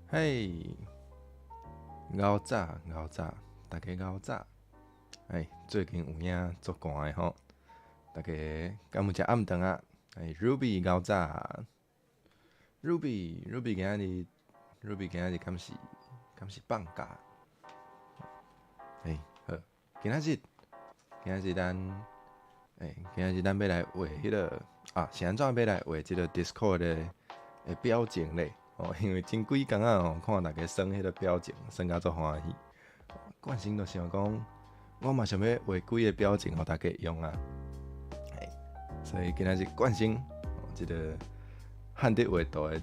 嘿，熬早，大家熬早。最近有影足寒的吼，大家敢有食暗顿啊？Ruby 熬早，Ruby 今仔日敢是放假？好，今仔日咱要来画迄个是安怎要来画即个 Discord 的表情咧？因为前几工看大家耍迄个表情，耍甲足欢喜。惯性就想讲，我嘛想要画几个表情互大家用啊。所以今仔日惯性，即个汉地画图的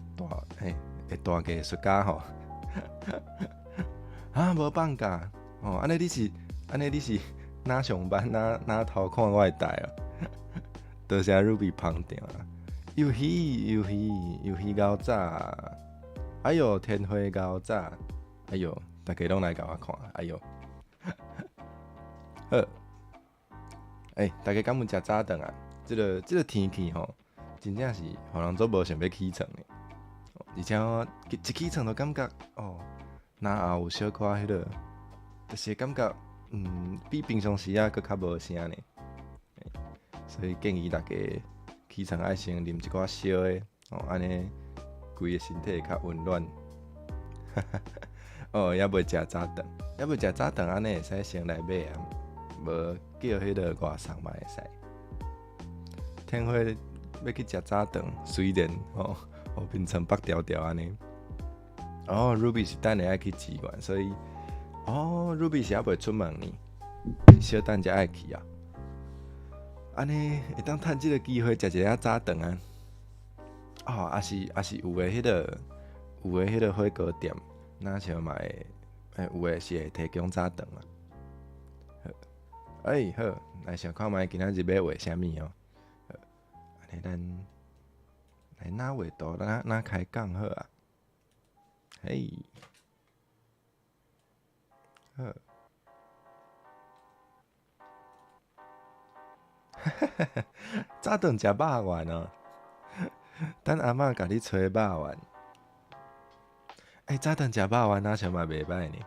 大艺术家吼，无放假安尼你是哪上班哪偷看我的台啊？多谢 Ruby 捧场啊！游戏搞早，哎哟天花搞早，哎哟大家拢来甲我看，哎哟，好，大家敢有食早顿啊？即个天气吼，真正是互人做无想要起床的，而且一起床就感觉哪有小可迄个，就是感觉比平常时佫较无声呢。所以建议大家起床爱先啉一寡烧的，安尼规个身体会较温暖。也袂食早顿，安尼会使先来买啊，无叫迄个外送嘛会使。天花要去食早顿，虽然互面床北条条安尼。Ruby 是等下爱去支援，所以Ruby 是还袂出门呢，小等才爱去啊。安尼会当趁即个机会食一下早顿啊！也是有诶迄个火锅店，若像嘛会有诶是会提供早顿啊。好，来想看卖今仔日要画啥物哦？安尼咱来哪画图，哪开讲好啊？好。早顿食肉圆哦，等阿嬷甲你吹肉圆。早顿食肉圆哪像嘛袂歹呢？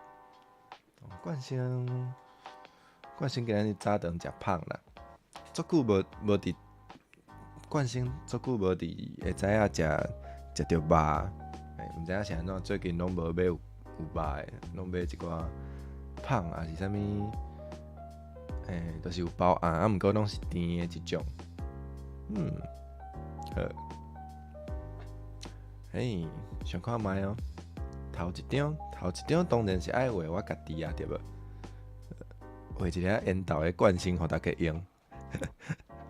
冠生今日早顿食胖啦，足久无伫冠生足久无伫会知影食着肉，毋知影是安怎，最近拢无买有肉的，拢买一寡胖还是啥物？都是有包啊，毋过拢是甜的一种。好，想看卖哦。头一张当然是爱画我家己啊，对无？画一个缘投的惯性，互大家用。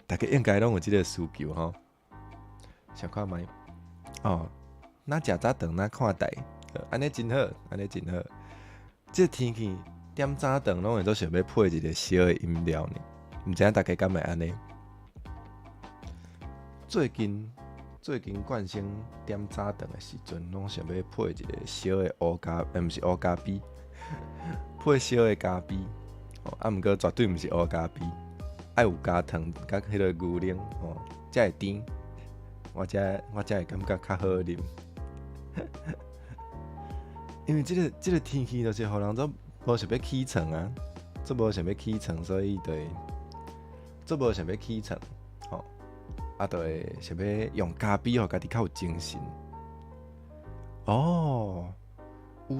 大家应该拢有即个需求吼。想看卖咱食早顿，咱看台，安尼真好。即天气点早顿拢会做想要配一个烧的饮料呢，毋知影大家敢会安尼？最近惯性点早顿的时阵，拢想要配一个烧的乌加，毋是乌加比，配烧的加比。毋过绝对毋是乌加比，爱有加糖甲迄个牛奶才会甜，我才会感觉较好啉。因为即个天气就是互人做无想要起床啊，做无想要起床，所以就会做无想要起床，就会想要用咖啡，互家己较有精神。有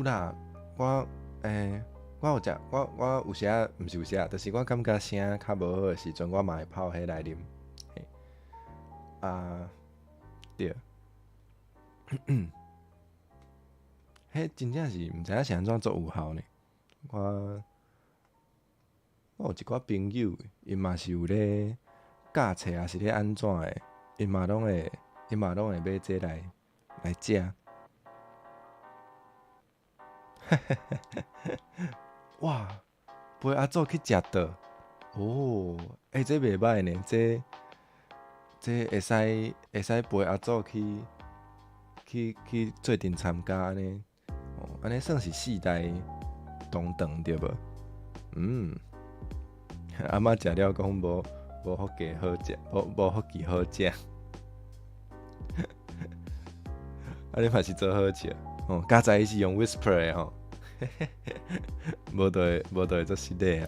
啦，我有食，我有时啊，毋是有时啊，就是我感觉声较无好的时阵，我嘛会泡迄来啉。对，迄真正是毋知影是安怎做有效呢？我有一寡朋友，因嘛是有咧教册，也是咧安怎的，因嘛拢会买这来食。哇，陪阿祖去食倒这袂歹呢，这会使陪阿祖去做阵参加安尼，安尼算是4代同堂对无？阿嬷食了讲无福记好食，无福记好食。你嘛是做好笑。哦，加在伊是用 whisper 的吼，无就会做失礼啊。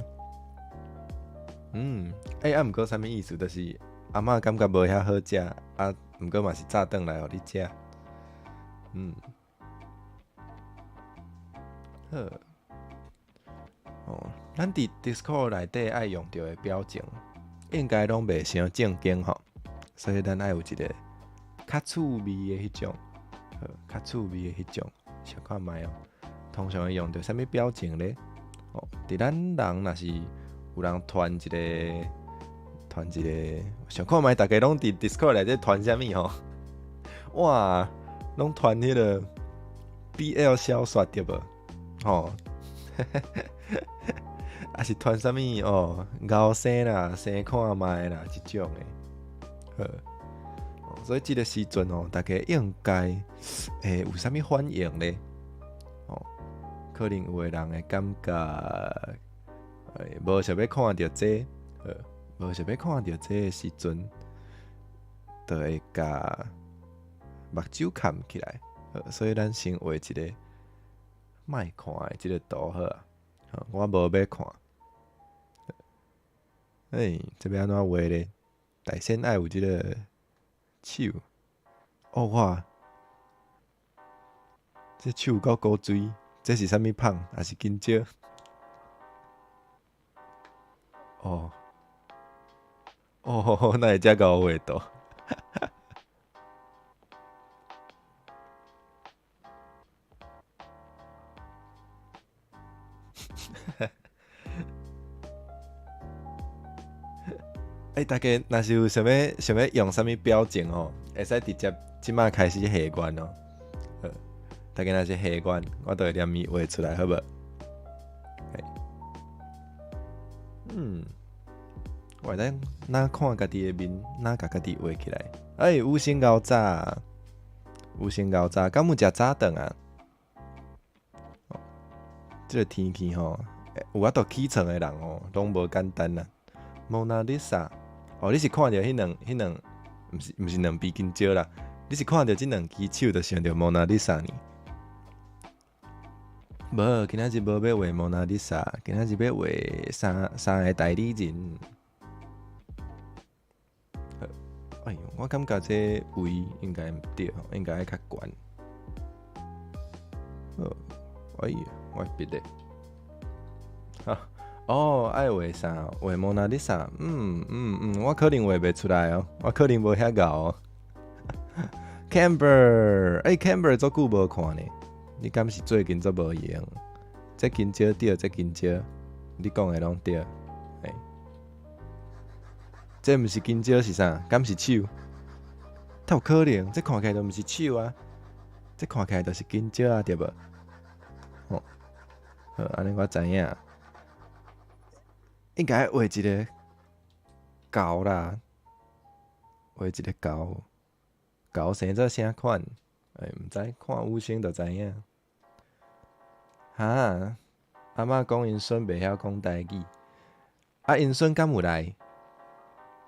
毋过啥物意思？就是阿嬷感觉无遐好食，啊，毋过嘛是炸转来互你食。好。哦，咱伫 Discord 内底爱用到的表情，应该拢袂伤正经吼，所以咱爱有一个较趣味的迄种，较趣味的迄种，想看觅哦。通常会用到啥物表情咧？哦，伫咱人若是有人传一个，想看觅大家拢伫 Discord 内底传啥物吼？哇，拢传迄个 BL 小说对无？吼。啊是传啥物哦？高生啦、生看卖啦，即种诶。所以即个时阵哦，大家应该有啥物反应咧？哦，可能有诶人会感觉无想要看到这，无想要看到这诶时阵，就会甲目睭牵起来。所以咱先画一个莫看诶即个图好啊。我无要看。这要安怎画咧？大先爱有即个手。哦哇，这手够古锥，这是啥物胖？还是金蕉？哦，那会遮甲我画到。大家若是有想要用啥物表情哦，会使直接即马开始下关哦。大家若是下关，我就会念伊画出来，好无？我会当哪看家己的面，哪甲家己画起来。有先熬早，敢有食早顿啊？即个天气吼，有法度起床的人哦，拢无简单啦。蒙娜丽莎，你是看到迄两，毋是两臂金蕉啦，你是看到即两只手就想到蒙娜丽莎呢？无，今仔日无要画蒙娜丽莎，今仔日要画三个代理人。我感觉这位应该毋对，应该爱较悬。我笔咧。爱画啥？画蒙娜丽莎。我可能画袂出来哦，我可能无遐敖哦。Camber 足久无看呢，你敢是最近足无用？这金蕉对，这金蕉，你讲的拢对。这毋是金蕉是啥？敢是手？太有可能，这看起来都毋是手啊，这看起来都是金蕉啊，对无？好，安尼我知影。应该画一个猴啦，画一个猴生做啥款？毋知看五星就知影。阿嬷讲因孙袂晓讲台语，因孙敢有来？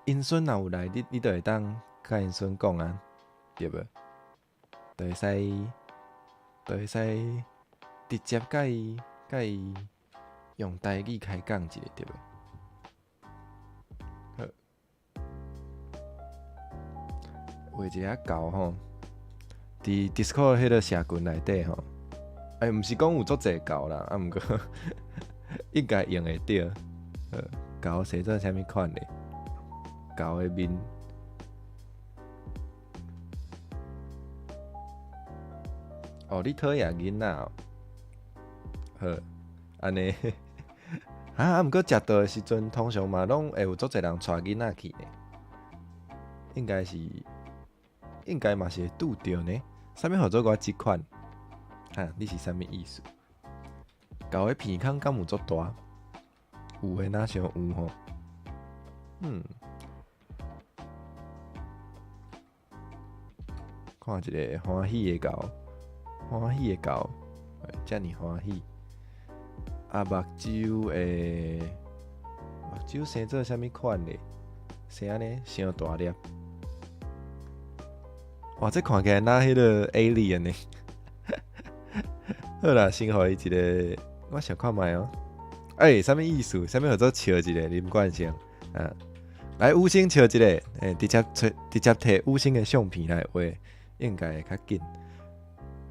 因孙若有来，你就会当甲因孙讲啊，对无？就会使直接甲伊用台语开讲一下，对无？画一下狗吼，伫 Discord 迄个社群内底吼，毋是讲有足济狗啦，毋过应该用会着。狗生做啥物款咧？狗的面，你讨厌囡仔哦？好，安尼毋过食到的时阵，通常嘛拢会有足济人带囡仔去呢。应该嘛是会拄着呢。啥物号做我即款？你是啥物意思？狗的鼻孔敢有足大？有诶，哪像有吼？看一个欢喜的狗，遮尔欢喜。目睭生做啥物款咧？生安尼伤大粒。哇，这看起来那迄个 alien 呢？好啦，先互伊一个，我想看卖哦。啥物意思？啥物叫做笑一个林冠星？啊，来五星笑一个，直接摕五星的相片来画，应该会较紧。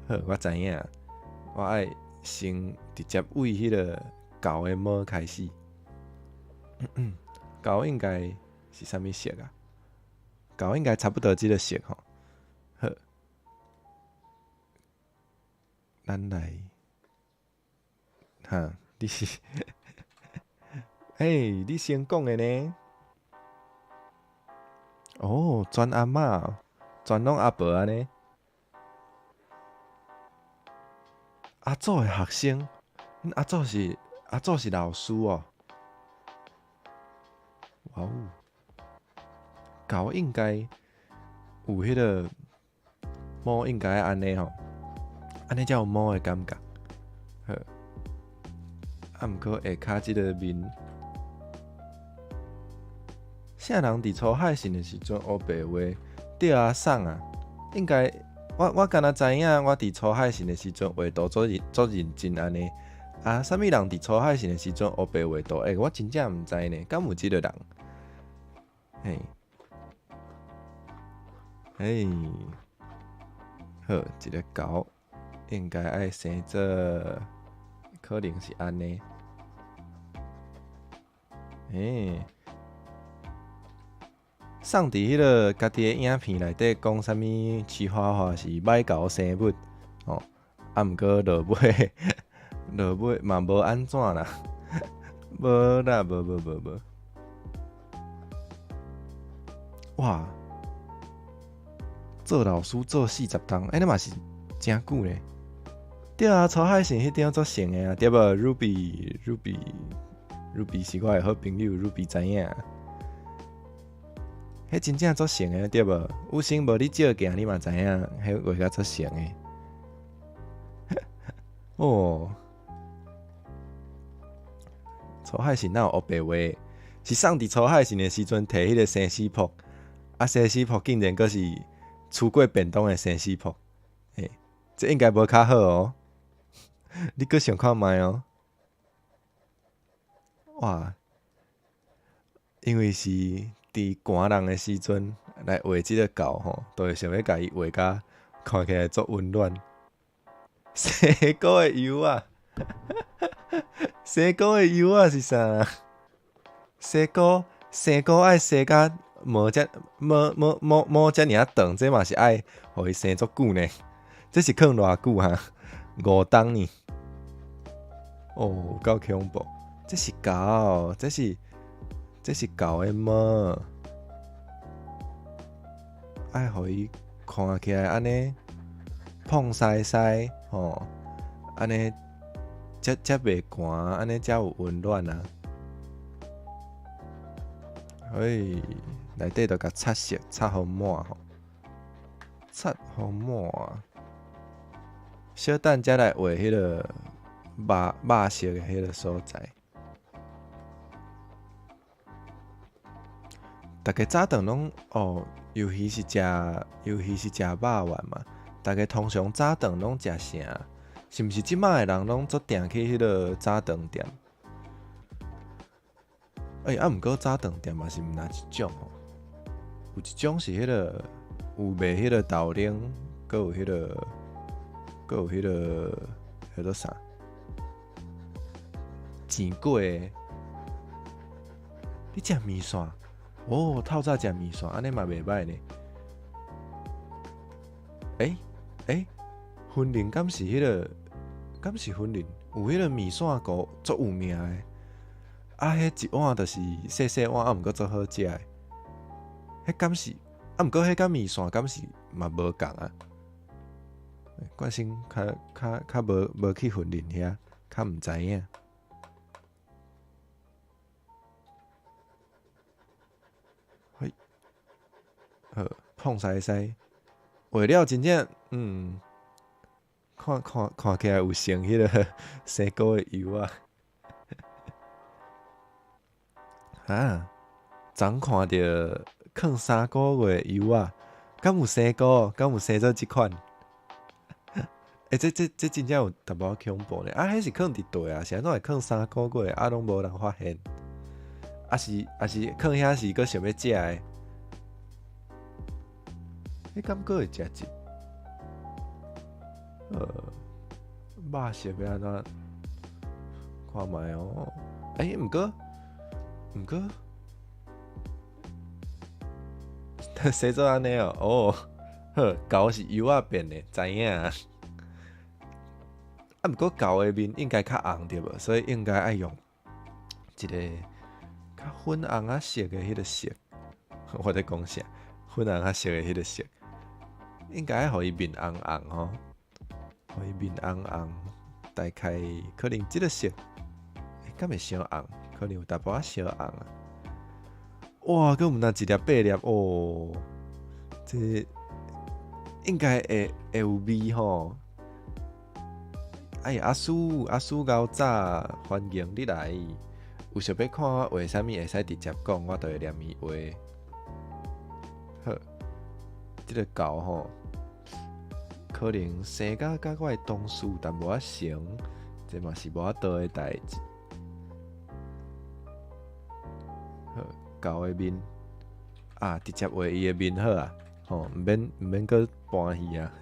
好，我知影，我爱先直接为迄个狗的毛开始。狗应该是啥物色啊？狗应该差不多即个色吼。好，咱来，哈，你是，你先讲的呢？哦，全阿嬷，全拢阿婆安尼。阿祖的学生，恁阿祖是老师哦。哇哦，狗应该有迄个猫应该安尼吼，安尼才有猫的感觉。好，毋过下骹即个面，啥人伫初海信的时阵学白话？对啊，送啊，应该我敢若知影，我伫初海信的时阵画图做认真安尼。啊，啥物人伫初海信的时阵学白画图？我真正毋知呢，敢有即个人？好，一个狗应该爱生做，可能是安尼。送伫迄个家己的影片内底讲啥物？饲花花是歹狗生物哦，毋过落尾嘛无安怎啦，无啦，无。哇！做老师做40档，那嘛是真久呢。对啊，曹海成迄张做成的啊，对无 ？Ruby 是我的好朋友 ，Ruby 知影。迄真正做成的对无？有心无你照镜，你嘛知影，迄画甲做成的。哦，曹海成哪有学白话？是送伫曹海成的时阵摕迄个生死簿，啊生死簿竟然阁是出过便当的生死簿，这应该无较好哦。你阁想看卖哦？哇！因为是伫寒人的时阵来画即个狗吼，都会想要甲伊画甲看起来足温暖。生狗的油啊！生狗的油啊是啥？生狗爱生甲毛遮尔长，这嘛是爱互伊生足久呢。这是放偌久哈？5冬呢？哦，够恐怖！这是狗，这是狗的毛，爱互伊看起来安尼碰晒晒吼，安尼才袂寒，安尼才有温暖啊。内底都甲擦色，擦好满吼，擦好满啊。小等才来画迄个肉色的迄个所在。大家早顿拢尤其是食肉丸嘛，大家通常早顿拢食啥？是毋是即摆的人拢做定去迄个早顿店？毋过早顿店嘛是毋哪一种吼？有一种是迄个有卖迄个豆奶，搁有迄个叫做啥？钱粿的。你食面线？哦，透早食面线，安尼嘛袂歹呢。婚林敢是迄个？敢是婚林？有迄个面线糊足有名的。迄一碗就是细碗，毋过足好食的。迄敢是？毋过迄甲面线敢是嘛无共啊？冠生较无去婚林遐，较毋知影。好，碰西西，画了真正看起来有像迄个生狗的油啊！昨看到放3个月的油啊，敢有生过？敢有生做即款？这真正有淡薄恐怖咧！迄是放伫地啊，是安怎会放3个月，拢无人发现？是放遐是佫想要食诶？迄感觉会食一？肉色要安怎？看卖哦。毋过，生做安尼哦。好，狗是油仔变诶，知影啊？毋过狗诶面应该较红对无？所以应该爱用一个较粉红仔色诶迄个色。我在讲啥？粉红仔色诶迄个色，应该爱互伊面红红吼，互伊面红红，大概可能即个色，敢会伤红？可能有淡薄仔小红啊。哇，佮毋若一粒8粒哦，这应该会有味吼。阿叔较早欢迎你来，有想要看我画啥物，会使直接讲，我就会念伊画。好，即个狗吼，可能生甲我的同事淡薄仔像，这嘛是无法度的代志。好，狗的面直接画伊的面好啊，吼，毋免搁搬去啊。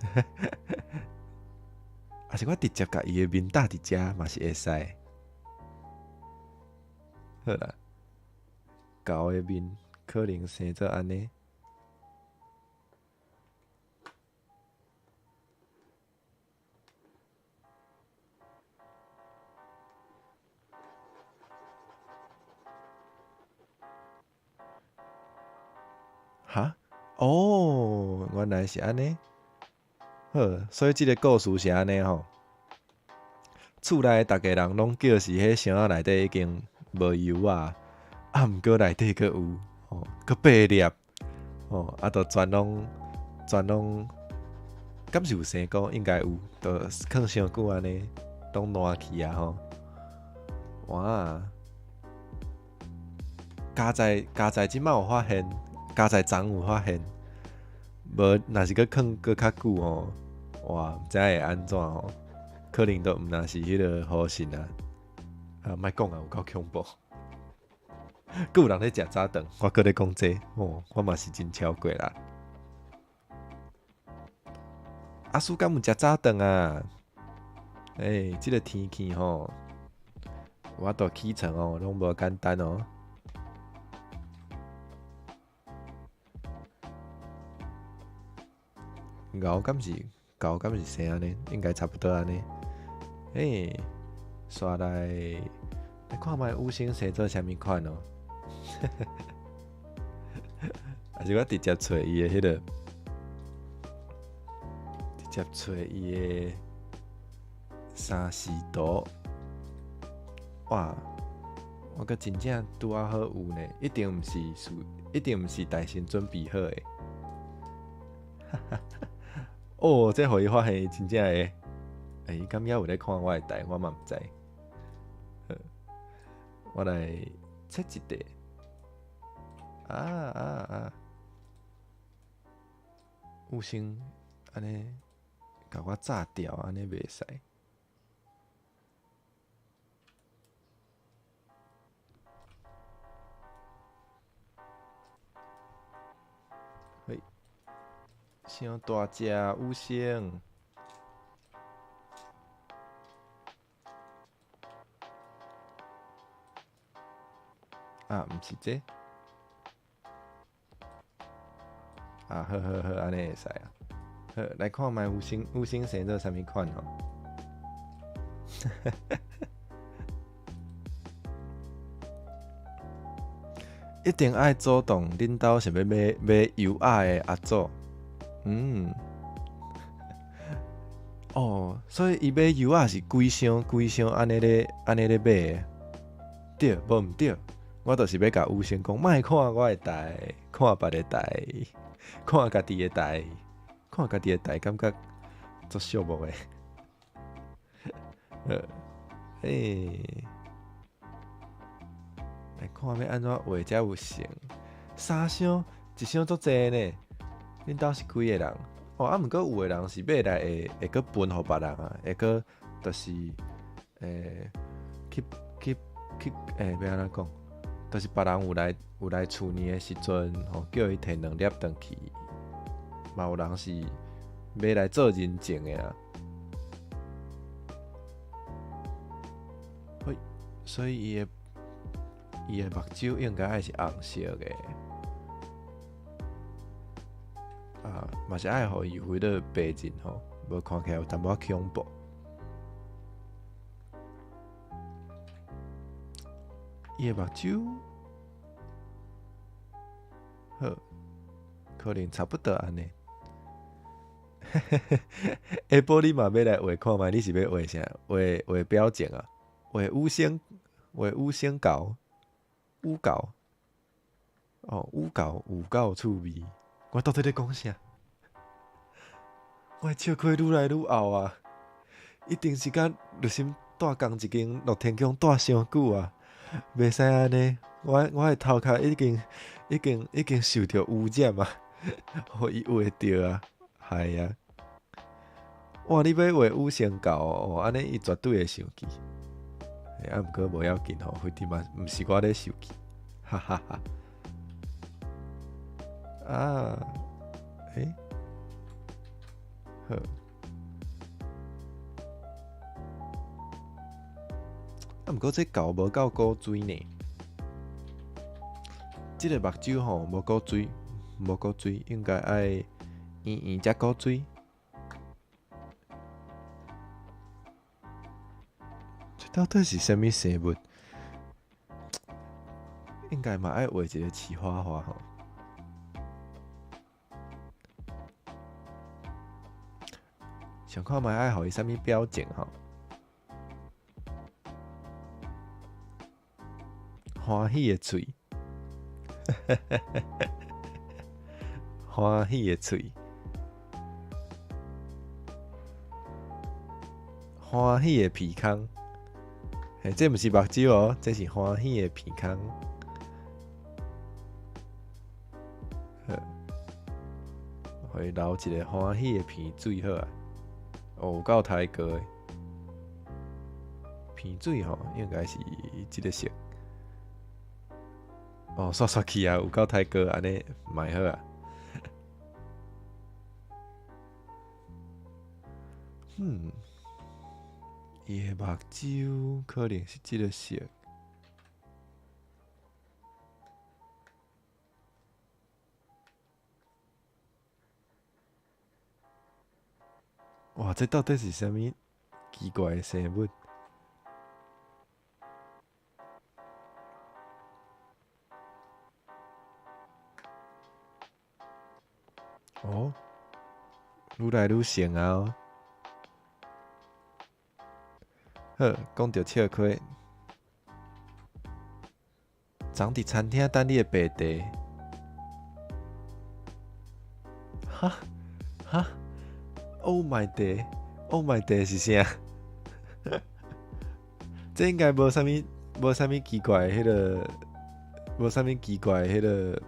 是我直接甲伊的面搭伫遮嘛是会使。好啦，狗的面可能生做安尼。哈？哦，原来是安尼。好，所以即个故事是安尼吼。厝内逐个人拢叫是迄箱仔内底已经无油啊，毋过内底佫有，佫8粒，都全拢，敢是有生过？应该有，都放伤久安尼，拢烂去啊吼。哇！加在即摆有发现，加在昨有发现，无若是佫放佫较久吼，哇，毋知会安怎吼？可能都毋若是迄个好心啊！莫讲啊，有够恐怖。佫有人咧食早顿，我搁咧讲这，我嘛是真超过啦。阿叔敢有食早顿啊？即个天气吼，我都起床哦，拢无简单哦。狗敢是生安尼？应该差不多安尼。刷来看卖五星生做啥物款哦？还是我直接找伊的迄个，直接找伊的30度。哇！我个真正拄啊好有呢，一定毋是大神准备好的。这互伊发现伊真正会，伊敢也有咧看我的台，我嘛毋知。我来测一下。有先安尼，甲我炸掉，安尼袂使。嘿，伤大只有星。毋是这。好，安尼会使啊。好，来看卖有星生做啥物款吼？一定爱主动，恁兜想要买油鸭的阿祖。所以伊买油鸭是规箱安尼咧买的。对，无毋对，我就是要甲有先讲，莫看我的台，看别个台，看家己的台，感觉足寂寞的。来看要安怎画才有成。3箱，1箱足济呢。恁兜是几个人？哦，啊，毋过有个人是买来会个分互别人啊，会个就是去要安怎讲？就是别人有来厝呢的时阵，吼叫伊摕2粒转去，嘛有人是买来做人情的啊。所以伊的目睭应该爱是红色的。啊，嘛是爱互伊有迄个白人吼，无看起来有淡薄仔恐怖。伊的目睭，好，可能差不多安尼。下晡你嘛要来画看觅，你是要画啥？画表情啊？画五星猴，五猴。哦，五狗趣味。我到底在讲啥？我的笑亏愈来愈后啊！一定是甲热心住共一间乐天宫住伤久啊！袂使安尼，我的头壳已经受到污染啊！互伊画着啊，系啊！哇，你要画五星狗哦，安尼伊绝对会生气。啊，毋过无要紧吼，反正嘛毋是我咧生气，哈哈哈。啊，好。啊，毋过这狗无够古锥呢。即个目睭吼无古锥，应该爱圆圆才古锥。这到底是啥物生物？应该嘛爱画一个刺花花吼。想看觅爱互伊啥物表情吼？欢喜的喙，欢喜的喙，欢喜的鼻孔。嘿，这毋是目睭哦，这是欢喜的鼻孔。互伊留一个欢喜的鼻水好啊。哦，有够抬高的。鼻水吼，应该是即个色。哦，刷刷去啊，有够抬高，安尼蛮好啊。伊的目睭可能是即个色。哇，这到底是啥物奇怪的生物？哦，愈来愈像啊！哦，好，讲到笑亏，昨伫餐厅等你的爸弟。哈哈 ，Oh my day，Oh my day 是啥？这应该无啥物奇怪的迄个，无啥物奇怪的迄个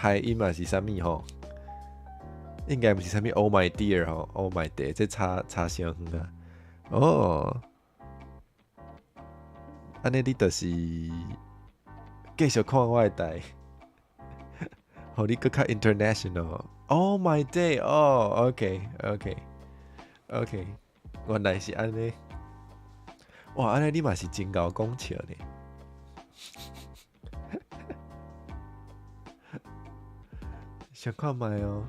谐音嘛是啥物吼？应该毋是啥物 Oh my dear 吼 ，Oh my day， 这差伤远啊！哦，安尼你就是继续看我的台，互你搁较 international。Oh my day， 哦 ，OK，原来是安尼。哇，安尼你嘛是真够讲笑呢。想看觅哦，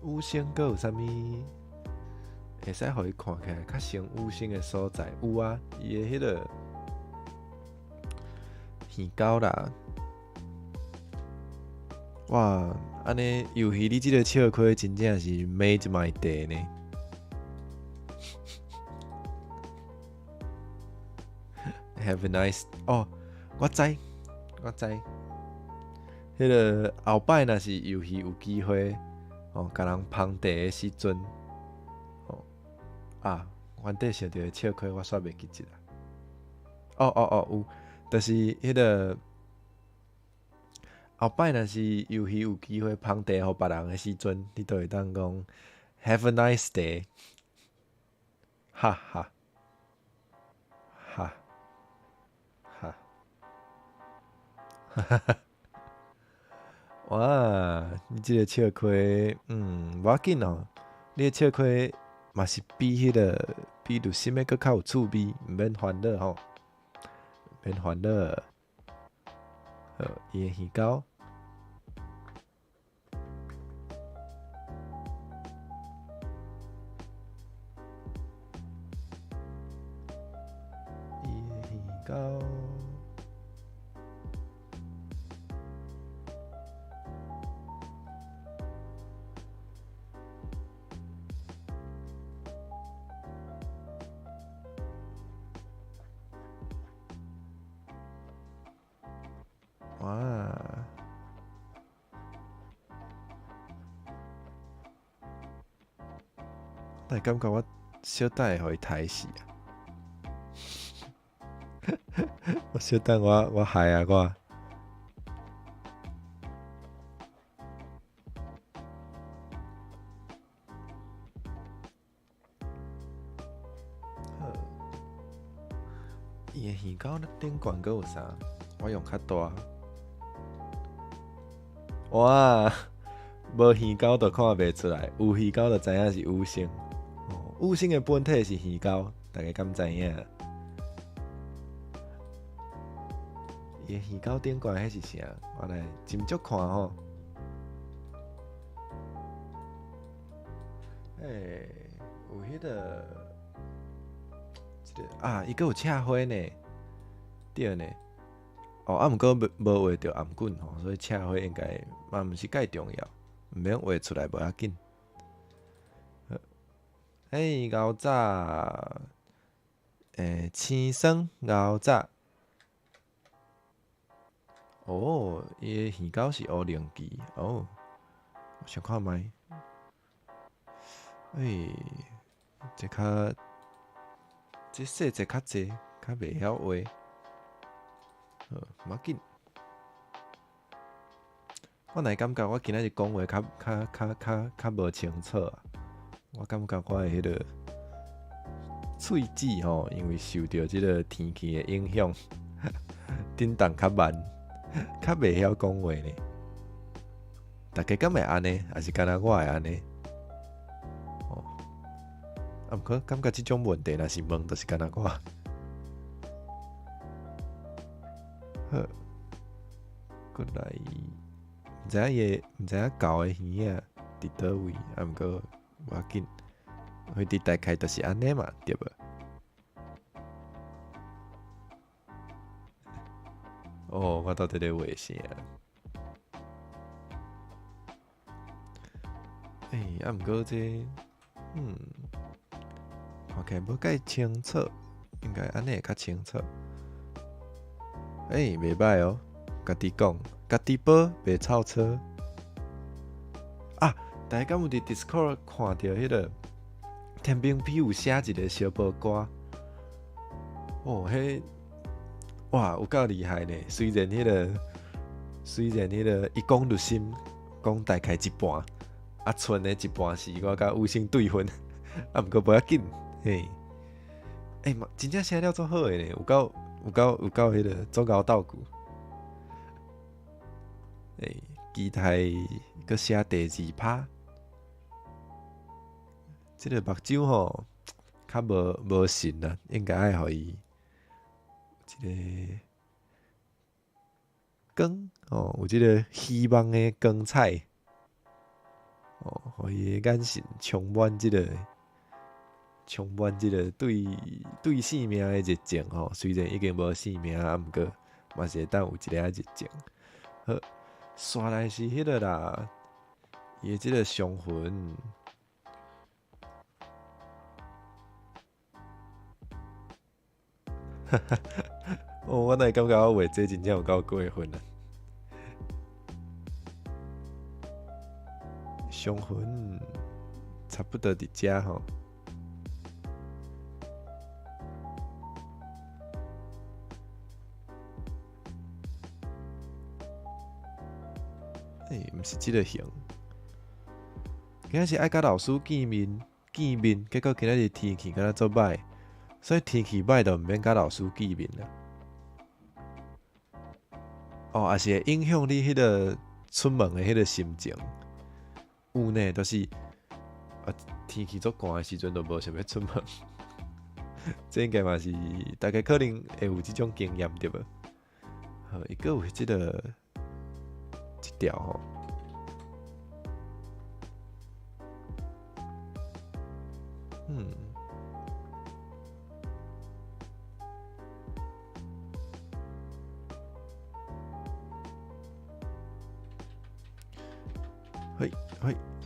五星阁有啥物会使互伊看起来较像五星的所在？有啊，伊的迄个耳狗啦。哇，安尼游戏你即个笑亏真正是 made my day 呢。Have a nice 哦，我知，迄个后摆若是游戏有机会，哦，甲人碰地的时阵，哦啊，原底想到的笑亏我煞袂记一啦。有，就是迄个后摆若是游戏有机会捧茶互别人的时阵，你都会当讲 Have a nice day，哈哈哈哈，哇！你即个笑亏，无要紧哦。你的笑亏嘛是比迄、个比录心的搁较有趣味，毋免烦恼吼，免烦恼。伊的耳狗，伊的耳狗，哇！但感觉我小等会互伊刣死啊！我小等我害啊我。伊的耳狗顶悬搁有啥？我用较大。哇！无耳狗就看袂出来，有耳狗就知影是有声。有声的本体是耳狗，大家敢知影？伊的耳狗顶悬迄是啥？我来斟酌看吼。有迄、个，伊搁有赤花呢，对呢。毋过无画着颔棍吼，所以赤花应该嘛毋是介重要，毋免画出来无要紧。牛杂，青酸牛杂。伊的耳狗是乌灵鸡我想看觅。这较，这细节较济，较袂晓画。无要紧。我哪会感觉我今仔日讲话较无清楚啊？我感觉我的迄个喙齿吼，因为受到即个天气的影响，震动较慢，较袂晓讲话呢。大家敢会安尼？还是敢若我会安尼？毋过感觉即种问题若是问，就是敢若我。好，过来，毋知影狗的耳啊伫倒位，毋过无要紧，佢哋大概就是安尼嘛，对无？我到底咧画啥？毋过这，看起来无介清楚，应该安尼会较清楚。袂歹哦，家己讲，家己报袂臭车。大家敢有伫 Discord 看到迄个天兵屁有写一个小报歌？哇，有够厉害呢！虽然迄个伊讲入心，讲大概一半，剩的一半是我甲有心对分，毋过无要紧，真正写了足好诶呢，有够迄个足够道具。期待佮写第2拍。即个目睭吼，较无神啊，应该爱互伊一个光有即个希望的光彩互伊的眼神充满即个对生命的热情虽然已经无生命毋过嘛是会当有一个热情。好，刷来是迄个啦，伊的即个伤魂。我哪会感觉我画这真正有够过分啊！伤魂差不多伫遮吼。是即个型。今仔是爱甲老师见面，结果今仔日天气敢若足歹，所以天气歹就毋免甲老师见面啦。哦，也是会影响你迄个出门的迄个心情。有呢，就是天气足寒的时阵，就无想要出门。这应该嘛是大家可能会有即种经验对无？好，伊个有即个一条吼。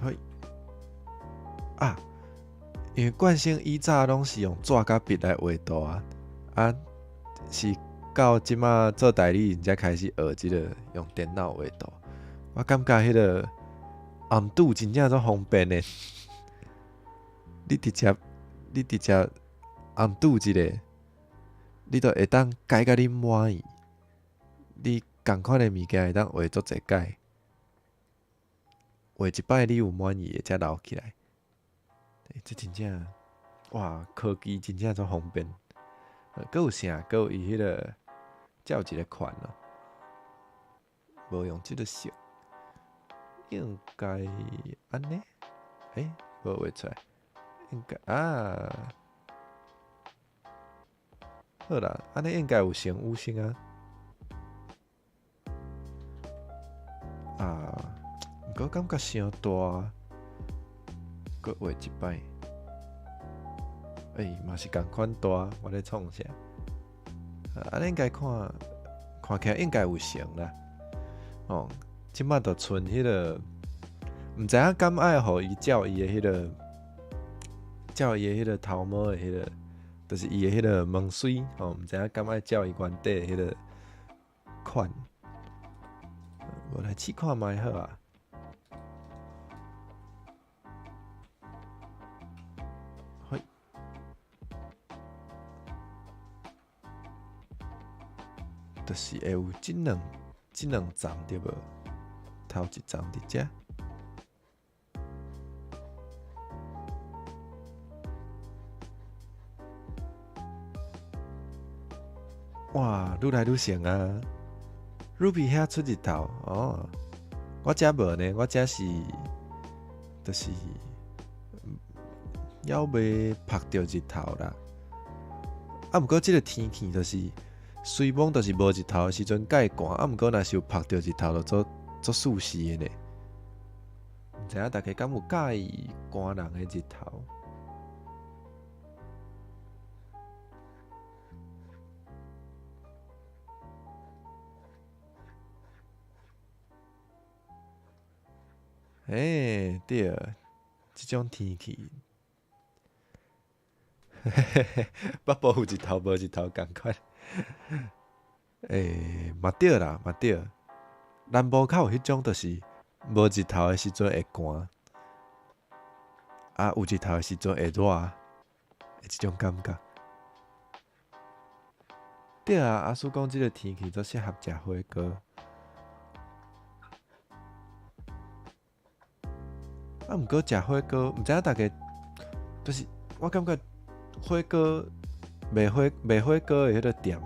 嘿啊！因为惯性以早拢是用纸甲笔来画图是到即马做代理人才开始学即个用电脑画图。我感觉迄个暗度真正足方便的，你直接暗度一个，你就会当改甲你满意。你共款的物件会当画足侪改。画一摆你有满意的，才留起来。这真正，哇！科技真正足方便。搁有啥？搁有伊迄个，才有一个款哦。无用即个色，应该安尼。无画出来。应该好啦，安尼应该有成啊。我感觉伤大，搁画一摆，嘛是共款大，我咧创啥？安尼应该看起来应该有成啦。即摆就剩迄个，毋知影敢爱互伊照伊的迄个头毛的迄个，就是伊的迄个毛水，毋知影敢爱照伊原底的迄个款。无来试看卖好啊。就是会有即两丛对无？头一丛伫遮。哇，愈来愈成啊 ！Ruby 遐出日头哦，我遮无呢，我遮是就是还未晒着日头啦。毋过即个天气就是。虽蒙就是无日头的时阵介寒，毋过若是有晒着日头，就做舒适的呢。毋知影大家敢有介意寒人的日头？对，即种天气，北部有日头，无日头共款。嘛对啦，嘛对。南部较有迄种，就是无日头的时阵会寒，有日头的时阵会热，即种感觉。对啊，阿叔讲即个天气都适合食火锅。毋过食火锅，毋知影大家，就是我感觉火锅卖火锅的迄个店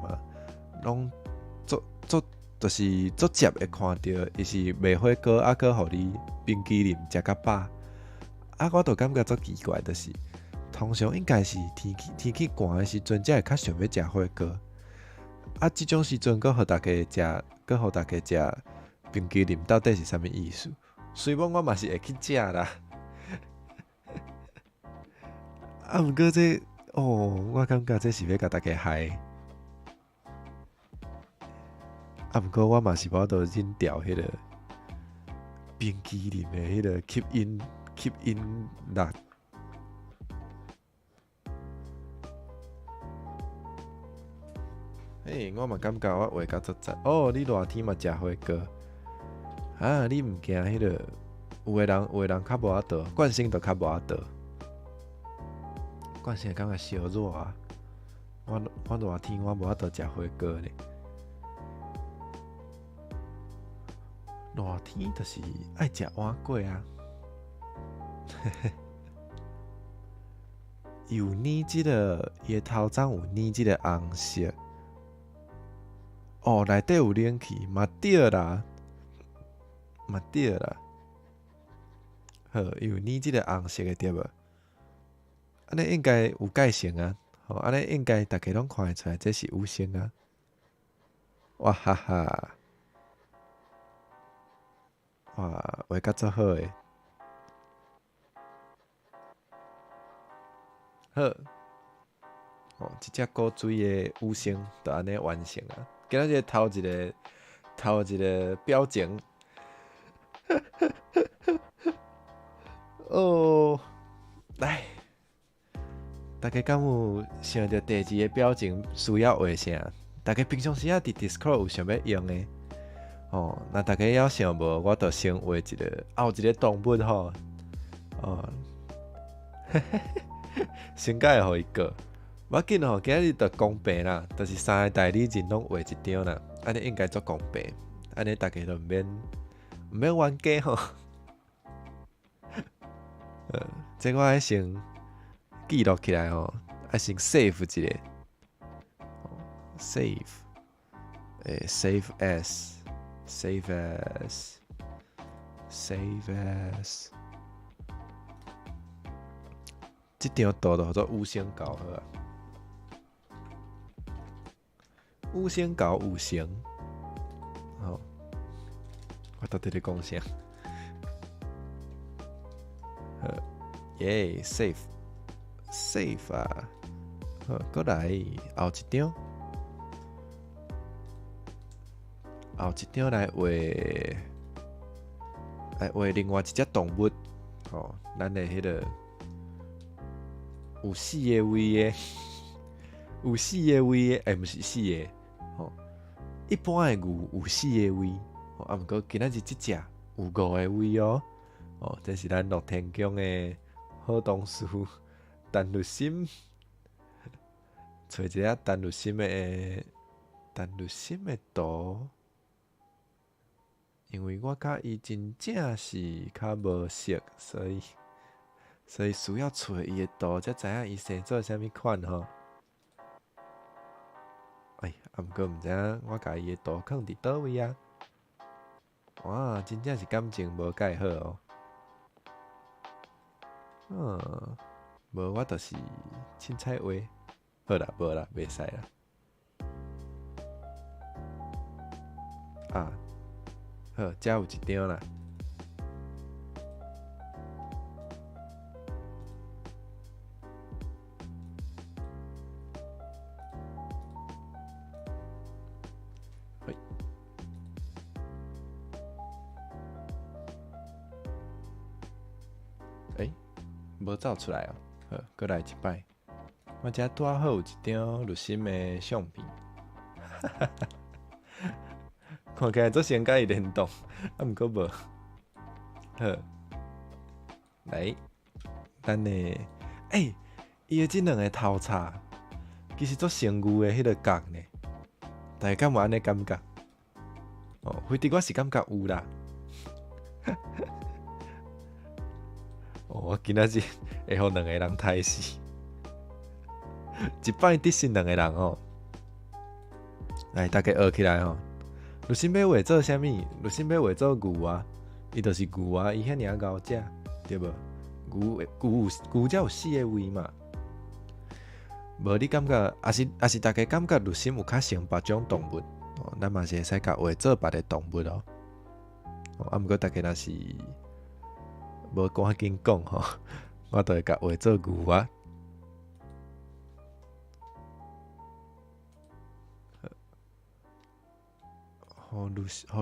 拢就是足接会看到，伊是卖火锅，搁互你冰淇淋食甲饱。我就感觉足奇怪，就是通常应该是天气寒的时阵，才会较想要食火锅。即种时阵，搁互大家食冰淇淋，到底是啥物意思？虽然我嘛是会去食啦，毋过我感觉这是要甲大家害。毋过我嘛是无法度忍掉迄个冰淇淋的迄个吸引力。我嘛感觉我画甲足赞。你热天嘛食火锅？你毋惊迄个？有的人较无法度，惯性就较无法度。惯性感觉烧热啊！我热天我无法度食火锅呢。热天就是爱食碗粿啊。有染即个伊头鬃有染即个红色，哦，内底有冷气，嘛对啦，嘛对啦。好，伊有染即个红色的对无？安尼应该有改成啊，吼，安尼应该大家拢看会出来，这是有星啊。哇哈哈，哇，画甲足好诶。好，哦，一只古锥的五星就安尼完成啊。今仔日头一个表情，哦，来，大家敢有想到第二个表情需要画啥？大家平常时啊伫 Discord 有想要用的？哦，那大家要想无，我就先画一个，后一个动物吼，哦，先解互伊过。我紧吼，今日就公平啦，就是三个代理人拢画一张啦，安尼应该足公平，安尼大家就毋免冤家吼。这我爱先记录起来吼，爱先 save 一个，save，save as，save as，即张图就叫做五星高好啊。五星搞五星，好，我到底在讲啥？耶 ，save 啊，好，过来后一张，后一张来画另外一只动物，哦，咱的迄个有四个位的，有四个位的，毋是四个。一般的牛有四个位，啊，毋过今仔日即只有5个位哦。哦，这是咱乐天宫的好同事陈律心，找一下陈律心的图，因为我甲伊真正是较无熟，所以需要找伊的图，才知影伊生做啥物款吼。毋过毋知影我甲伊的图放伫倒位啊？哇，真正是感情无介好哦。无我就是凊彩画。好啦，无啦，袂使啦。啊，好，遮有一张啦。无走出来哦，好，过来一摆。我遮拄好有一张绿心的相片，看起来做先甲伊联动，啊，毋过无。好，来，咱的，伊的即两个头叉，其实做成牛的迄个角呢，大家敢有安尼感觉？哦，非得我是感觉有啦。我今仔日会互两个人刣死，一摆得胜两个人哦。来，大家学起来吼。绿心要画做啥物？绿心要画做牛啊，伊就是牛啊，伊遐尔高只，对无？牛才有4个位嘛。无你感觉，也是大家感觉绿心有较像别种动物，哦，咱嘛是会使甲画做别个动物哦。啊，毋过大家若是无赶紧讲吼，我就会甲画做牛啊。互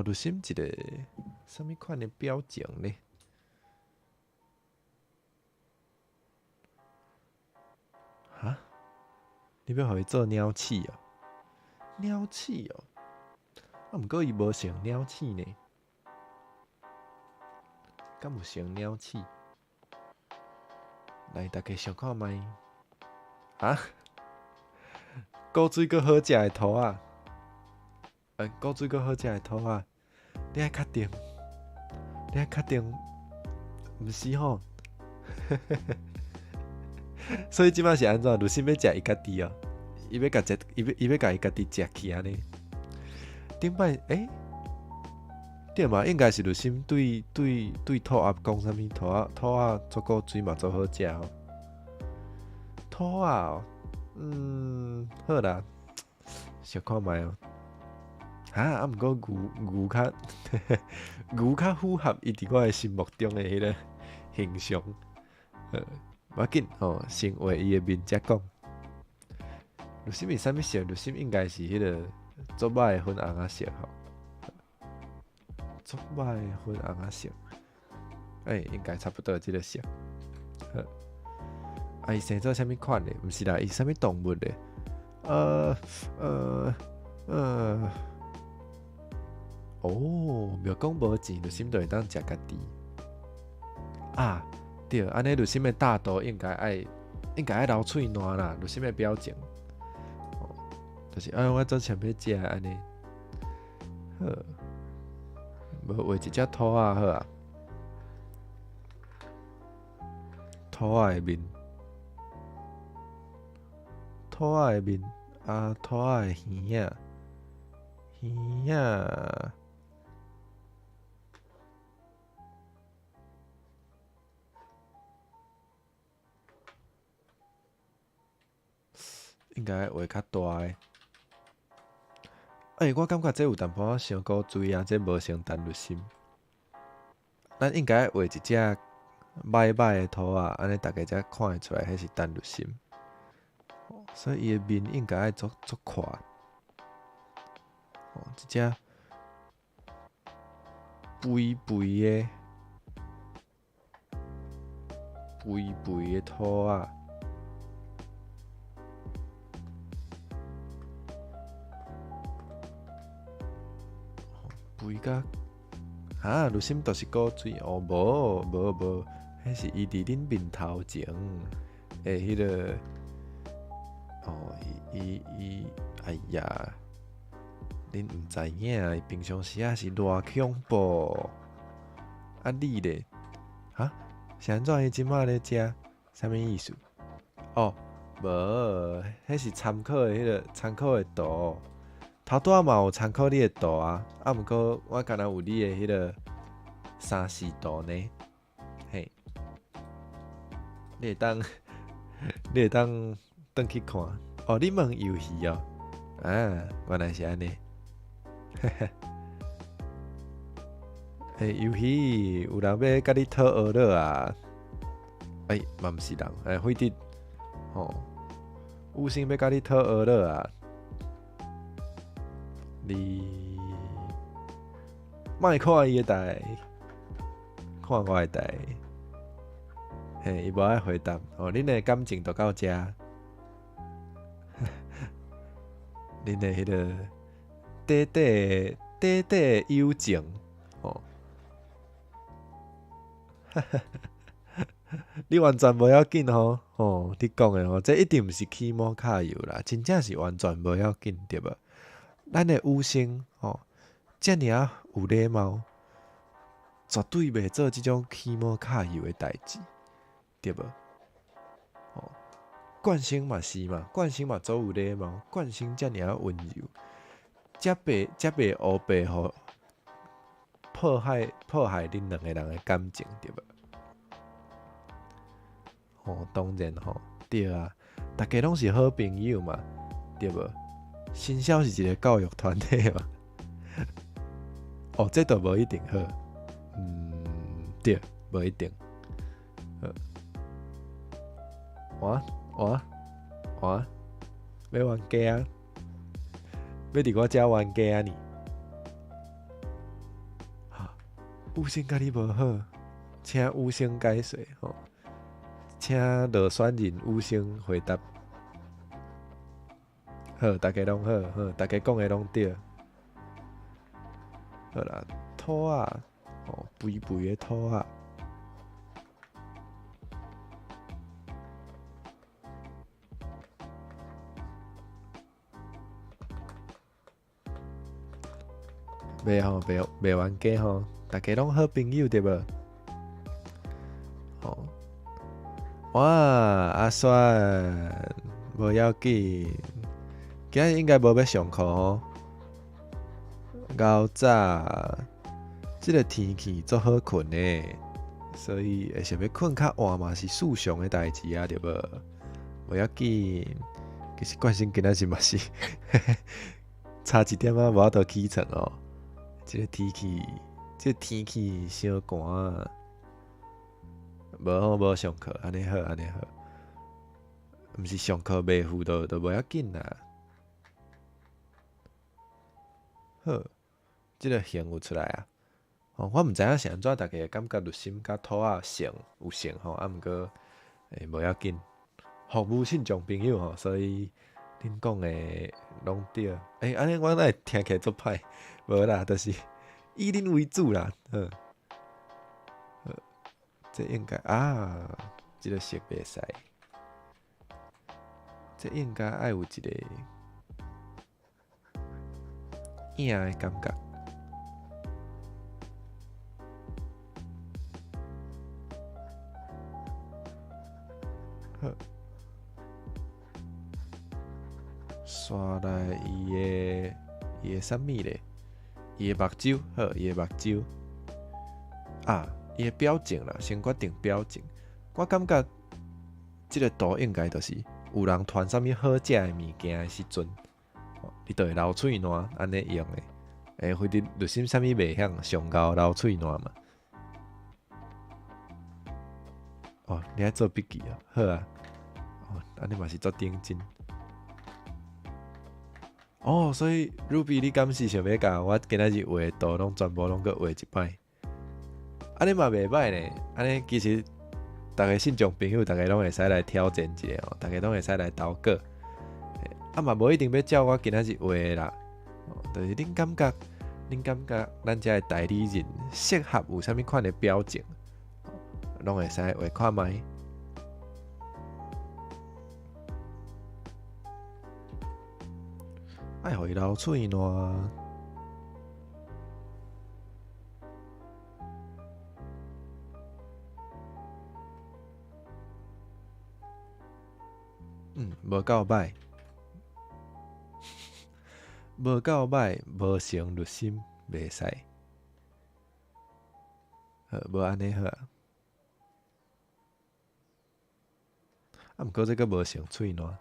绿心一个什么款的表情呢？哈？你要互伊做鸟鼠哦？鸟鼠哦？啊，毋过伊无像鸟鼠呢。敢有像鸟鼠？来，大家想看觅？啊？古水阁好食的图啊！古水阁好食的图啊！你爱确定？你确定毋是吼？所以即摆是安怎？鲁心要食伊家己哦，伊要甲伊家己食去安尼。顶摆对嘛？应该是鲁心对兔鸭讲啥物？兔鸭做个水嘛，做好食哦。兔鸭哦，好啦，想看觅哦。毋过牛较牛较符合伊伫我诶心目中诶迄个形象。无要紧吼，先画伊诶面才讲。鲁心是啥物色？鲁心应该是迄个足歹诶粉红仔色吼。足歹诶粉红仔色，应该差不多即个色。伊生做啥物款诶？毋是啦，伊啥物动物诶？庙讲无钱，鲁心就会当食家己。对，安尼鲁心诶大肚应该爱流喙烂啦，鲁心诶表情。就是我做前要食安尼。好，无画一只兔仔好啊。兔仔诶面，兔仔诶面，兔仔诶耳仔，耳仔。应该画较大诶。我感觉这有淡薄仔伤古锥啊，这无成单律心。咱应该画一只歹诶图啊，安尼大家才看会出来，迄是单律心。所以伊诶面应该爱足宽。一只肥诶兔啊。肥甲鲁心都是古锥无，迄是伊伫恁面头前诶迄个伊哎呀，恁毋知影，伊平常时是偌恐怖。你咧？是安怎伊即马咧食？啥物意思？无，迄是参考诶迄个参考诶图。头拄仔嘛有参考你诶图啊，毋过我敢若有你诶迄个3、4图呢。嘿，你会当转去看。你问游戏哦？原来是安尼。游戏有人要甲你讨学了啊？嘛毋是人，费迪有心要甲你讨学了啊？你莫看伊诶台，看我诶台。伊无爱回答。恁诶感情就到遮。恁诶迄个短短友情，你完全无要紧吼。你讲诶这一定毋是起毛卡油啦，真正是完全无要紧，对无？咱诶有心遮尔啊有礼貌，绝对袂做即种起毛卡油诶代志，对无？冠生嘛是嘛，冠生嘛足有礼貌，冠生遮尔啊温柔，才袂乌白互迫害恁两个人诶感情，对无？当然对啊，大家拢是好朋友嘛，对无？新校是一个教育团体嘛。这都无一定好。对，无一定。要冤家啊？要伫我遮冤家啊？有心甲你无好，请有心解释请落选人有心回答。好，大家拢好，大家讲的拢对。好啦，兔仔肥的兔仔。袂冤家大家拢好朋友对无？哦，哇，阿酸，无要紧，今日应该无要上课吼。较早，即个天气足好困的，所以会想要困较晚嘛是正常的代志啊，对无？无要紧，其实关心今仔日嘛是差一点啊，无法度起床哦。即个天气伤寒，无上课，安尼好，毋是上课袂赴都无要紧啦。好，即个形有出来啊。我毋知影是安怎，大家感觉律心甲土仔有像吼，啊毋过无要紧，服务信众朋友吼，所以恁讲的拢对。安尼我会听起来足歹，无啦，就是以恁为主啦。这应该即个色袂使，这应该爱有一个影的感觉。好，刷来伊的啥物咧？伊的目睭，好，伊的目睭伊的表情啦，先决定表情。我感觉即个图应该就是有人传啥物好食的物件的时阵，你就会流喙烂，安尼用的。或者律心啥物袂晓上高流喙烂嘛？你爱做笔记哦，好啊。安尼嘛是足认真。所以 Ruby 你敢是想要甲我今仔日画的图拢全部拢搁画一摆？安尼嘛袂歹呢。安尼其实逐个信众朋友，逐个拢会使来挑战一下哦，逐个拢会使来投稿。嘛无一定要照我今仔日画的啦。就是恁感觉咱遮的代理人适合有啥物款的表情，拢会使画看卖。爱互伊流喙烂。无够歹，无够歹，无成律心，袂使。好，无安尼好啊。毋过这个无成喙烂。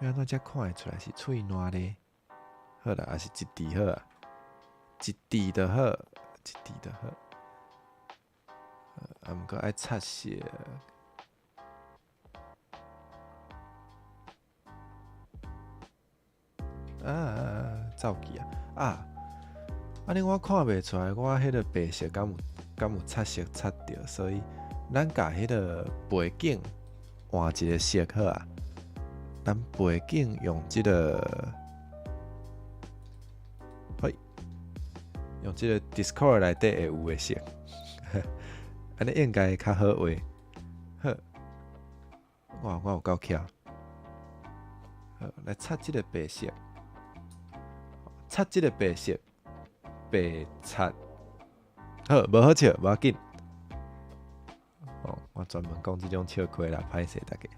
要安怎才看会出来是喙烂咧？好啦，还是一滴好啊，一滴就好，一滴就好。毋过爱擦色。走去啊！安尼我看袂出来，我迄个白色敢有擦色擦着，所以咱甲迄个背景换一个色好啊。咱背景用即个，用即个 Discord 内底会有的色，安尼应该会较好画。好，我有够巧。好，来擦即个白色，擦即个白色，白擦。好，无好笑，无要紧。我专门讲即种笑亏啦，歹势大家。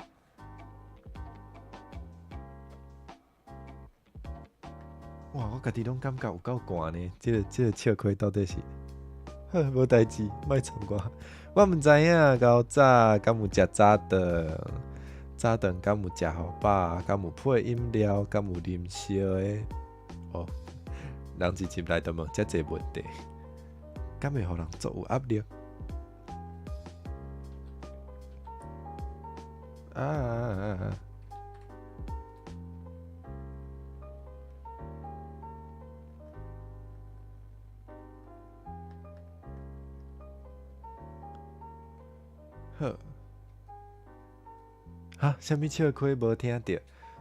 哇！我家己拢感觉有够寒呢。即个笑亏到底是？无代志，莫参我。我毋知影到早敢有食早顿，早顿敢有食好饱，敢有配饮料，敢有啉烧的。人一入来就问遮济问题，敢会互人足有压力？好，啥物笑亏无听着？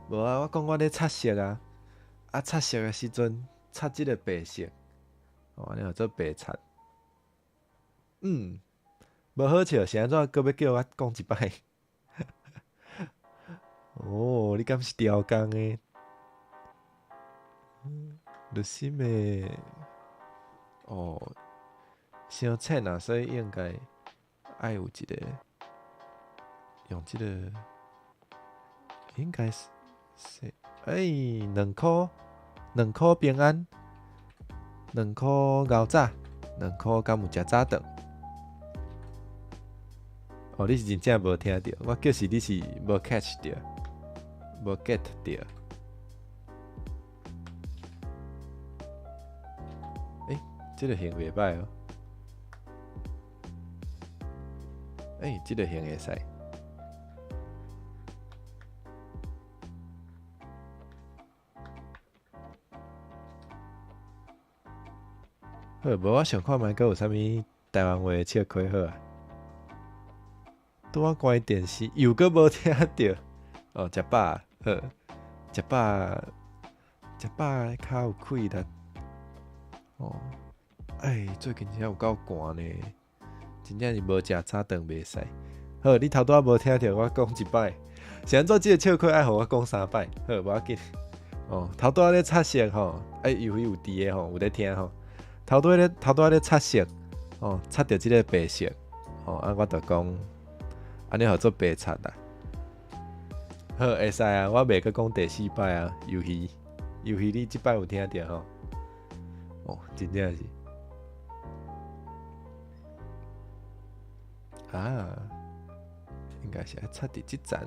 无啊，我讲我咧擦色啊，擦色的时阵擦即个白色，安尼叫做白擦。无好笑，是安怎？搁要叫我讲一摆？你敢是雕工的？入心的哦，伤浅啊，所以应该爱有一个用这个，应该是2箍平安，2箍牛杂，2箍敢有食早顿。哦，你是真正无听到，我叫是你是无 catch 到，无 get 到。这个型袂歹哦。这个型会使。好，无我想看觅，阁有啥物台湾话笑亏好啊？拄我关电视，又阁无听到。哦，食饱好，食饱较有气力。哦，最近真有够寒呢，真正是无食早顿袂使。好，你头拄仔无听到我讲一摆，是安怎即个笑亏爱互我讲3摆？好，无要紧。哦，头拄仔咧擦色吼，有有伫诶吼，有咧听吼。头拄仔咧擦色，哦，擦着即个白色，哦，我就讲，安尼互做白擦啦。好，会使啊，我袂阁讲第4摆啊，游戏你即摆有听到吼？哦，真正是。应该是爱插伫即层。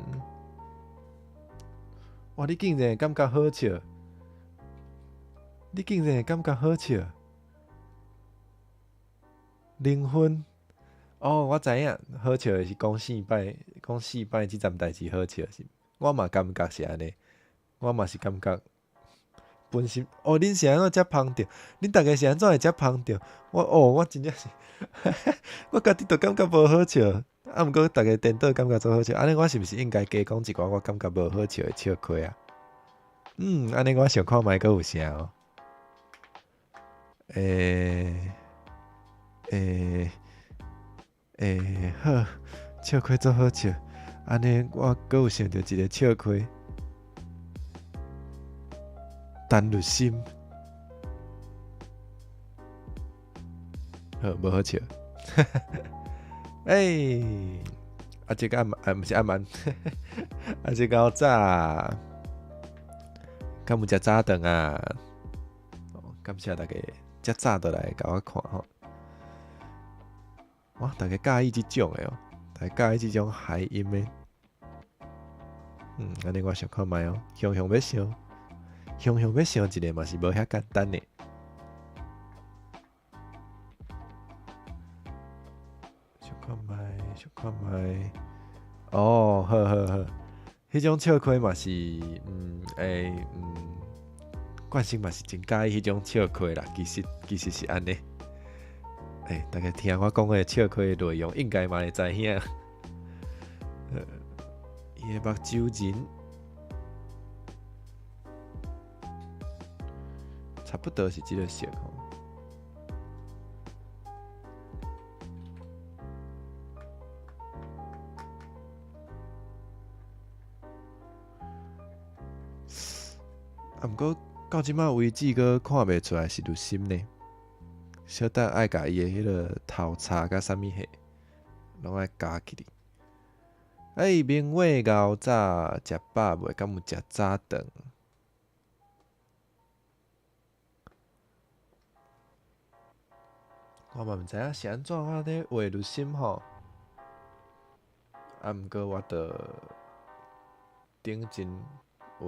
哇！你竟然会感觉好笑，0分。哦，我知影，好笑的是讲4摆即阵代志好笑是。我嘛感觉是安尼，我嘛是感觉本身。哦，恁是安怎遮芳着？恁逐个是安怎会遮芳着？我真正是，我家己都感觉无好笑。毋过逐个颠倒感觉做好笑，安尼我是毋是应该加讲一寡我感觉无好笑的笑话啊？安尼我想看觅，阁有啥哦？好，笑话做好笑。安尼我阁有想到一个笑话，陈律心。好，无好笑。这个毋是暗晚，这个早，敢有食早顿啊？感谢大家遮早倒来甲我看吼。哇，大家介意即种的哦，大家介意即种海音的。安尼我想看觅哦，想要想一个嘛是无遐简单的。想看觅。哦，好，迄种笑话嘛是，冠生嘛是真介意迄种笑话啦。其实是安尼。大家听我讲的笑话的内容，应该嘛会知影。伊的目睭人，差不多是即个色吼。毋过到即摆为止，阁看袂出来是入心呢。小等爱甲伊的迄个头擦甲啥物货，拢爱加起哩。明话牛早食饱袂？敢有食早顿？我嘛毋知影是安怎我咧画入心吼。毋过我着顶真画。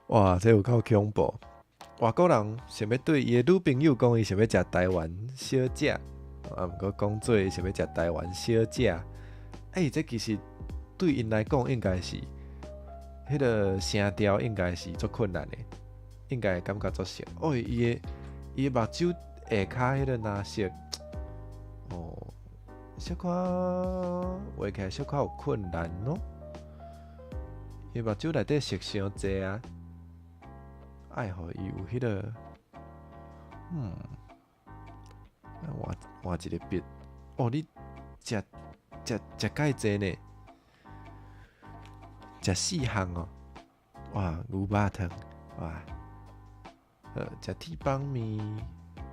哇，这有够恐怖！外国人想要对伊的女朋友讲，伊想要食台湾小食，毋过讲做伊想要食台湾小食。这其实对因来讲，应该是迄个声调应该是足困难的，应该会感觉足熟。伊的目睭下骹迄个蓝色，小可画起来小可有困难咯。伊目睭内底色伤济啊，爱互伊有迄个，换一个笔。你食介济呢？食4项哦，哇，牛肉汤，哇，食铁板面、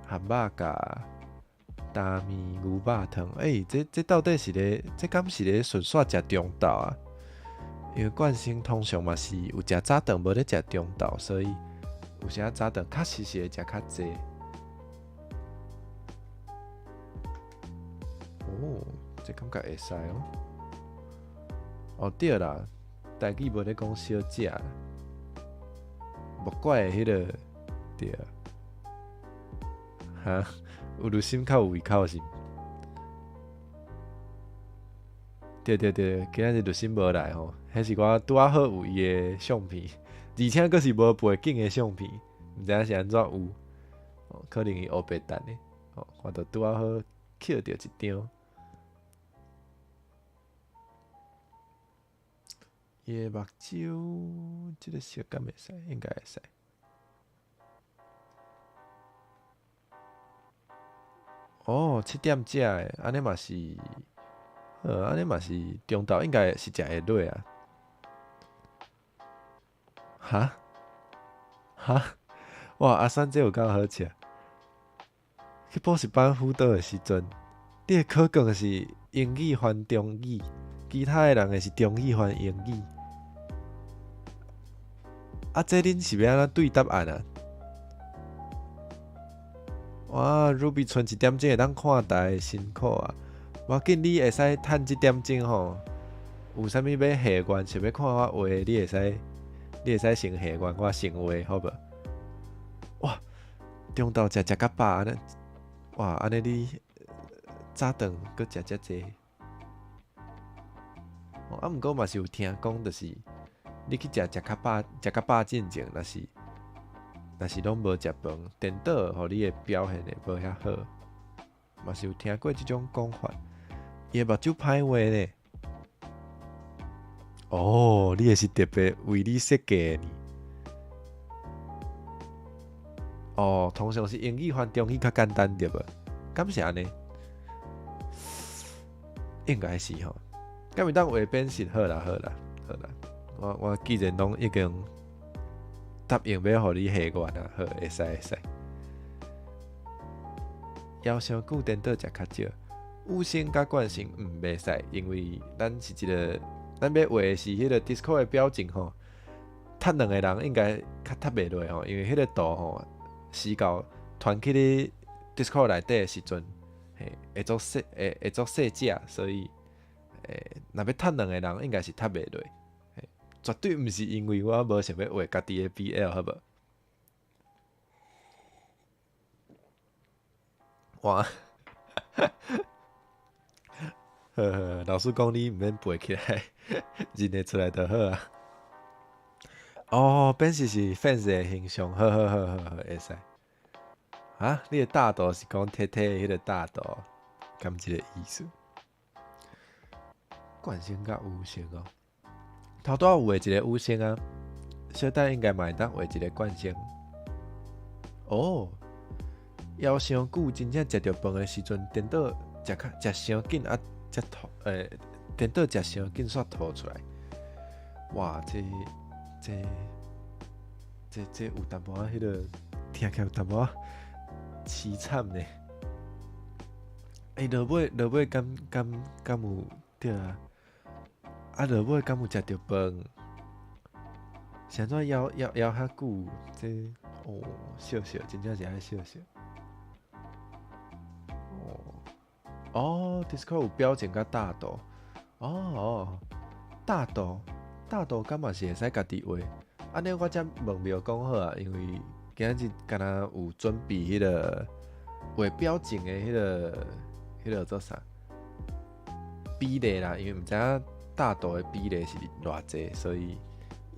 汉堡夹、大面、牛肉汤，这到底是咧？这敢是咧纯粹食中昼啊？因为冠生通常嘛是有食早顿，无咧食中昼，所以有时早顿确实是会食较济。哦，这感觉会使哦。哦对啦，台语无咧讲小食，木怪的迄个对啊，哈，有入心较有胃口是？对，今仔日入心无来吼，迄是我拄仔好有伊的相片，而且佫是无背景的相片，毋知影是安怎有，可能伊黑白等的，我著拄仔好捡到一张。伊的目睭，即个色敢会使，应该会使。哦，7点食的，安尼嘛是，安尼嘛是中昼应该是食会落啊。哈？哇，阿三这有够好食。去补习班辅导的时阵，你的考卷是英语翻中语，其他的人的是中语翻英语。这恁是要安怎对答案啊？哇 ，Ruby 存1点钟会当看台，辛苦啊！无要紧，你会使趁1点钟吼，有啥物要下愿，想要看我画，你会使先下愿，我先画，好无？哇，中昼食到饱安尼，哇，安尼你早顿搁食遮济。毋过嘛是有听讲，就是你去食较饱进前，若是拢无食饭，颠倒互你的表现会无遐好。嘛是有听过即种讲法。伊的目睭歹画呢。哦，你也是特别为你设计的呢。哦，通常是英语翻中语较简单对无？敢是安尼？应该是吼。敢会当画变形？好啦。我既然拢已经答应要互你下愿啊，好，会使。枵伤久颠倒食较少，五星甲冠星袂使，因为咱是一个，咱要画的是迄个 Discord 的表情吼，踢两个人应该较踢袂落吼，因为迄个图吼，死到传去你 Discord 内底的时阵，会做细只，所以若要踢两个人，应该是踢袂落，绝对毋是因为我无想要画家己的 BL 好无？哇！老师讲你毋免背起来，认得出来就好啊。哦，本是 fans 的形象，好，会使。啊，你的大道是讲贴贴迄个大道，敢即个意思？冠星甲五星哦，头拄有画一个五星啊，小等应该嘛会当画一个冠星。哦，枵伤久，真正食着饭的时阵，颠倒食伤紧啊，才吐颠倒食伤紧煞吐出来。哇，这有淡薄仔迄个听起来有淡薄仔凄惨呢。落尾敢有对啊？落尾敢有食着饭？是安怎枵遐久？这笑，真正是爱笑。Discord 有表情甲大道。大道敢嘛是会使家己画。安尼我才问庙讲好啊，因为今日敢若有准备迄个画表情的迄个做啥比例啦，因为毋知影大道的比例是偌济，所以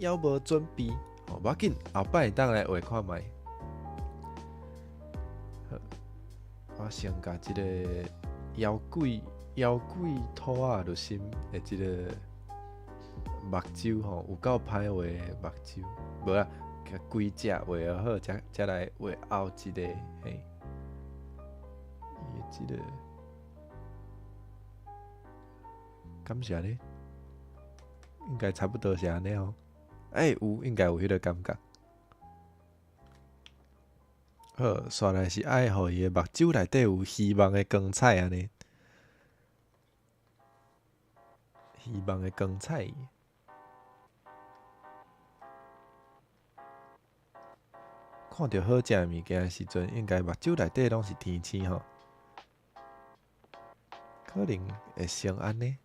还无准备。无要紧，后摆当来画看卖。我先甲即个妖怪兔仔入心的即个目睭吼，有够歹画的目睭，无啊，甲规只画好，才来画后一个嘿，伊的即个敢是安尼？应该差不多是安尼哦。有应该有迄个感觉。好，刷来是爱互伊诶目睭内底有希望诶光彩安尼，希望诶光彩。看到好食诶物件诶时阵，应该目睭内底拢是天星吼，可能会像安尼。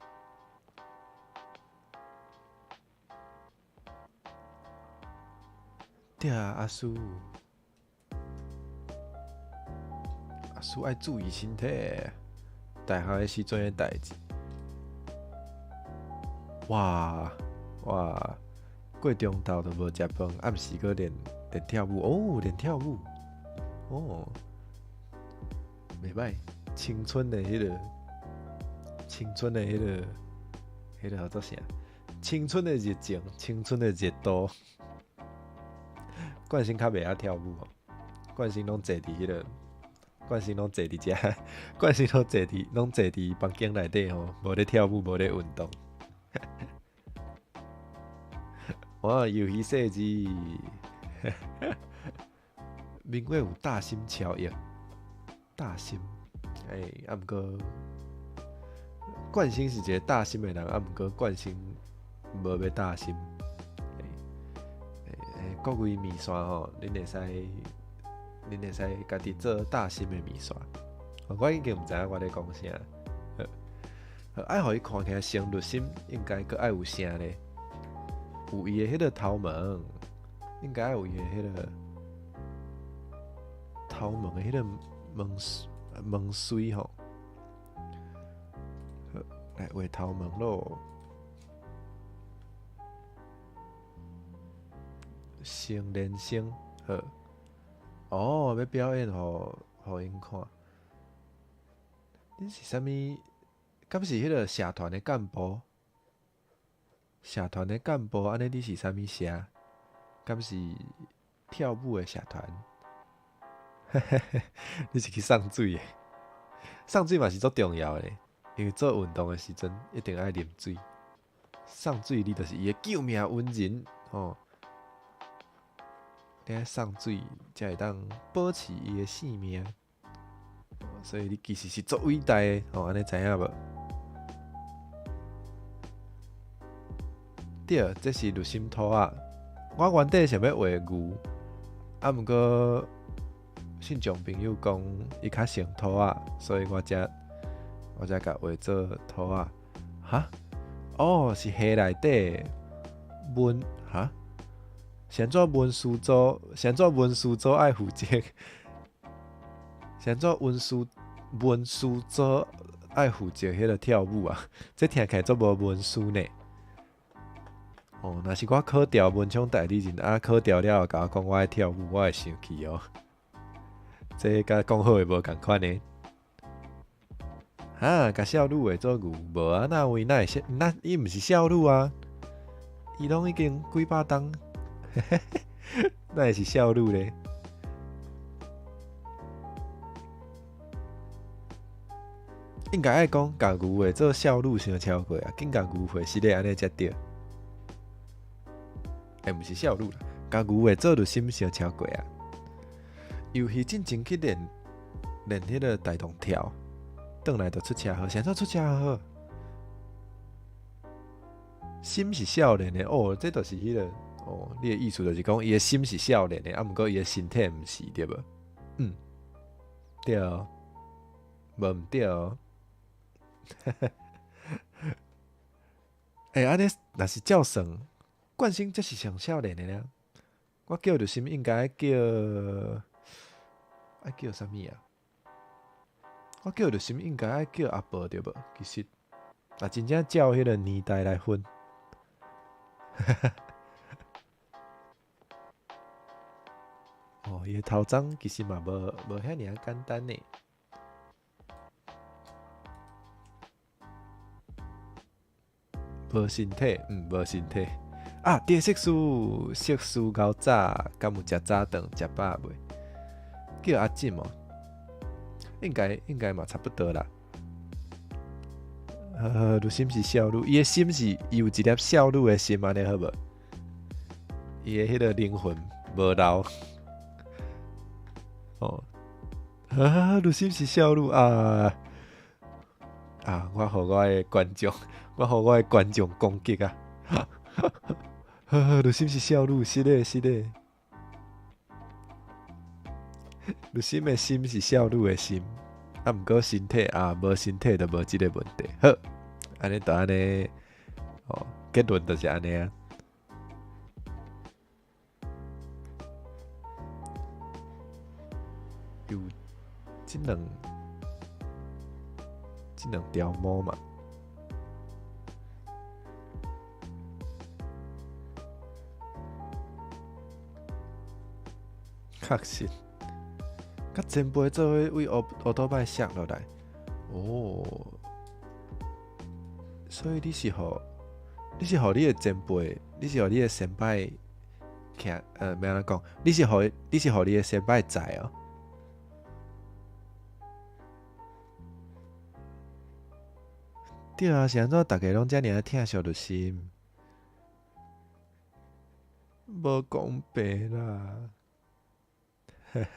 对啊，阿叔，阿叔爱注意身体。大学诶时阵诶代志。哇，过中昼都无食饭，暗时搁练跳舞哦，练跳舞哦，袂歹。青春的迄个，青春的迄个叫做啥？青春的热情，青春的热度。冠星较袂晓跳舞哦，冠星拢坐伫迄个，冠星拢坐伫遮，冠星拢坐伫房间内底吼，无咧跳舞，无咧运动。哇，游戏设计，面尾有大心超越，大心，啊毋过冠星是一个大心的人，啊毋过冠星无要大心。各位面线吼，恁会使家己做大心的面线。我已经毋知影我咧讲啥。爱互伊看起来成律心，应该阁爱有啥咧？有伊的迄个头毛，应该有伊的迄个头毛的迄个毛须吼。来画头毛咯。成连声，好。哦，要表演互因看。恁是啥物？敢是迄个社团的干部？社团的干部，安尼你是啥物社？敢是跳舞的社团？你是去送水的？送水嘛是足重要的，因为做运动的时阵一定爱啉水。送水你就是伊的救命恩人吼。你爱送水，才会当保持伊的性命。所以你其实是足伟大的吼，安尼知影无？对，这是绿心土啊。我原底想要画牛，啊，毋过信众朋友讲伊较像土啊，所以我才甲画做土啊。哈？哦，是虾内底文哈？先做文书组爱负责，先做文书组爱负责迄个跳舞啊，这听起来足无文书呢。哦，若是我考调文昌代理人，啊考调了后甲我讲我爱跳舞，我会生气哦。这甲讲好诶无共款呢。甲少女会做牛，无啊？那位那伊毋是少女啊，伊拢已经几百档，那会是少女咧。应该爱讲甲牛会做少女伤超过啊，紧甲牛会是咧安尼才对。毋是少女啦，甲牛会做就心伤超过啊。游戏进前去练迄个大动跳，转来就出车祸，谁做出车祸？心是少年的哦，这就是迄个哦，你的意思就是讲伊的心是少年的，啊，毋过伊的身体毋是，对无？对哦，无毋对哦。安尼若是照算，冠星才是上少年的呢。我叫着心应该爱叫啥物啊？我叫着心应该爱叫阿伯对无？其实真正照迄个年代来分。哦，伊的头鬃其实嘛无遐尔简单呢。无身体，无身体。啊，第色素较早，敢有食早顿食饱袂？叫阿进哦，应该嘛差不多啦。你心是少女，伊的心是有一粒少女的心安尼好无？伊的迄个灵魂无老。哦，你心是少女啊！我互我的观众，我互我的观众攻击啊！你心是少女，是的，是的。你心的心是少女的心，毋过身体无身体就无即个问题。好，安尼就安尼，结论就是安尼啊。有即两条毛嘛？确实。甲前辈做伙为乌托邦摔落来，所以你是互你的前辈，你是互你的先辈徛要安怎讲？你是互你的先辈在哦。对啊，是安怎大家拢遮尔啊疼惜着心？无公平啦！嘿，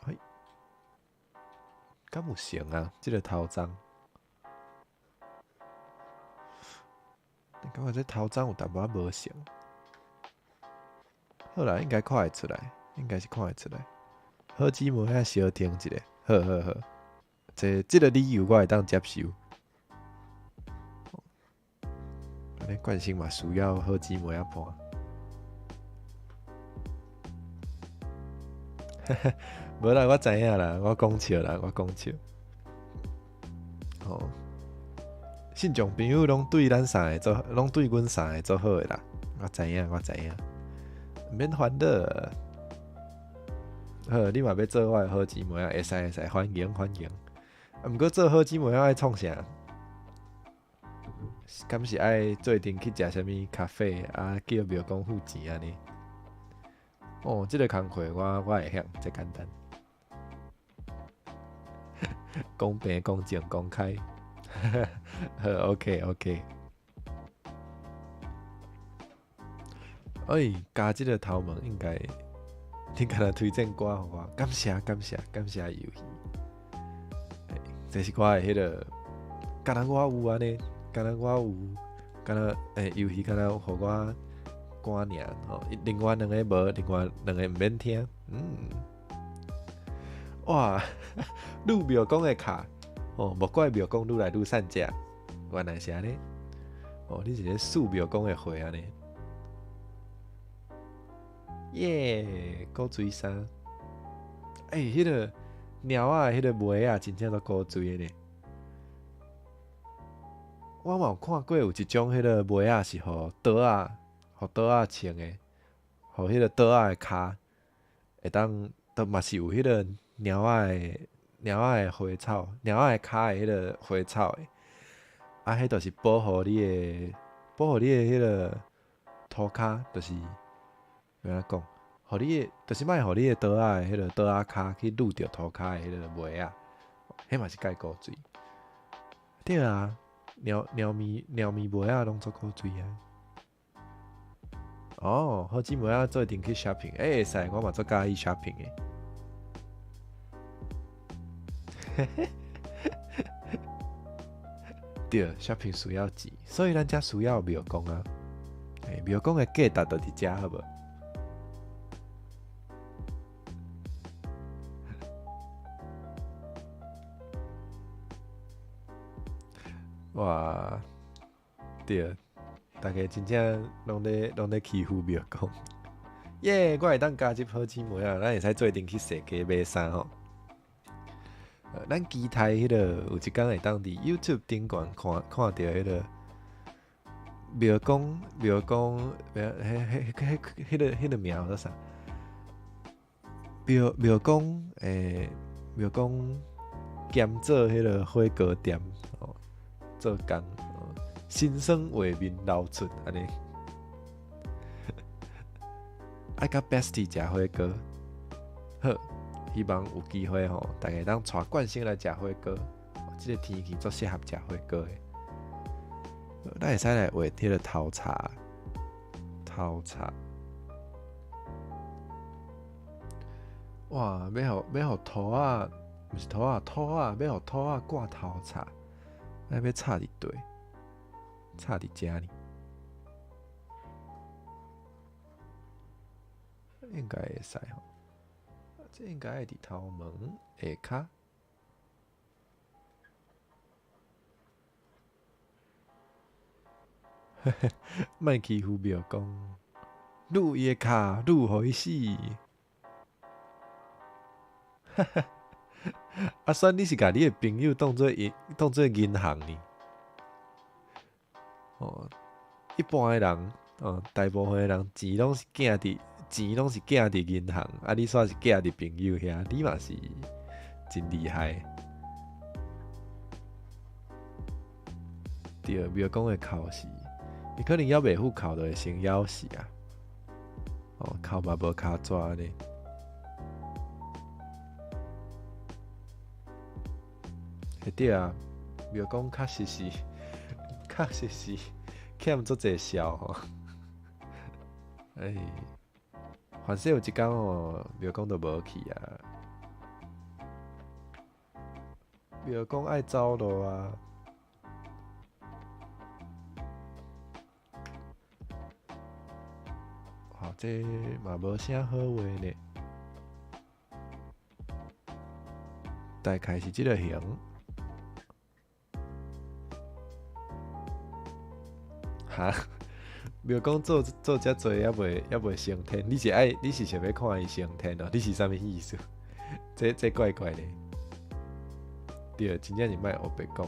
嘿，敢有成啊？即个头章，你感觉这头章有淡薄仔无成？好啦，应该看会出来，应该是看会出来。好姊妹啊，小听一下，好，这个理由我会当接受。安尼惯性嘛，需要好姊妹啊伴。无啦，我知影啦，我讲笑啦，我讲笑。信众朋友拢对咱三个拢对阮三个做好诶啦。我知影，免烦恼。好，你嘛要做我诶好姊妹啊？会使，欢迎。毋过做好姊妹啊，爱创啥？敢是爱做阵去食啥物咖啡啊？叫庙公付钱安尼？即个工课我会晓，真简单。公平、公正、公开。好 ，OK。加即个头毛应该，你敢若推荐歌互我？感谢游戏。这是我的迄个，敢若我有安尼，敢若游戏敢若互我歌尔另外两个无，另外两个毋免听。哇，愈庙公的卡，莫怪庙公愈来愈善食，原来是安尼。你是咧数庙公的会安尼。耶，古锥衫。迄个猫仔迄个尾啊，真正都古锥的呢。我嘛有看过有一种迄个尾啊是互刀仔穿的，互迄个刀仔的骹会当，都嘛是有迄个猫仔的花草，猫仔的骹的迄个花草的。迄就是保护你的迄个涂骹，就是要安怎讲？互你的，就是莫互你的刀仔的迄个刀仔骹去撸着涂骹的迄个尾仔，迄嘛是介古锥。对啊，猫咪尾仔拢做古锥啊。好姊妹仔做一阵去 shopping， 会使，我嘛做介意 shopping 的。对 ，shopping 需要钱，所以咱才需要庙公啊。庙公的价值就伫遮，好无？哇，对，大家真正拢咧欺负庙公。耶，我会当加入好姊妹啊，咱会使做一阵去踅街买衫吼。咱期待迄个有一天会当伫 YouTube 顶悬看到迄个庙公，迄个名叫啥？庙公兼做迄个火锅店做工，新生画面流出安尼。爱甲 Bestie 食火锅，好，希望有机会吼，大家当带惯性来食火锅。即个天气足适合食火锅诶。咱会使来画迄个头茶，头茶。哇！要互土啊，毋是土啊，要互土啊挂头茶，要插伫地，插伫遮呢，应该会使吼。这应该会伫头门下骹。莫欺负庙公，愈伊个骹愈互伊死。啊，算你是甲你的朋友当做银行呢？哦，一般的人，大部分的人钱拢是寄伫银行，啊，你煞是寄伫朋友遐，你嘛是真厉害。对，庙公的哭死，伊可能还袂赴哭，就会先枵死啊。哦，哭嘛无骹纸呢。会对啊，庙公确实是欠足侪笑吼。哎，反正有一天哦，庙公就无去啊。庙公爱走路啊。哦，这嘛无啥好话呢。大概是即个型。哈，庙公做遮济，还袂升天。你是想要看伊升天哦？你是啥物意思？这怪怪的。对，真正是莫黑白讲。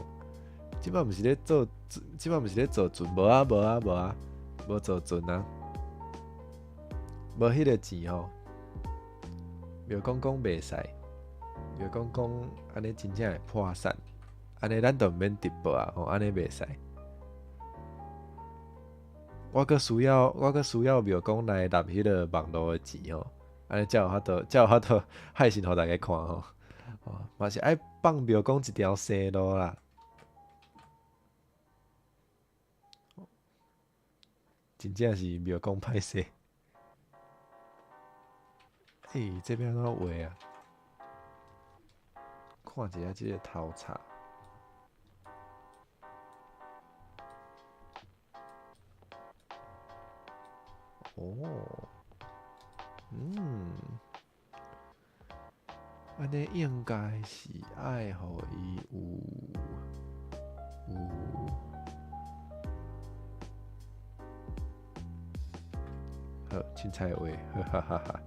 即摆毋是咧做船，无做船啊，无迄个钱吼。庙公讲袂使，庙公讲安尼真正会破产，安尼咱就毋免直播啊，吼，安尼袂使。我阁需要庙公来纳迄个网络的钱吼，安尼才有法度害信互大家看吼。哦，嘛是爱放庙公一条生路啦。真正是庙公歹势。这边安怎画啊？看一下这个头插。哦，安尼应该是爱互伊有好凊彩话，哈哈哈。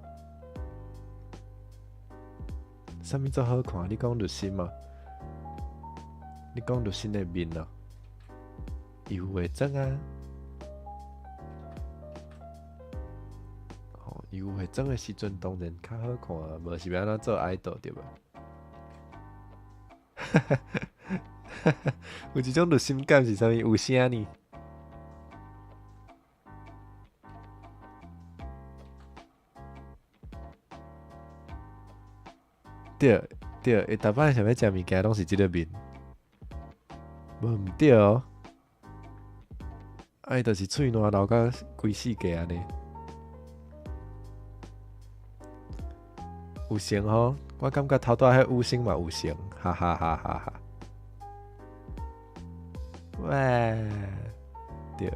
啥物最好看？你讲律心吗？你讲律心的面啊？伊有画妆啊？哦，伊有化妆的时阵当然较好看啊，无是要安怎做爱豆对吧？有一种律心感是啥物？有声呢？对，伊逐摆想要食物件拢是即个面，无毋对哦。伊就是喙烂流到规世界安尼。有成吼，我感觉头拄仔迄五星嘛有成，哈哈哈哈哈。喂，对。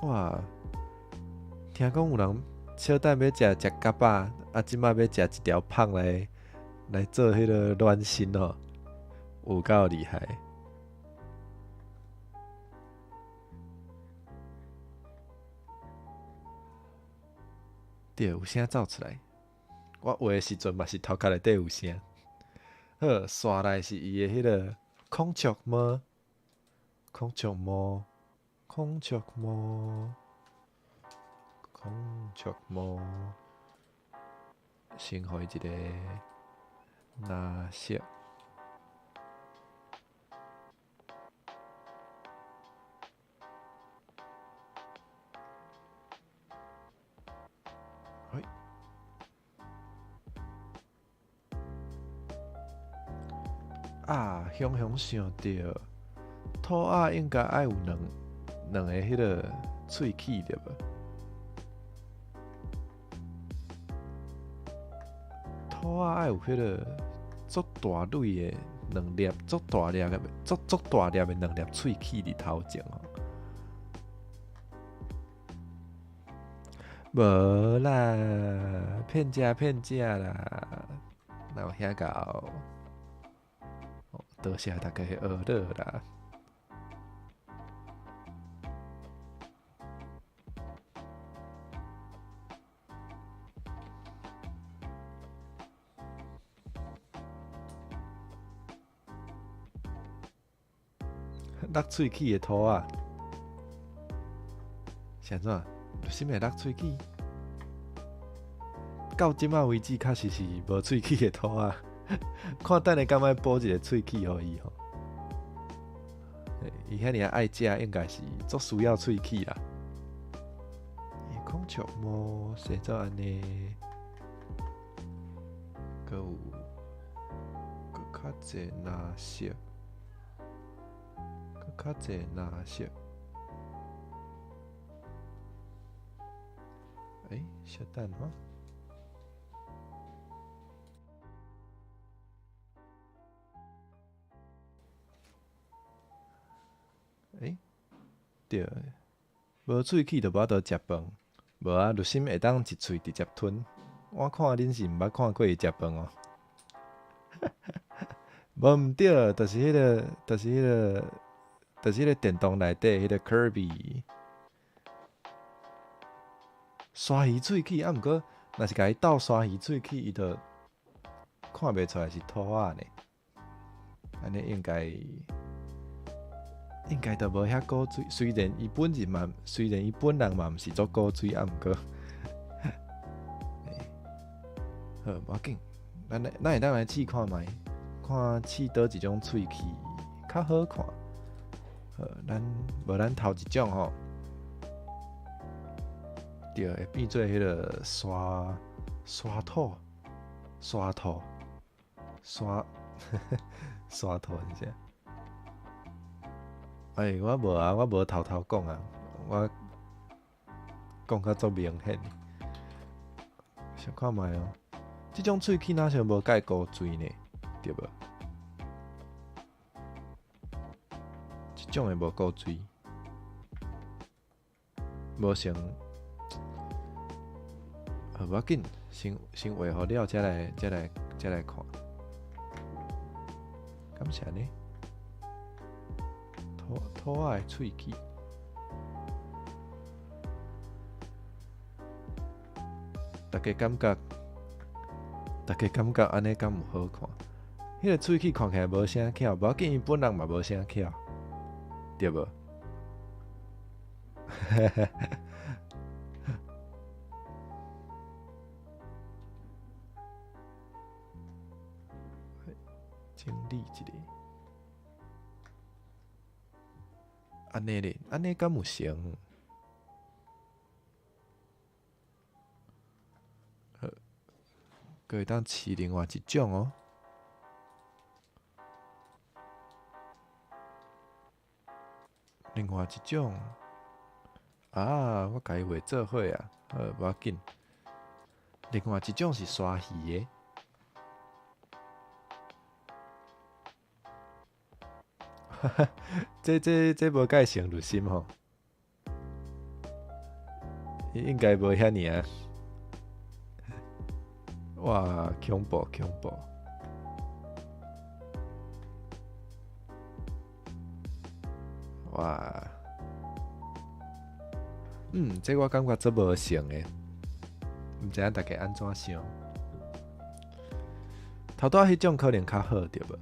哇，听讲有人小等要食蛤吧，啊，即摆要食一条胖来做迄个暖心哦，有够厉害。对，有声走出来。我画的时阵嘛是头壳内底有声。好，刷来是伊的迄个孔雀猫，孔雀猫，孔雀猫，孔雀猫，先互伊一个蓝色。啊，雄雄想着，兔仔应该爱有两个迄个喙齿对无？兔仔爱有迄个足大蕊的两粒，足大粒的两粒喙齿伫头前哦。无啦，骗假啦，哪有遐搞？多谢大家的学乐啦。落喙齿的兔仔，是安怎？什么落喙齿？到即马为止，确实是无喙齿的兔仔。看等下敢爱补一个喙齿互伊吼。伊遐尔爱食，应该是足需要喙齿啦。孔雀毛写做安尼，佮有佮较济蓝色，佮较济蓝色。小等吼。对，无喙齿就无法度食饭，无啊，陆心会当一喙直接吞。我看恁是毋捌看过伊食饭哦。无毋对，就是迄个电动内底迄个 Kirby 鲨鱼喙齿，啊，毋过若是甲伊斗鲨鱼喙齿，伊就看袂出来是兔仔呢。安尼应该就无遐古锥，虽然伊本人嘛毋是做古锥，啊，毋过，好，无要紧，咱会当来试看觅，看试倒一种喙齿较好看。好，咱头一种吼，对，会变做迄个沙兔，沙兔是啥？我无啊，我无偷讲啊，我讲较足明显。想看觅哦，即种喙齿哪像无介古锥呢？对无？即种会无古锥，无像，无要紧，先画好了，再来看。感谢呢。兔仔的喙齿，大家感觉安尼敢有好看？迄个喙齿看起来无啥巧，无要紧，伊本人嘛无啥巧，对无？整理一下。安尼咧，安尼敢有成？好，佮会当试另外一种哦。另外一种啊，我甲伊画做伙啊，无要紧。另外一种是鲨鱼的。这无介成入心吼，应该无遐尔。哇，恐怖！哇，这我感觉做无成诶，毋知影大家安怎想？头拄仔迄种可能较好对无？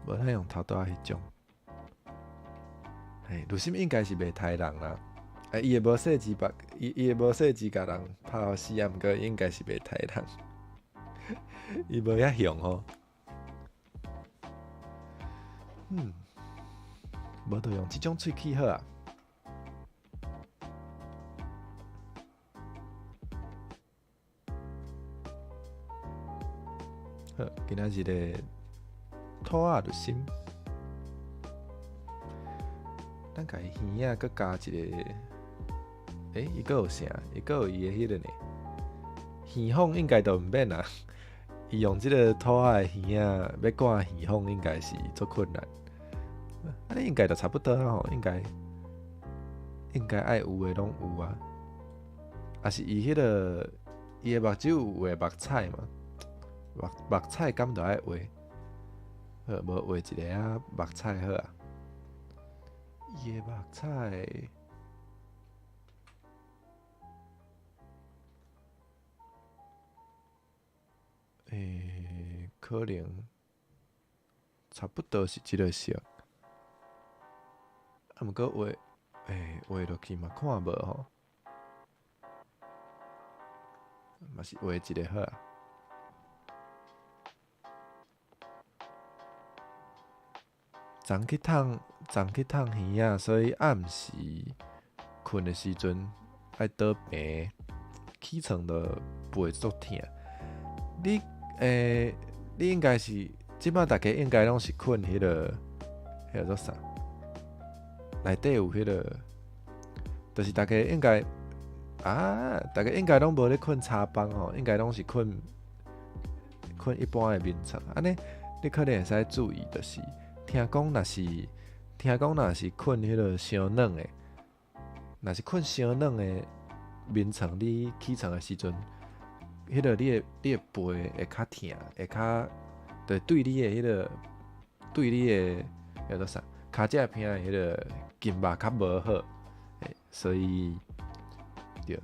无咱用头拄仔迄种。陆心应该是袂杀人啦，伊会无设置把，伊会无设置甲人拍互死啊，毋过应该是袂杀人，伊无遐凶吼。无就用即种喙齿好啊。好，今仔日的土仔就心。咱家鱼仔佮加一个，伊佮有啥？伊佮有伊的迄个呢？鱼饵应该都毋免啦。伊用即个土仔的鱼仔要赶鱼饵，应该是足困难。安尼应该就差不多啊吼，应该爱有诶拢有啊。啊是伊迄个伊的目睭有画目彩嘛？目彩敢就爱画，好无画一个啊目彩好啊。伊的目彩。可能差不多是即个色，啊，毋过画落去嘛看无吼，嘛是画一个好啊。昨去烫鱼仔，所以暗时困的时阵爱倒平，起床就背足痛。你应该是即摆大家应该拢是困迄个，叫做啥？内底有迄个，就是大家应该大家应该拢无咧困柴房吼，应该拢是困一般的眠床。安尼你可能会使注意，就是听讲若是困迄个伤软的，若是困伤软的眠床，你起床的时阵。迄个你的背会较疼，会较，就对你的迄个，对你的叫做啥，骹脊片的迄个筋肉较无好，所以对，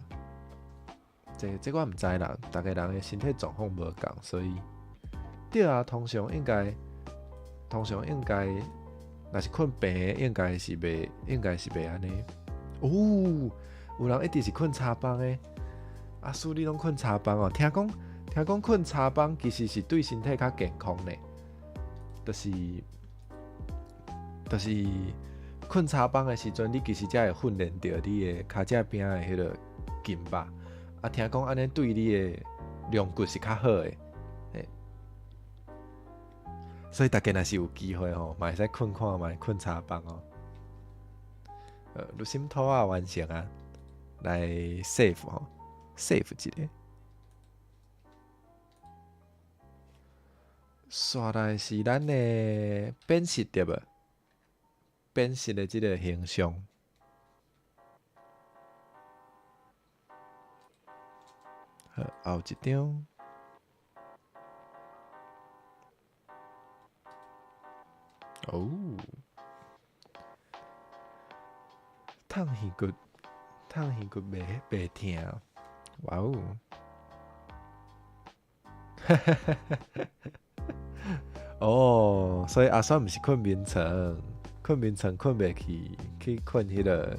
这我毋知啦，逐个人的身体状况无共，所以对啊，通常应该，若是困平的，应该是袂安尼。哦，有人一直是困柴房的。啊，叔你拢困柴房哦？听讲困柴房其实是对身体较健康呢。就是困柴房的时阵，你其实才会训练到你的骹脊边的迄个筋肉。啊，听讲安尼对你的量骨是较好的。所以大家若是有机会吼，嘛会使困看觅困柴房哦。录心土仔完成啊，来 save 吼。save 一个，刷来是咱的变色对无？变色的即个形象。好，后一张。哦，烫耳骨袂疼。哇哦！哦，所以阿酸毋是困眠床困袂去困迄个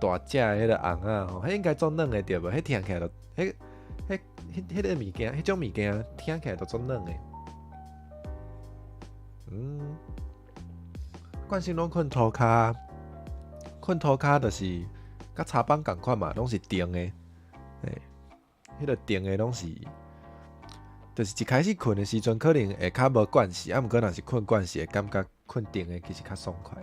大只的迄个红仔吼，迄应该足软的对无？迄听起来就迄个物件，迄种物件听起来就足软的。惯性拢困涂骹，困涂骹就是甲柴板共款嘛，拢是定的。迄个定的拢是，就是一开始困的时阵，可能会较无惯势，啊，毋过若是困惯势，会感觉困定的其实较爽快。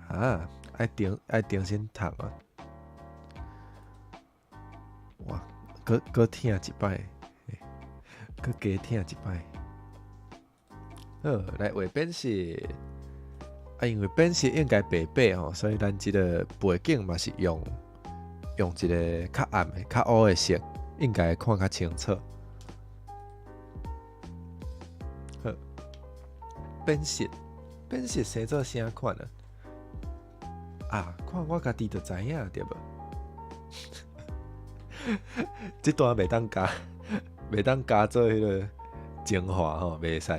啊，爱定先烫啊！哇，搁听一摆，搁加听一摆。好，来画变色。啊，因为变色应该白白吼，所以咱即个背景嘛是用一个较暗的、较乌的色，应该会看较清楚。好，变色生做啥款啊？啊，看我家己就知影对无？这段袂当加做迄个精华吼，袂使。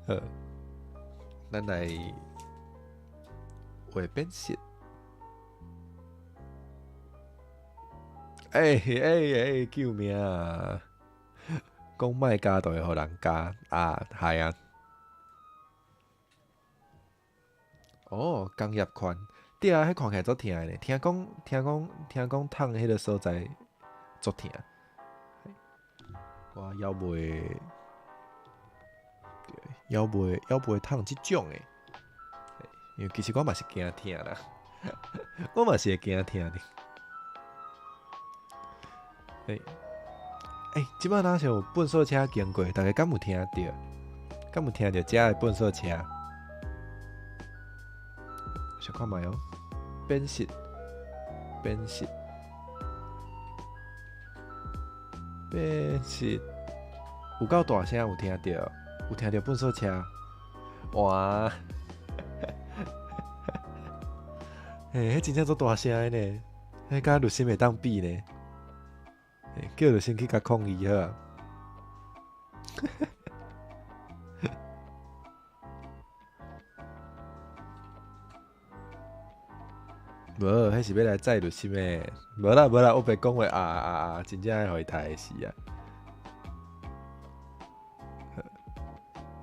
好，咱来画变色。救命啊！讲卖加都会互人加啊，害啊！哦，工业款，对啊，迄看起来足疼的呢。听讲烫迄个所在足疼。我腰袂烫即种诶，因为其实我嘛是惊疼啦，我嘛是会惊疼的。即摆若像有粪扫车经过，大家敢有听到？敢有听到遮的粪扫车？小看卖哦，变色，有够大声，有听到？有听到粪扫车？哇！迄真正做大声的呢，迄甲律师会当比呢。叫律师去甲抗议好啊。无，迄是要来载律师诶。无啦，我白讲话真正爱互伊杀死啊！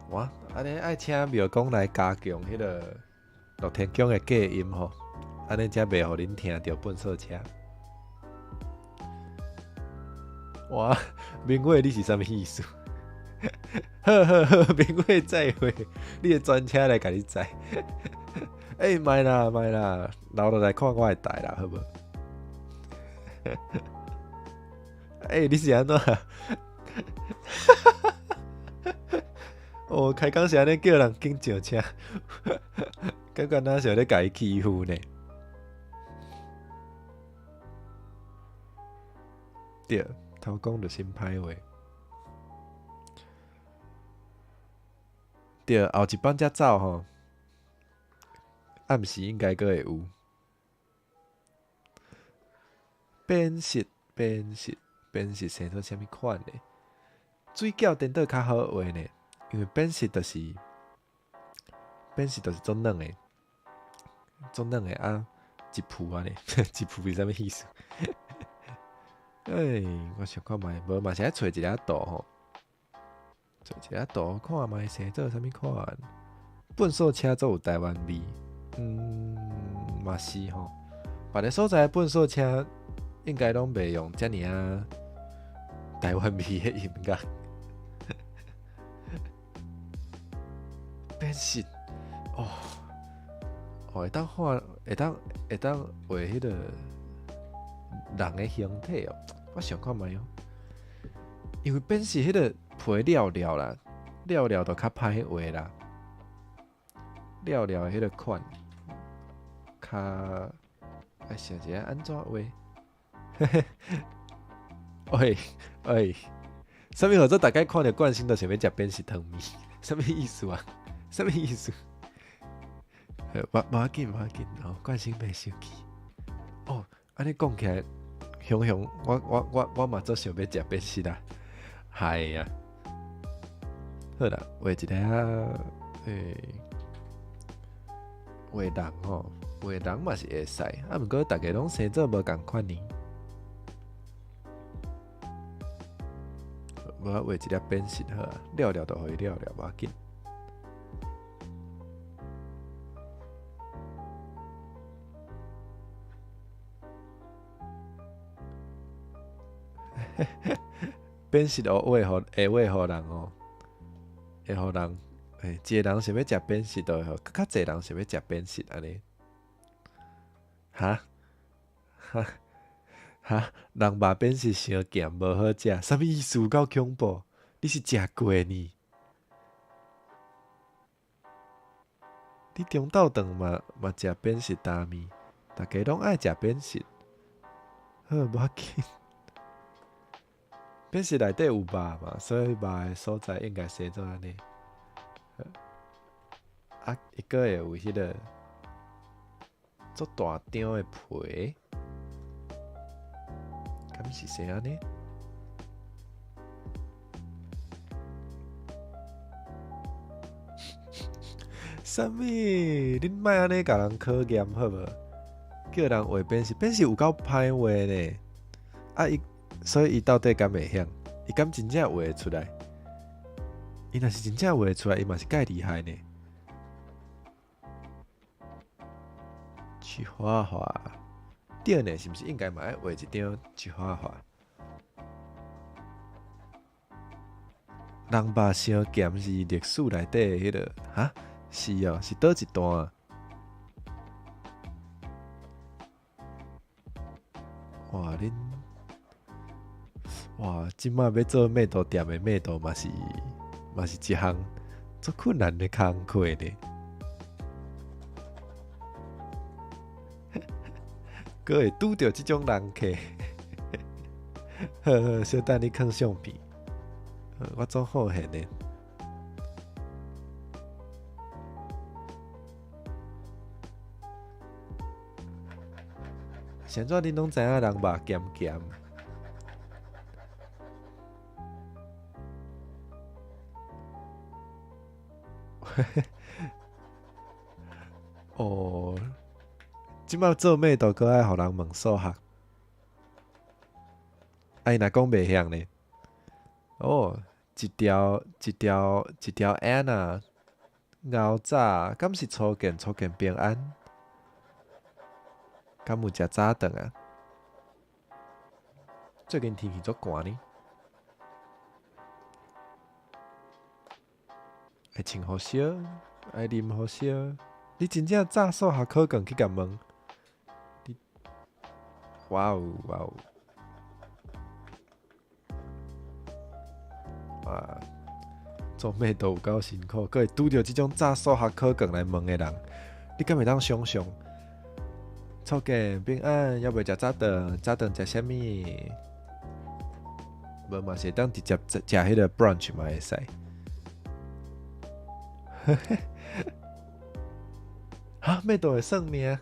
哇，安尼爱请庙公来加强迄个乐天宫诶隔音吼，安尼才袂互恁听到粪扫车。哇，明伟你是啥物意思？好，明伟再会，你诶专车来甲你载。莫啦，留落来看我诶台啦，好无？你是安怎？哦，开讲是安尼叫人紧上车，感觉若是咧甲伊欺负呢。对，头讲就先歹话。对，后一班才走吼。暗时应该阁会有变色生做啥物款呢？水饺颠倒较好画呢，因为变色就是总软的啊，一铺安尼，一铺是啥物意思？我想看卖，无嘛是爱找一个图吼，找一个图看卖生做啥物款？粪扫车做有台湾味。嘛是吼，别个所在粪扫车应该拢袂用遮尔啊台湾味的音乐。变色会当画迄个人的形体哦。我想看卖哦，因为变色迄个皮了啦，了就较歹画啦，了的迄个款。较爱想一下安怎画？啥物合作？大概看到冠星都想要食变色汤面，啥物意思啊？啥物意思？无要紧哦，冠星袂生气。安尼讲起来，熊，我嘛做想要食变色啦，嗨呀！好啦，画一个画人吼。画人嘛是会使，毋过大家拢生做无共款呢。我画一粒变色好啊，了就互伊了，无要紧。变色会画互人哦，会互人一个人想要食变色，就会互较侪人想要食变色安尼。哈，人肉变是伤咸，无好食，啥物意思？够恐怖！你是食过呢？你中昼顿嘛食变色大面，大家拢爱食变色。好，无要紧。变色内底有肉嘛，所以肉的所在应该生做安尼。伊个会有迄个。做大张的皮，敢是谁安尼？啥物？恁莫安尼甲人考验好无？叫人画变是有够歹画呢？所以伊到底敢会晓？伊敢真正画会出来？伊若是真正画会出来，伊嘛是介厉害呢。去画画，对呢，是毋是应该嘛爱画一张去画画？人肉烧咸是历史内底迄个哈？是哦，是倒一段啊？哇，恁哇，即摆要做麦豆店的麦豆嘛是一项足困难的工课呢。阁会拄着即种人客，呵呵，小等你看相片，我总好现的。现在恁拢知影人肉咸咸？哦，即摆做咩都搁爱互人问数学，哎，若讲袂晓呢？哦，一条 N 啊，熬早，敢是初见平安？敢有食早顿啊？最近天气足寒呢，爱穿好烧，爱啉好烧。你真正早数学考卷去甲问？哇哦哇哦！啊，做咩都有够辛苦，阁会拄着即种早数学考卷来问的人，你敢会当想象？初见平安，要袂食早顿？早顿食啥物？无嘛是当直接食迄个 brunch 嘛会使。哈，麦豆会算命？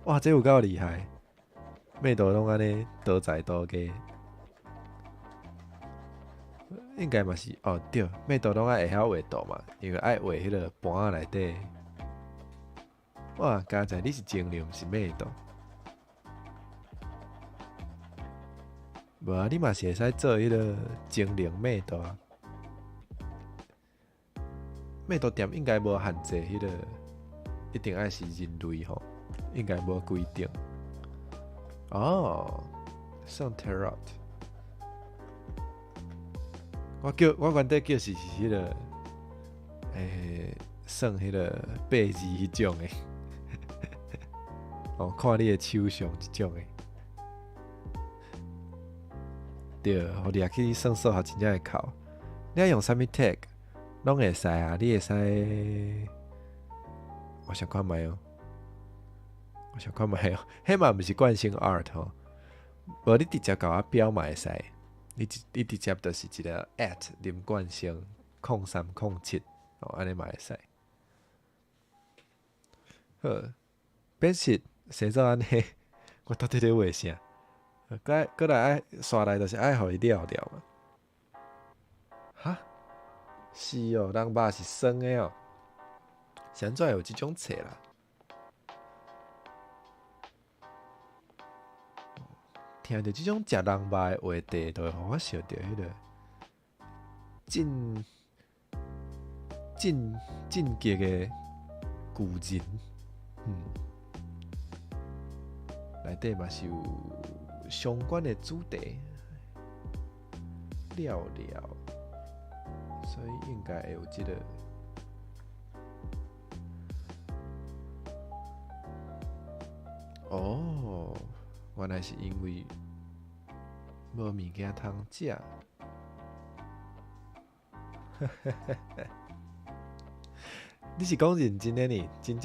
哇，这有够厉害！麦豆拢安尼多才多艺，应该嘛是哦对，麦豆拢爱会晓画图嘛，因为爱画迄个盘仔内底。哇，刚才你是精灵，毋是麦豆。无啊，你嘛是会使做迄个精灵麦豆啊。麦豆店应该无限制迄个，一定爱是人类吼，应该无规定。哦，算 tarot。我原底叫是迄个，算迄个八字迄种诶。哦，看你诶手相即种诶。对，互你也去算数学真正会考。你爱用啥物 tag， 拢会使啊。你会使，我想看觅哦。迄嘛毋是惯性 art 吼，无你直接甲我标嘛会使。你直接就是一个 at 林冠生0307哦，安尼嘛会使。好，变色写做安尼，我到底咧画啥？过来爱刷来就是爱互伊了了嘛。哈？是哦，人肉是酸的哦。现在有即种册啦。听着即种食人肉的话题，就会互我想到迄个进击的巨人，内底嘛是有相关的主题了了，所以应该会有即个。哦，原来是因为无物件通食。你是讲认真的呢？真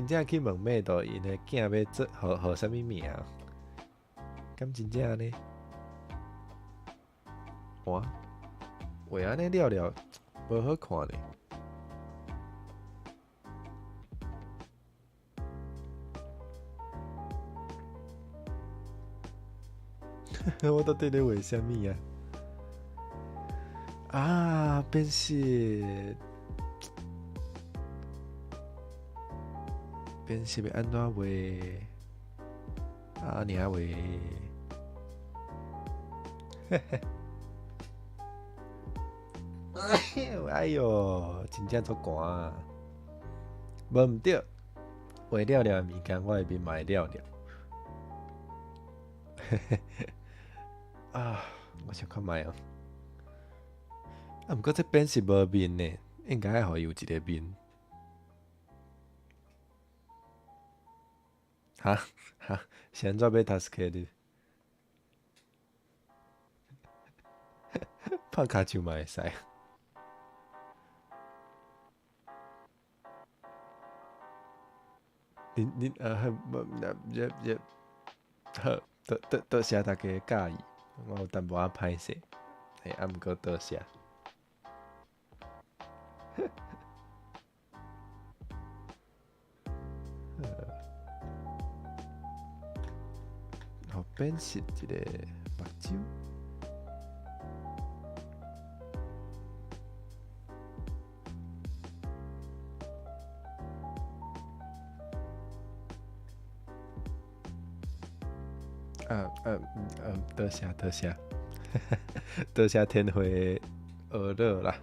正去问妹度，因的囝要做号啥物名？敢真正呢？哇，画安尼了了，无好看呢。我到底咧画啥物啊？啊，变色，变色要安怎画？啊，你还画？哎哟，真正足寒啊！无毋对，画了了的物件，我会面嘛会了了。啊，我想看觅哦。啊，毋过这边是无面呢，应该要互伊有一个面。哈哈，是安怎要 task 你？拍骹球嘛会使。恁好，多谢大家介意，我有淡薄仔歹势，嘿，啊毋过多谢。互变是一个目睭。多谢多谢，多谢天辉的娱乐啦。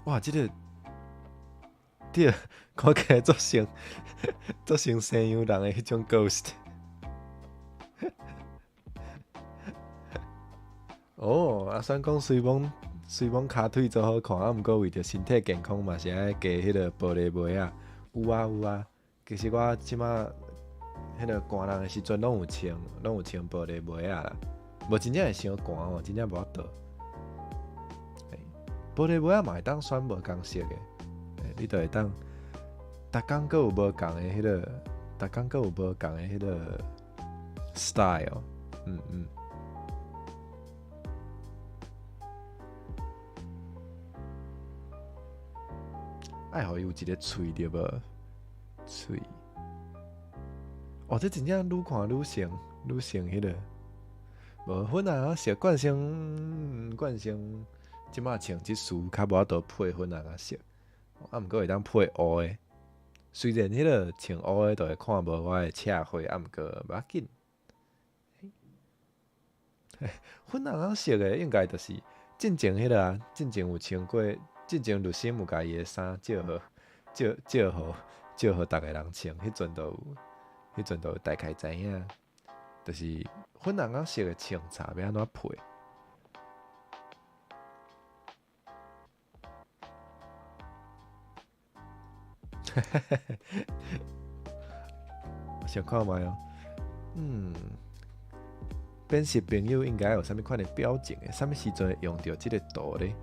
哇，这个对，看起来做成西洋人的迄种 ghost。哦，啊，算讲随便骹腿做好看，啊，毋过为着身体健康嘛，是爱加迄个玻璃杯啊。有啊有啊，其实我即马迄个寒人的时阵拢有穿玻璃杯啊啦。无真正会伤寒哦，真正无法度。玻璃杯啊嘛会当选无共色的，你就会当，逐工各有无共的迄个，逐工各有无共的迄个 style，爱互伊有一个喙对无？喙，哦，这真正愈看愈像迄个，无粉红色惯性，即马穿即束较无法度配粉红色，啊，毋过会当配乌的。虽然迄个穿乌的就会看无我的赤花，啊，毋过无要紧。粉红色的应该就是进前迄个啊，进前有穿过，进前律师有家己的衫借互逐个人穿，迄阵就有大概知影，就是粉红色的穿插要安怎配。想看觅哦，变识朋友应该有啥物款的表情诶？啥物时阵会用到即个图咧？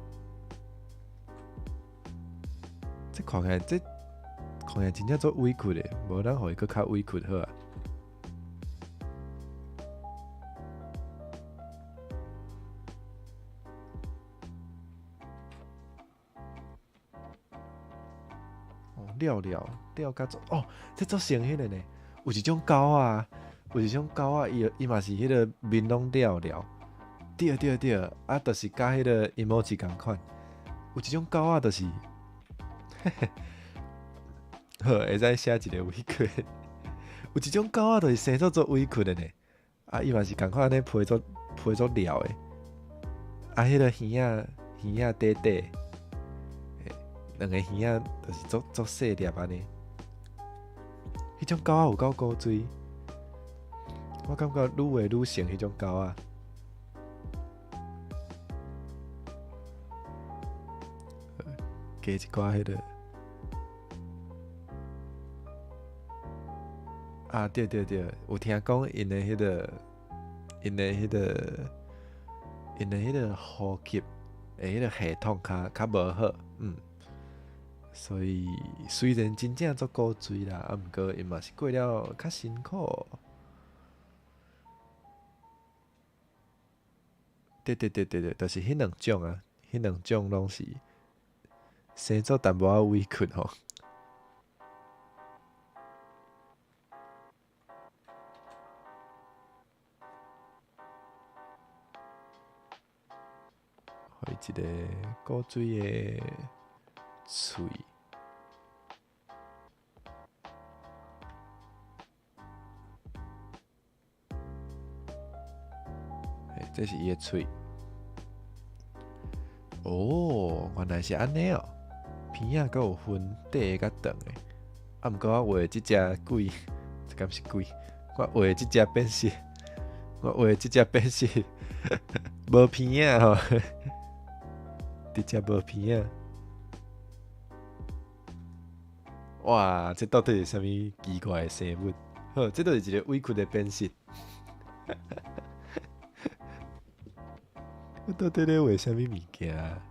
这看起来真正做委屈诶，无咱互伊搁较委屈好啊。哦，了甲做哦，这做成迄个呢？有一种狗啊，伊嘛是迄个面拢了，对，啊，就是甲迄个 emoji 共款。有一种狗啊，就是，好，会使写一个委屈。有一种狗啊，就是生做委屈的呢。啊，伊嘛是共款安尼批做了的。啊，迄个耳仔短短，两个耳仔就是做细粒安尼。迄种狗仔有够古锥，我感觉愈画愈像迄种狗仔。加一寡迄个啊，对，有听讲因的迄个呼吸的迄个系统较无好，所以虽然真正足古锥啦，啊，毋过因嘛是过了较辛苦。对，就是迄两种啊，迄两种拢是生做淡薄仔委屈吼。互伊一个古锥的喙。这是伊的喙。哦，原来是安尼哦，片仔阁有分短的甲长的。啊，毋过我画即只鬼，这敢是鬼？我画即只变色，我画即只变色无片啊吼，直接无片啊！哇，这到底是啥物奇怪的生物？好，这都是一个委屈的变色。我到底咧画啥物物件啊？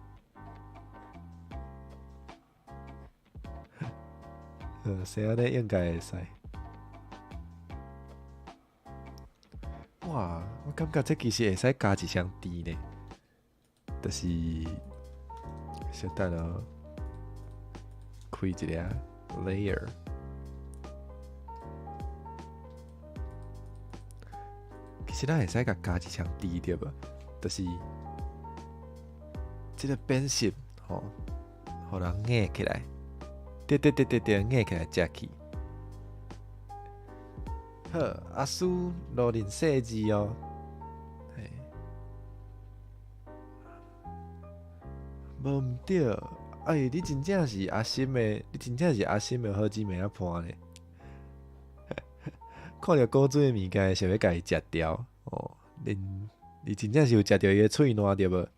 生安尼应该会使。哇，我感觉这其实会使加一双字呢，就是小等哦，开一个 layer， 其实咱会使加一双字对无？就是这个变色吼，互人硬起来，对，硬起来食去。好，阿叔罗林设计哦，嘿，无毋对，哎，你真正是阿心的，你真正是阿心的好姊妹啊伴咧。看到古锥的物件，想要家己食掉哦。你真正是有食到伊的喙烂对无？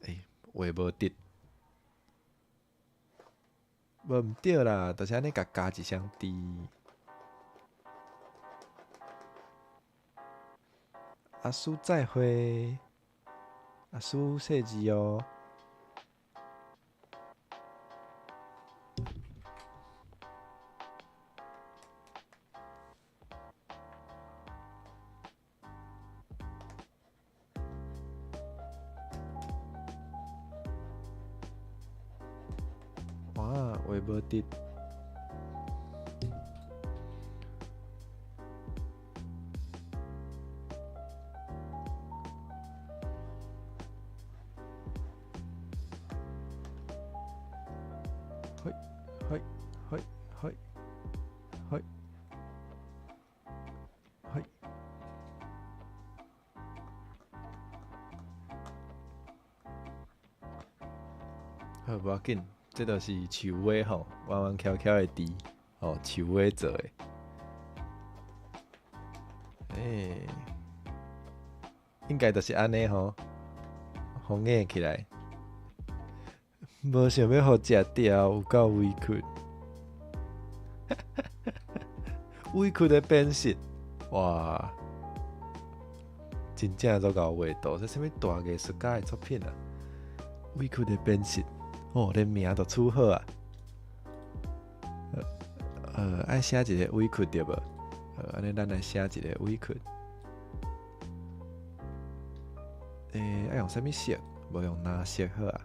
哎，话无得，无毋对啦，就是安尼加一双字。阿叔再会，阿叔设计哦。哇，话无得。嘿，嘿，嘿，嘿，嘿。好，无要紧，这就是树尾吼，弯弯翘翘的枝，哦，树尾做的。应该就是安尼吼，互硬起来。无想要互食掉，有够委屈。委屈的变色，哇！真正足够味道，这啥物大艺术家的作品啊？委屈的变色，哦，连名都取好啊！爱写一个委屈对无？安尼咱来写一个委屈。爱用啥物色？无用蓝色好啊。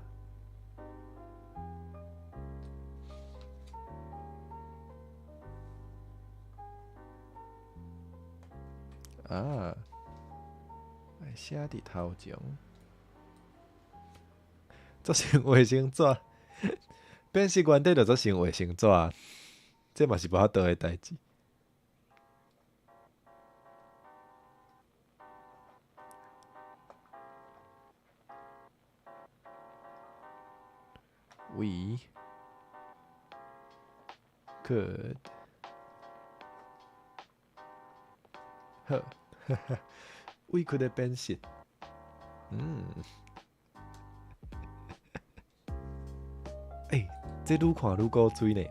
啊，爱写伫头前。做成卫生纸，变色原底就做成卫生纸，这嘛是无法度的代志。We could 好，we could 变色，这愈看愈古锥呢，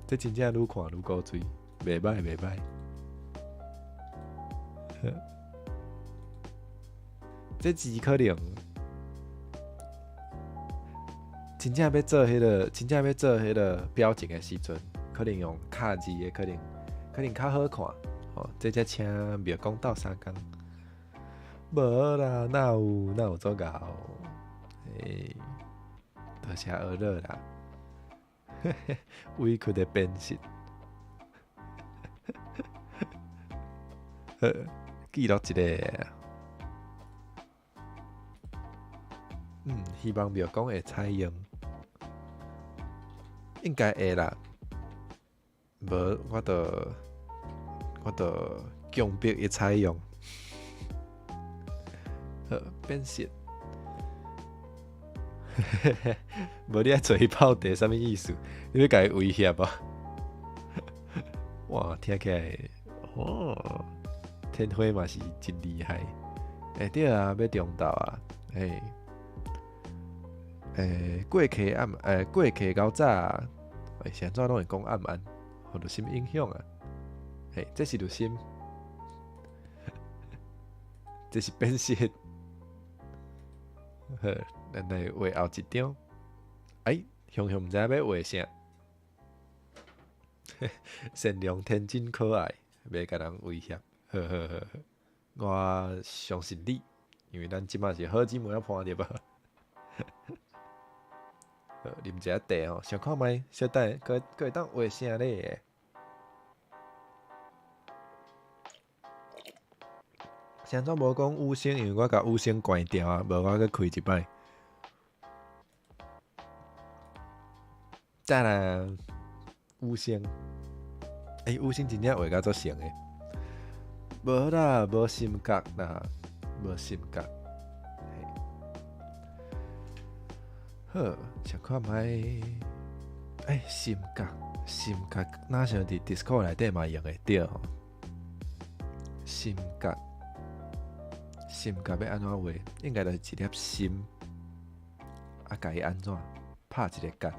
这真正愈看愈古锥，袂歹袂歹。这字可能真正要做迄个表情的时阵，可能用卡字的，可能较好看。哦，这才请庙公斗相共。无啦，哪有做到？多谢学乐啦。委屈的变色。记录一个。希望庙公会采用，应该会啦。无，我就强迫伊采用。好，变色。无你爱做伊泡茶，啥物意思？你要甲伊威胁吧？哇，听起来，天花嘛是真厉害。对啊，要中昼啊，过客过客较早啊，现在拢会讲暗暗，互着心影响啊？这是着心，这是变色。好，咱来画后一张。雄雄毋知要画啥。善良、天真、可爱，袂甲人威胁。呵，我相信你，因为咱即马是好姊妹啊，伴着吧。啉一下茶哦，想看觅，小等，佮会当画啥咧？现在无讲五星，因为我甲五星关掉啊，无我佮开一摆。再来五星，五星真正画甲足像诶。无啦，无心角啦，无心角。好，想看觅，心角，哪像伫 Discord 内底嘛用会着吼？心角要安怎画？应该就是一粒心，甲伊安怎拍一个角，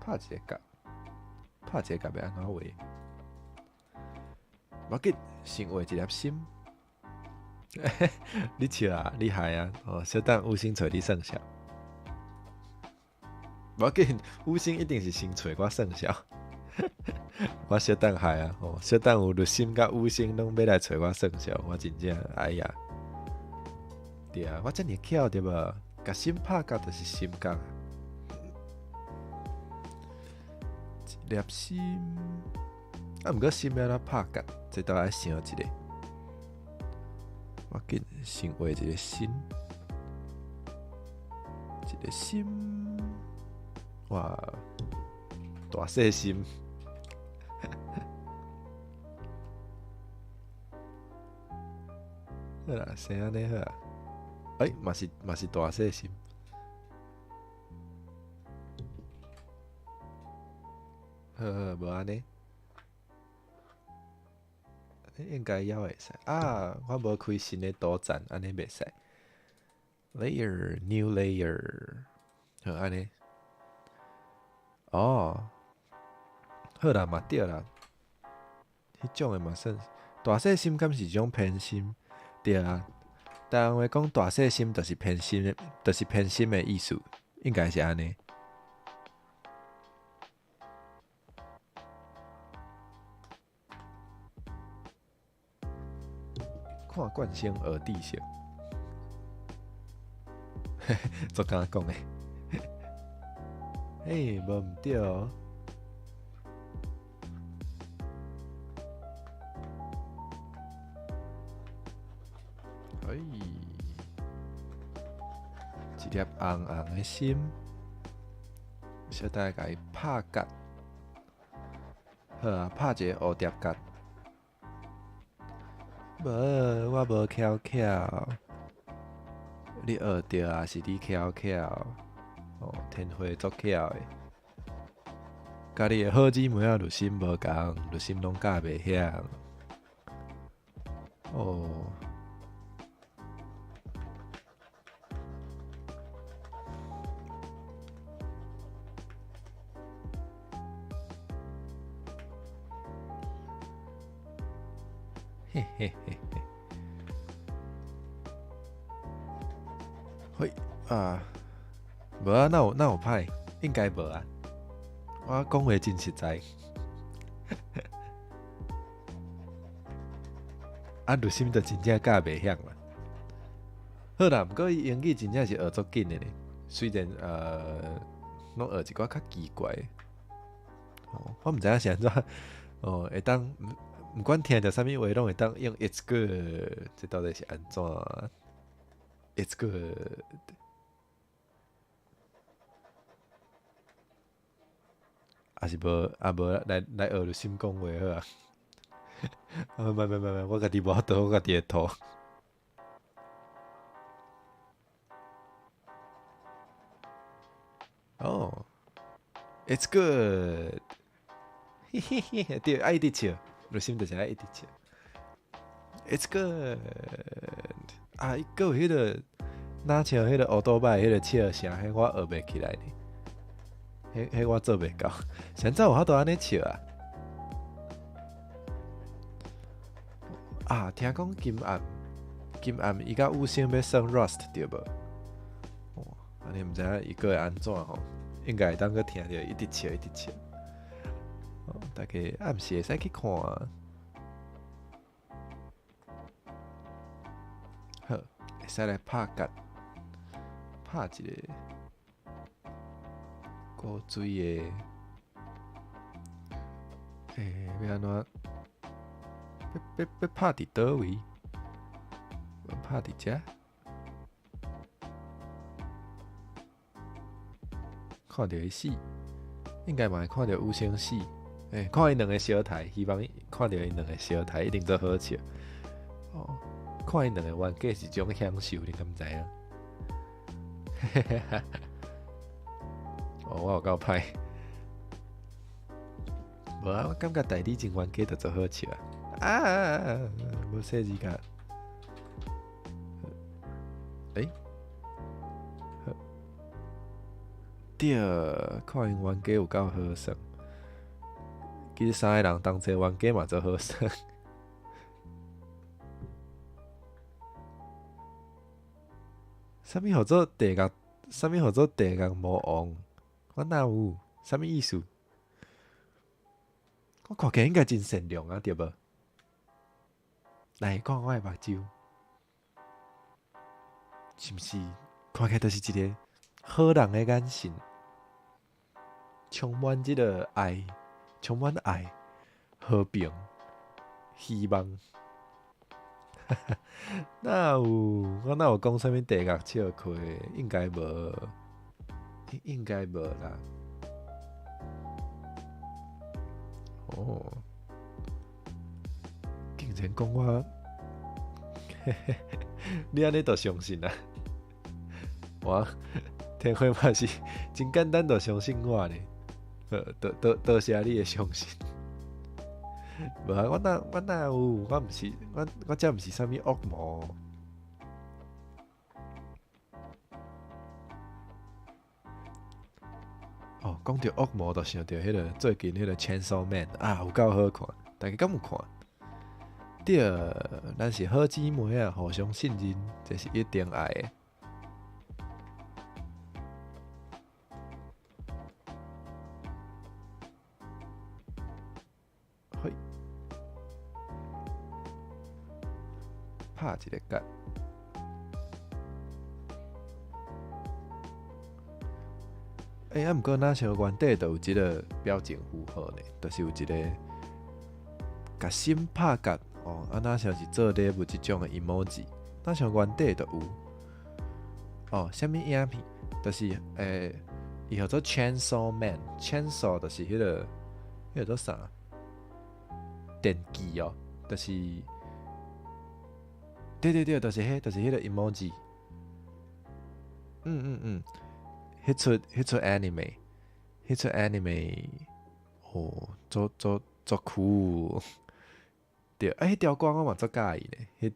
拍一个角要安怎画？我紧先画一粒心。你笑啊，厉害啊！小等五星找你算数。我紧五星一定是先找我算数。我小等害啊！小等有入心甲五星拢要来找我算数，我真正哎呀！对啊，我遮尔巧对无？甲心拍角就是心角。一粒心，毋过心要哪拍角，这都爱想一个。我紧先画一个心，哇，大细心。好啦，生安尼好啊。嘛是大细心。好，无安尼。应该也会使啊！我无开新的图展，安尼袂使。Layer new layer， 好安尼。好啦，嘛对啦。迄种的嘛算大细心，敢是一种偏心？对啊。台湾话讲大细心，就是偏心的，就是偏心的意思，应该是安尼。看惯性而地性，做敢讲诶？无毋对哦。一粒红红的心，小等下甲伊拍角，好啊，拍一个蝴蝶角。无，我无巧巧，你学着啊？是你巧巧？天花足巧的，家己的好姊妹仔入心无共，入心拢教袂晓。嘿嘿嘿嘿，嘿啊，无啊，哪有歹？应该无啊。我讲话真实在。入心就真正教袂晓啦。好啦，毋过伊英语真正是学足紧的咧，虽然拢学一寡较奇怪的。我毋知影是安怎，会当。毋管听着啥物话，拢会当用 "It's good"， 这到底是安怎 ？"It's good"， 还是无来学着心讲话好啊？唔，我家己无倒，我家己会吐。"It's good"， 嘿嘿嘿，对，爱一直笑。入心就是爱一直笑。，It's good 啊，伊个有迄个哪像迄个乌多摆迄个笑声，迄我学袂起来呢，迄我做袂到。现在有法度安尼笑啊？啊，听讲金暗伊甲五星要升 Rust 对无？哦，安尼毋知影伊个会安怎吼？应该会当个听着一直笑一直笑。哦，大家暗时会使去看啊。好，会使来拍角，拍一个古锥的，要安怎？要拍伫倒位？拍伫遮？看到伊死，应该嘛会看到有生死。看伊两个小台，希望看到伊两个小台一定做好笑。哦，看伊两个冤家是种享受，你敢知影？哦，我有够歹。无啊，我感觉代理真冤家就做好笑啊！无说字甲。对，看因冤家有够好耍。其实三个人同齐冤家嘛做好耍。啥物号做地角？啥物号做地角魔王？我哪有？啥物意思？我看起来应该真善良啊，对无？来看我的目睭，是毋是？看起来就是一个好人的眼神，充满这个爱，充满爱、和平、希望。哪有？我哪有讲啥物地角笑亏？应该无，应该无啦。哦，竟然讲我，你安尼就相信啊？我天花嘛是真简单，就相信我呢。多谢你的相信。无啊，我哪有？我毋是，我这毋是啥物恶魔。哦，讲到恶魔，就想到迄个最近迄个 Chainsaw Man 啊，有够好看，大家敢有看？对，咱是好姊妹啊，互相信任，这是一定爱的。嘿，拍一个角。啊，毋过咱像原底就有一个表情符号呢，就是有一个甲心拍角哦，咱像是做礼物即种的 emoji， 咱像原底就有哦，啥物影片？就是伊叫做 Chainsaw Man，Chainsaw 就是迄个做啥？电锯哦，就是对，就是迄个 emoji。迄出 anime， 哦，做酷。对，迄条歌我嘛足介意咧，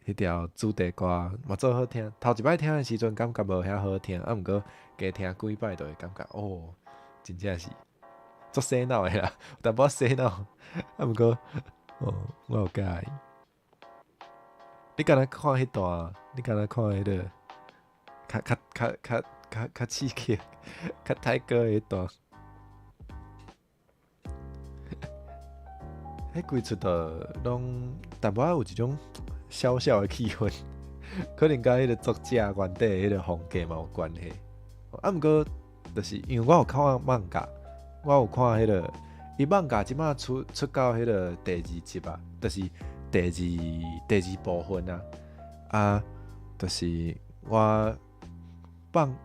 迄条主题歌嘛足好听。头一摆听的时阵感觉无遐好听，毋过加听几摆就会感觉哦，真正是足洗脑的啦，淡薄洗脑。毋过哦，我有介意。你敢若看迄段？你敢若看迄个？较刺激、较太过迄段，迄规出的拢淡薄仔有一种小小的气氛，可能甲迄个作者原底迄个风格嘛有关系。毋过就是因为我有看漫画，我有看迄个伊漫画即马出到迄个第二集啊，就是第二部分啊，就是我。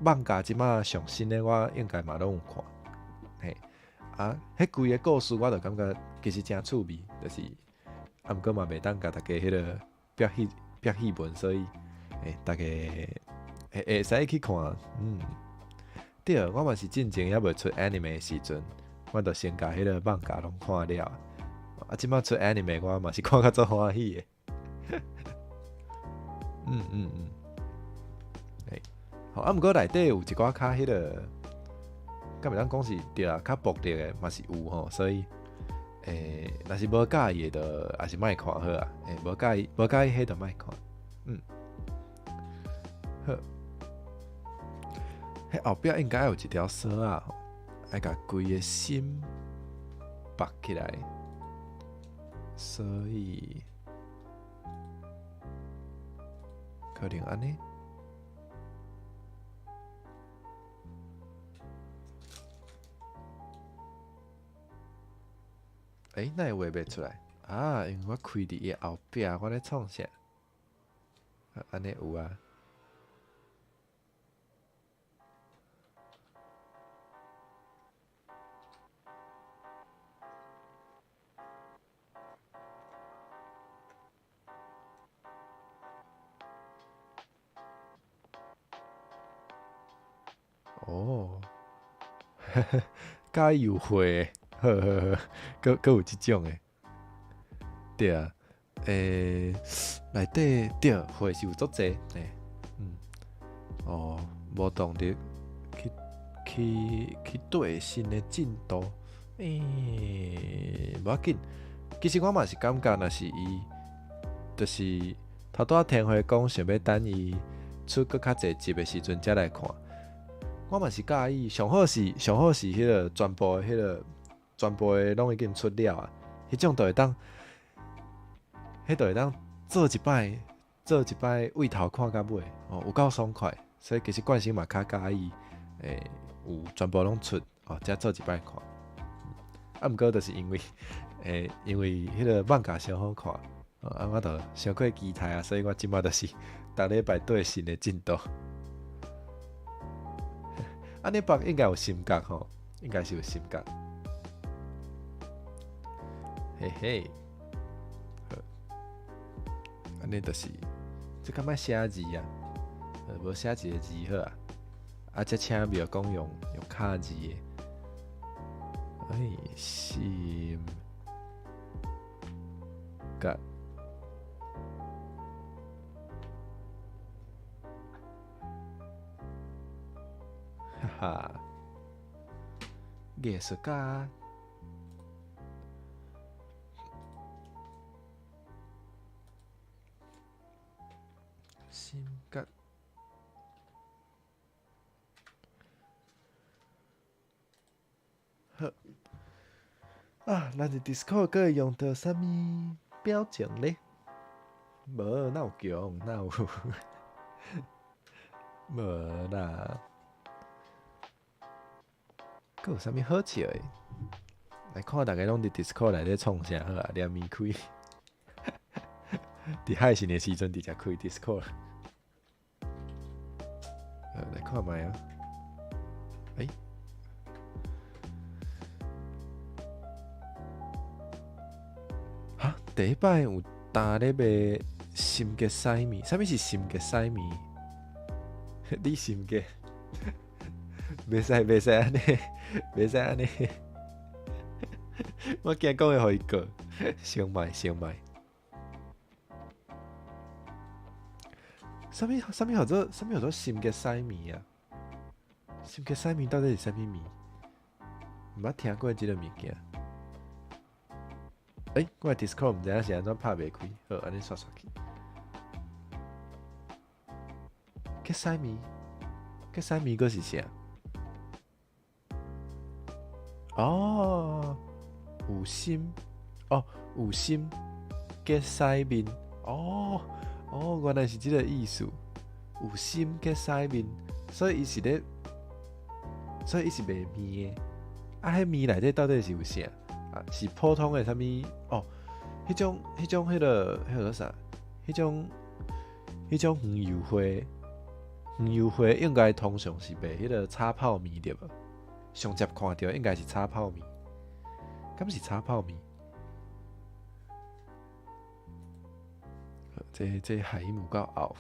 放假即马上新的，我应该嘛拢有看，嘿，迄规个故事我就感觉其实真趣味，就是毋过嘛袂当甲大家迄个表戏文，所以大家会使去看，对，我嘛是进前还袂出 anime 的时阵，我就先甲迄个漫画拢看了，即摆出 anime 我嘛是看较足欢喜的。好，毋过内底有一寡较迄个，敢袂当讲是对啊，较暴力的嘛是有吼，所以若是无介意的，也是莫看好啊。无介意迄就莫看。好，迄后壁应该有一条绳啊，爱甲规个心绑起来，所以可能安尼。那会画袂出来啊？因为我开伫伊后壁，我咧创啥？安尼有啊。哦，介有会，呵呵呵，搁有即种诶，对啊，内底对会是有足济，哦，无动力去对新诶进度，无要紧。其实我嘛是感觉，若是伊，就是头拄仔天花讲想要等伊出搁较济集诶时阵才来看。我嘛是介意，上好是迄个全部诶拢已经出了啊，迄种就会当，迄就会当做一摆位头看到尾，有够爽快。所以其实冠生嘛较介意，有全部拢出，才做一摆看。毋过就是因为迄个漫画上好看，我就伤过期待啊，所以我即摆就是逐礼拜对新的进度。安尼绑应该有心角吼，应该是有心角。嘿嘿，安尼就是这敢莫写字啊，无写一个字好啊，则请袂讲用卡字的。心角。哈哈，艺术家，心角。好啊，咱的 Discord 可会用到啥物表情呢？无，哪有强？哪有？无啦。佮有啥物好笑诶？来看大家拢伫 Discord 内底创啥好啊？连面开，伫海神诶时阵直接开 Discord。来看卖啊！哈，第一摆有单咧卖心结西面，啥物是心结西面？你心结？袂使安尼，袂使安尼。我惊讲会互伊过，先卖。啥物叫做心结西面啊？心结西面到底是啥物面？毋捌听过即个物件。我的 Discord 毋知影是安怎拍袂开，好，安尼刷去。结西面，佫是啥？有心，有心结西面，原来是即个意思。有心结西面，所以伊是卖面的。迄面内底到底是有啥？是普通的啥物？迄种迄个啥？迄种黄油花应该通常是卖迄个炒泡面对无？上接看到应该是炒泡面，敢是炒泡面？这海姆够拗，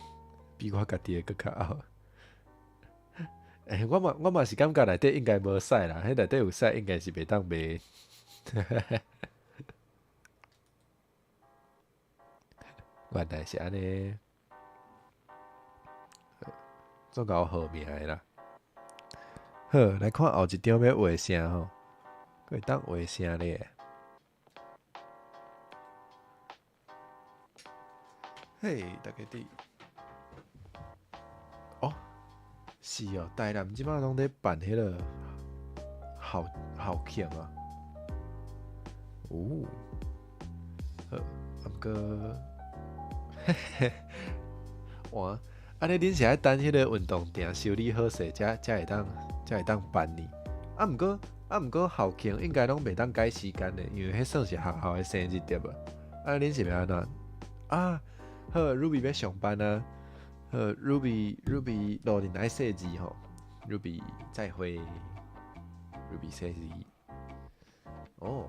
比我家己的更较拗。我嘛是感觉内底应该无使啦，迄内底有使应该是袂当卖。原来是安尼，足够好命的啦。好，来看后一张要画啥吼，可以当画啥咧？嘿，大家滴，哦，是哦，台南即摆拢在办迄个校庆啊。哦，好，毋过，嘿嘿，哇，安尼恁是爱等迄个运动场修理好势，才会当办呢。毋过校庆应该拢袂当改时间的，因为迄算是学校的生日对无？啊，恁是要安怎？啊，好，Ruby 要上班啊。好，Ruby 路人爱说字吼，Ruby 再会，Ruby 说字。哦，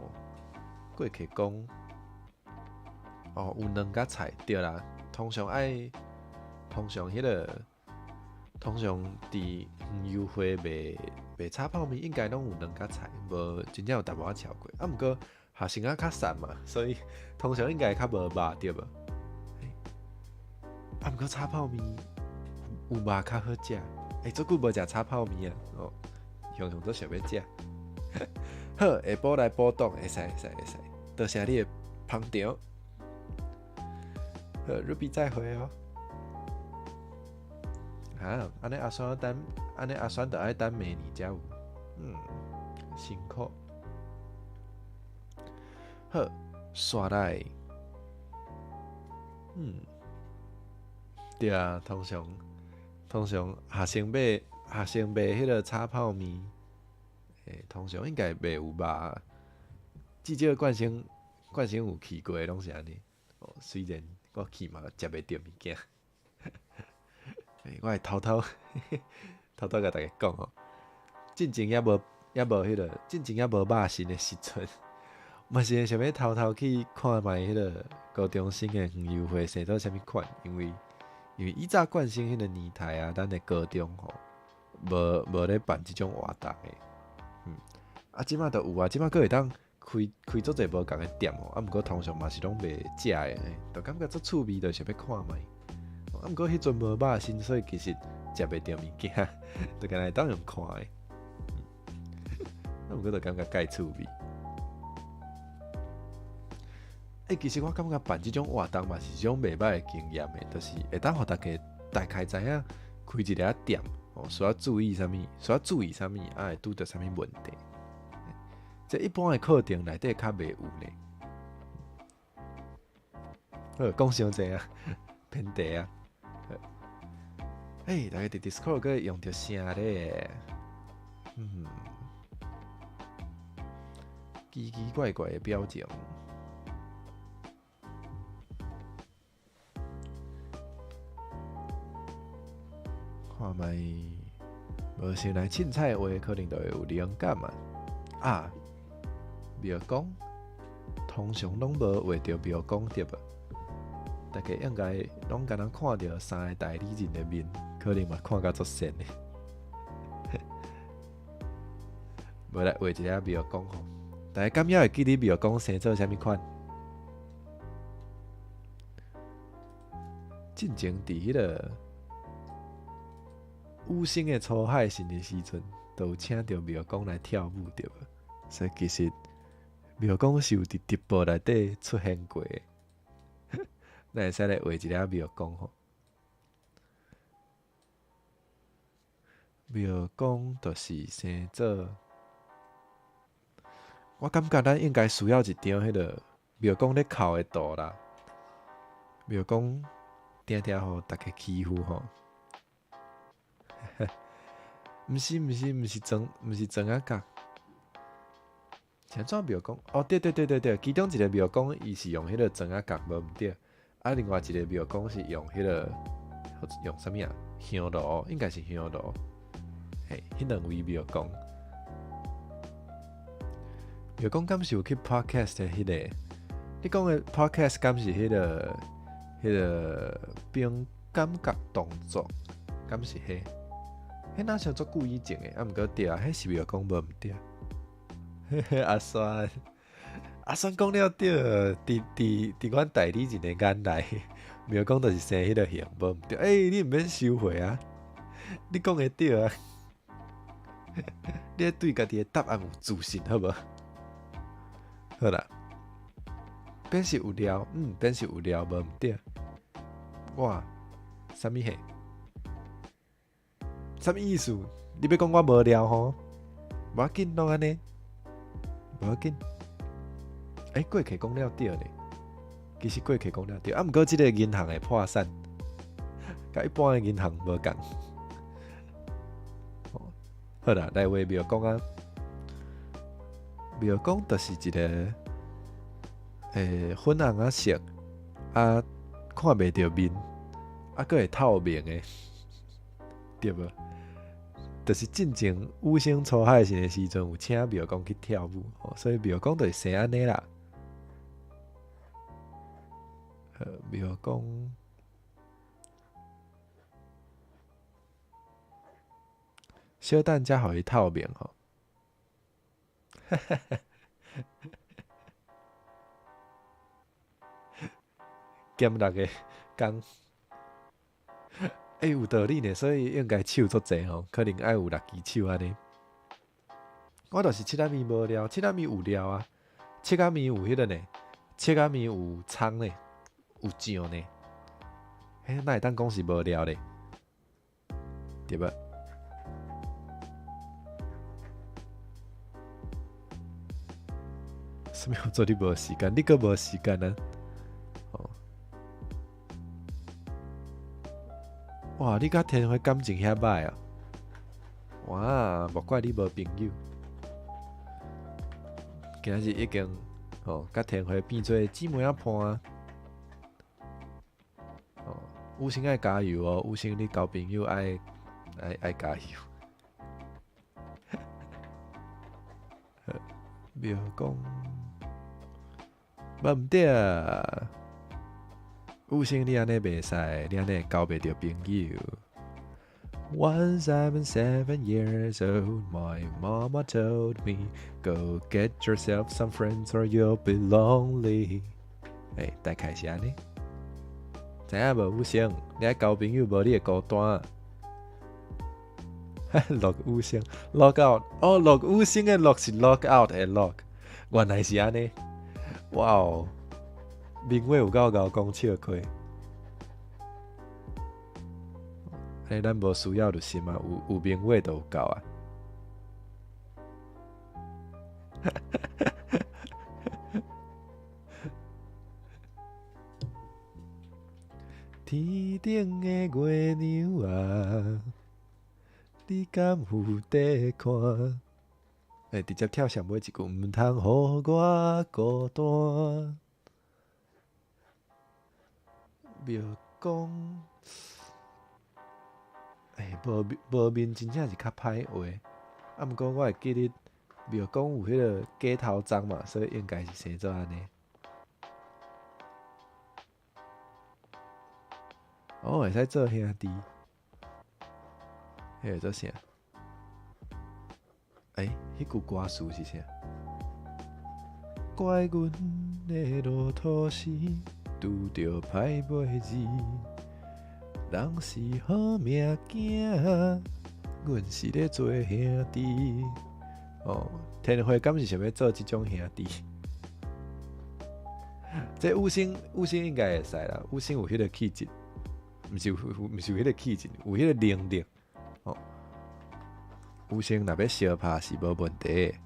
过去讲，哦，有两甲菜，对啦。通常迄个，通常伫园游会卖炒泡面，应该拢有两甲菜，无真正有淡薄仔超过。啊，毋过学生仔较瘦嘛，所以通常应该较无肉对无？啊，毋过炒泡面有肉较好食。足久无食炒泡面啊，哦，常都想要食。好，下晡来补档，会使。多谢你的捧场。好，Ruby 再会哦。啊，安尼阿酸就爱等明年才有，辛苦。好，刷来，对啊，通常学生买迄个炒泡面，通常应该袂有肉，至少冠生有去过，拢是安尼。哦，虽然我去嘛食袂着物件。我会偷偷甲大家讲吼，进前也无迄个，进前也无肉身的时阵，嘛是想要偷偷去看卖迄个高中生的园游会生做啥物款，因为以早冠生迄个年代啊，咱的高中吼，无咧办即种活动的，啊，即马都有啊，即马佫会当开足侪无共的店吼，啊，毋过通常嘛是拢袂食的，就感觉足趣味，就想要看卖。啊，毋过迄阵无肉身，所以其实食袂着物件，就干来当用看的。啊，毋过就感觉介趣味。其实我感觉办即种活动嘛是一种袂歹的经验的，就是会当互大家大概知影开一个店，需要注意啥物，啊会拄着啥物问题。这一般的课程内底较袂有呢。好，讲伤济啊，偏题啊。大家伫 Discord 佫用着啥咧？奇奇怪怪的表情。看卖，无先来凊彩的话，可能就会有灵感嘛。啊，庙公通常拢无画着庙公对无？大家应该拢敢若看到三个代理人的面，可能嘛看甲足神的。无来画一个庙公吼，大家敢也会记得庙公生做啥物款？进前伫迄个武星的出海神的时阵，都有请到庙公来跳舞对无？所以其实庙公是有伫直播内底出现过的。咱会使来画一个庙公吼。庙公就是生做，我感觉咱应该需要一张迄个庙公咧哭的图啦。庙公定互大家欺负吼。毋是装啊角。像怎庙公？哦，对，其中一个庙公伊是用迄个装啊角，无毋对。啊，另外一个庙公是用迄个用啥物啊？香炉，应该是香炉。迄两位庙公，庙公敢是有去 podcast 的迄个？你讲的 podcast 敢是迄个凭感觉动作？敢是迄？迄哪像做故意整的？啊，毋过对啊，迄是庙公无毋对。阿酸讲了对，伫阮代理人的眼内，庙公就是生迄个形，无毋对。你毋免收回啊，你讲会对啊。你对家己的答案有自信，好无？好啦，便是有聊，便是有聊，无毋对。哇，啥物嘿？啥物意思？你要讲我无聊吼？无要紧，拢安尼，无要紧。过去讲了对咧，其实过去讲了对，毋过即个银行会破产，甲一般的银行无共。好啦，来话庙公啊，庙公就是一个粉红啊色啊，看袂着面，啊，佫会透明的，对无？就是进前五星出海神的时阵，有请庙公去跳舞，所以庙公就是生安尼啦。庙公小等才互伊透明吼。减6个工，有道理呢，所以应该手足济吼，可能爱有6支手安尼。我就是七仔面无聊，七仔面有料啊，七仔面有迄个呢，七仔面有葱呢，有酱呢，哪会当讲是无聊咧？对吧？什么做你无时间？你个无时间啊？哇！你甲天花感情遐歹啊！哇！莫怪你无朋友。今日已经甲天花变做姊妹仔伴啊！有心爱加油哦！有心你交朋友爱加油。庙公，无毋对啊！有心你安尼袂使，你安尼交袂着朋友。Once I've been 7 years old, my mama told me, "Go get yourself some friends or you'll be lonely." 大概是安尼。知影无？有心，你爱交朋友，无你会孤单。log 有心 ，log out，log 有心的 log 是 log out 的 log， 原来是安尼。哇哦！名话有够够讲笑亏，咱无需要就是嘛，有名话就有够啊。天顶的月娘啊，你敢有在看？直接跳上尾一句，毋通互我孤单。庙公，无面真正是较歹画。毋过我会记得庙公有迄个鸡头章嘛，所以应该是生做安尼。会使做兄弟。迄个做啥？迄句歌词是啥？怪阮的路途时，拄着歹袂字。人是好命囝，阮是咧做兄弟。天花敢是想要做即种兄弟？这五星应该会使啦，五星有迄个气质，毋是有迄个气质，有迄个能力。五星若要相拍是无问题的。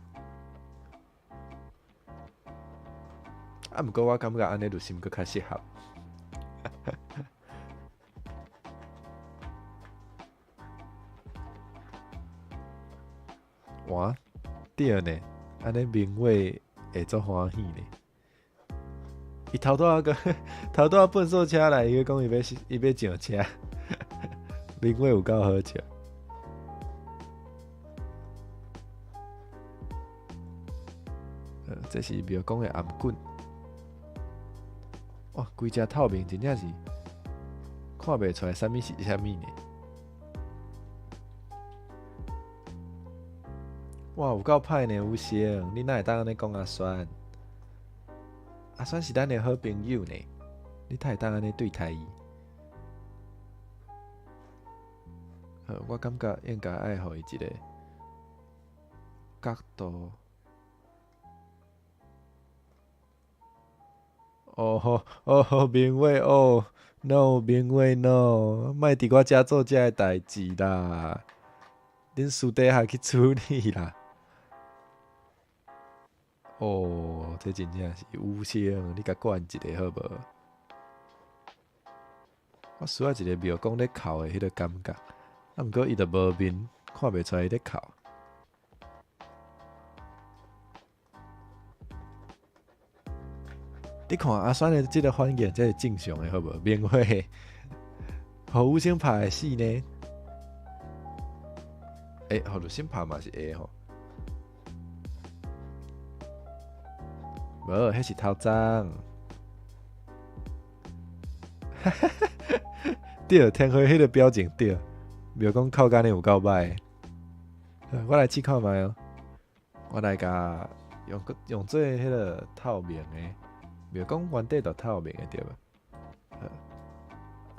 毋过我感觉安尼就心佫较适合。哇，对呢，安尼名话会足欢喜呢。伊头拄仔蹦坐车来，伊讲伊要上车，名话有够好笑。这是庙公的颔棍，哇，规只透明，真正是看袂出来啥物是啥物呢。哇，有够歹呢，有星，你哪会当安尼讲阿酸？阿酸是咱的好朋友呢。你太当安尼对待伊。好，我感觉应该爱互伊一个角度。明伟，no，明伟 no，莫伫我遮做遮个代志啦，恁私底下去处理啦。这真正是有声，你甲管一个好无？我需要一个庙公咧哭的迄个感觉，毋过伊著无面，看袂出来伊咧哭。你看阿选的即个反应，才是正常的，好无？明慧，互有心拍会死呢？互有心拍嘛是会吼。无，迄是头章。对，天花迄个表情对，庙讲靠干呢有够歹。我来试看卖哦，我来甲用做迄个透明的。袂讲原底就透明的对吧？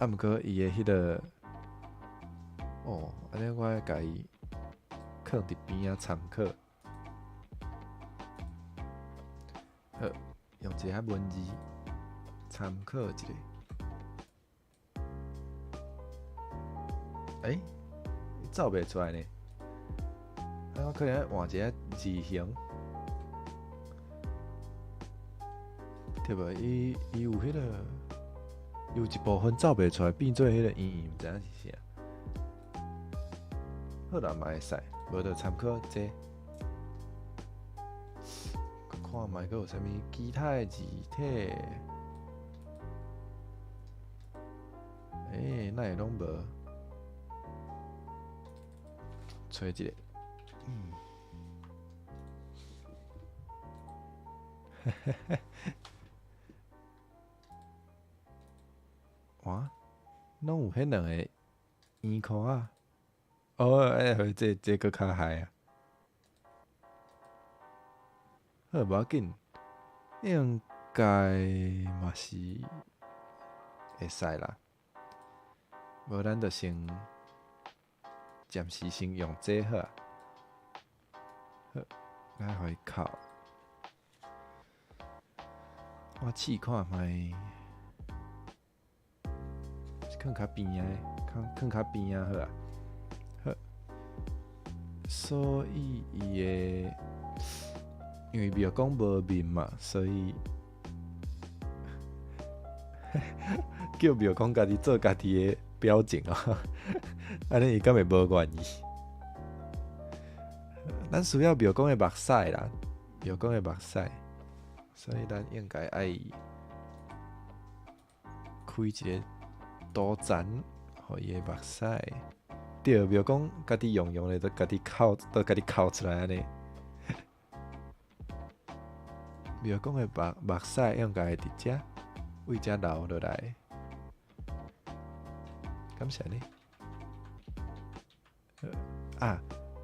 毋过伊的迄个，安尼我会甲伊放伫边仔参考。好，用一下文字参考一下。走袂出来呢。我可能换一下字形。对无？伊有迄个，有一部分走袂出来，变做迄个圆圆，毋知影是啥。好啦，嘛会使，无就参考这。看卖，阁有啥物其他的字体？哪会拢无？找一个。哇，拢有迄两个圆箍啊！这个较害啊！好，无要紧，应该嘛是会使啦。无咱就先暂时先用这好啊。好，来互伊扣。我试看卖。放较边仔的，放较边仔好啊。好，所以伊的，因为庙公无面嘛，所以叫庙公家己做家己的表情哦。安尼伊敢会无愿意？咱需要庙公的目屎啦，庙公的目屎，所以咱应该爱开一个。多层，互伊的目屎，对，袂讲家己用的，就家己抠出来安尼。袂讲的目屎应该会伫遮，为遮流落来。感谢你。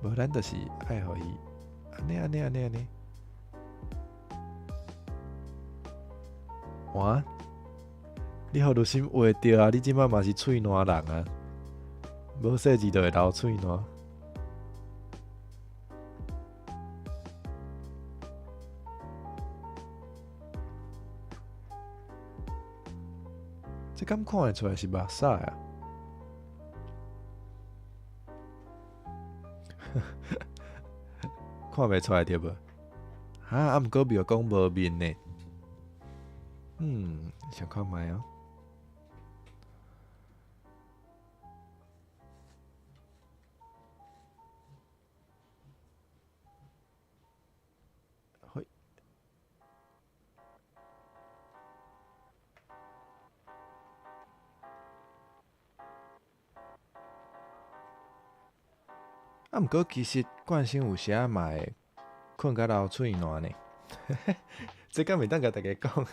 无咱就是爱互伊安尼。哇！你好有心画着啊！你即摆嘛是喙烂人啊，无细字就会流喙烂。这敢看会出来是目屎啊？看袂出来对无？毋过庙讲无面呢。想看卖哦。毋过其实惯性有时嘛会困甲流喙烂呢。这敢袂当甲大家讲，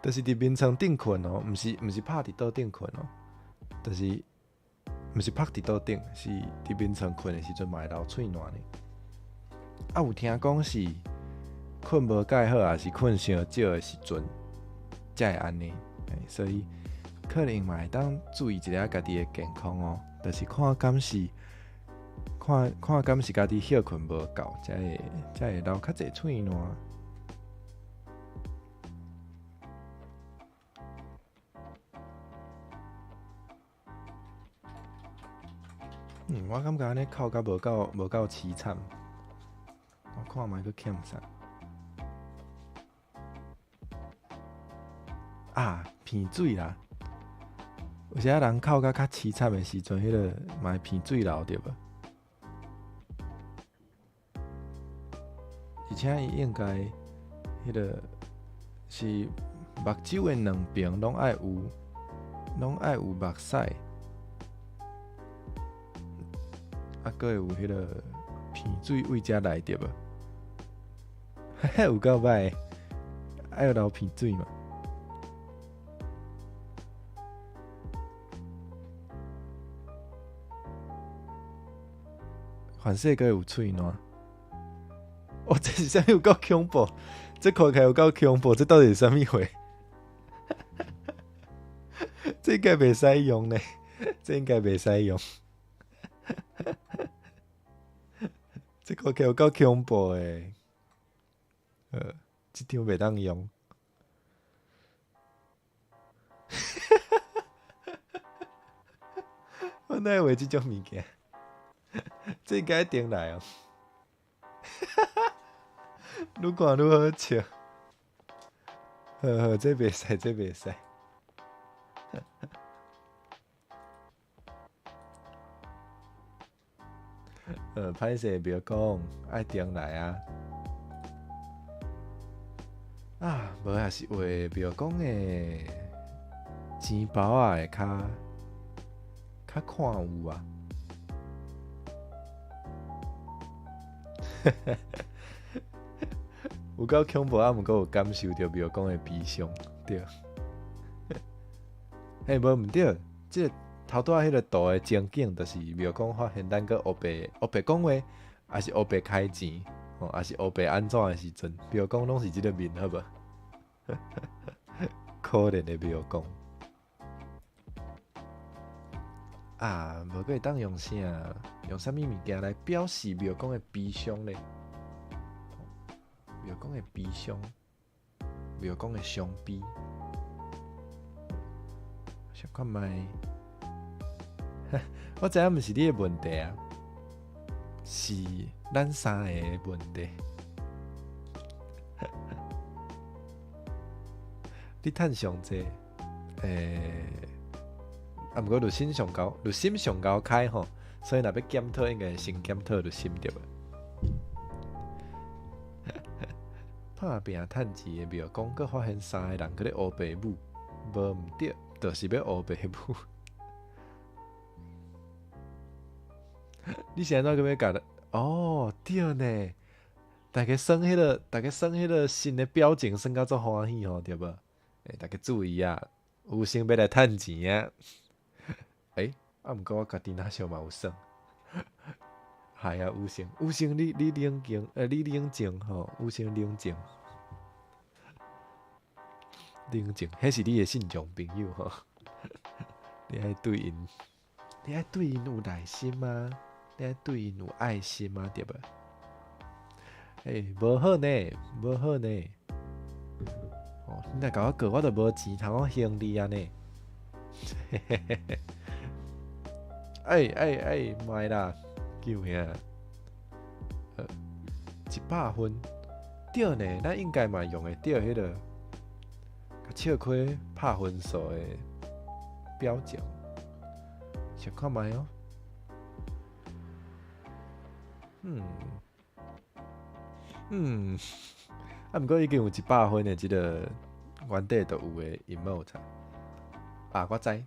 就是伫眠床顶困哦，毋是拍伫倒顶困哦，就是毋是拍伫倒顶，是伫眠床困的时阵嘛会流喙烂呢。有听讲是困无介好，还是困伤少的时阵，才会安尼。所以可能嘛会当注意一下家己的健康哦，就是看敢是家己休困无够，才会流较侪喙烂。我感觉安尼哭甲无够凄惨，我看卖佫欠啥啊？鼻水啦！有时仔人哭甲较凄惨的时阵，迄个嘛会鼻水流对无？而且伊应该迄个是目睭的两边拢爱有目屎，啊，佫会有迄个鼻水位遮来对无？有够歹，爱有流鼻水嘛？反正佫有喙烂。哦，这是啥有够恐怖？这看起来有够恐怖，这到底是啥物货？这应该袂使用呢，这应该袂使用。这看起来有够恐怖诶！这张袂当用。我哪会这种物件？这应该顶来哦。愈看愈好笑。好，这袂使，这袂使。歹势袂讲，爱顶来啊！啊，无也是话，袂讲诶，钱包啊会较看有啊。有够恐怖啊！毋过有感受到庙公的悲伤，对。无毋对，即个头拄仔迄个图的情景，就是庙公发现咱个黑白讲话，还是黑白开钱，还是黑白安怎的时阵，庙公拢是即个面，好无？可怜的庙公啊！无过会当用啥？用啥物物件来表示庙公的悲伤咧？庙公的悲伤，庙公的伤悲，想看卖。我知影毋是你的问题啊，是咱三个的问题。你趁上济，毋过就心上高开吼，所以若要检讨，应该先检讨就心对吧？拍拼趁钱的庙公，佮发现三个人佮咧乌白母，无毋对，就是要乌白母。你是安怎个要甲咧？哦，对呢，大家耍迄个新的表情，耍到足欢喜吼，对无？大家注意啊，有心要来趁钱啊！毋过我家己若想嘛有耍。系啊，有心你冷静，你冷静吼，有心冷静，迄是你的信众朋友吼。你爱对因有耐心啊，你爱对因有爱心啊，对无？无好呢。哦，你若甲我过，我就无钱通我还你安尼。莫啦，救命！100分，对呢，咱应该嘛用会到迄个甲笑亏拍分数的标奖，想看卖哦。毋过已经有100分的即个原地就有的emote啊，我知，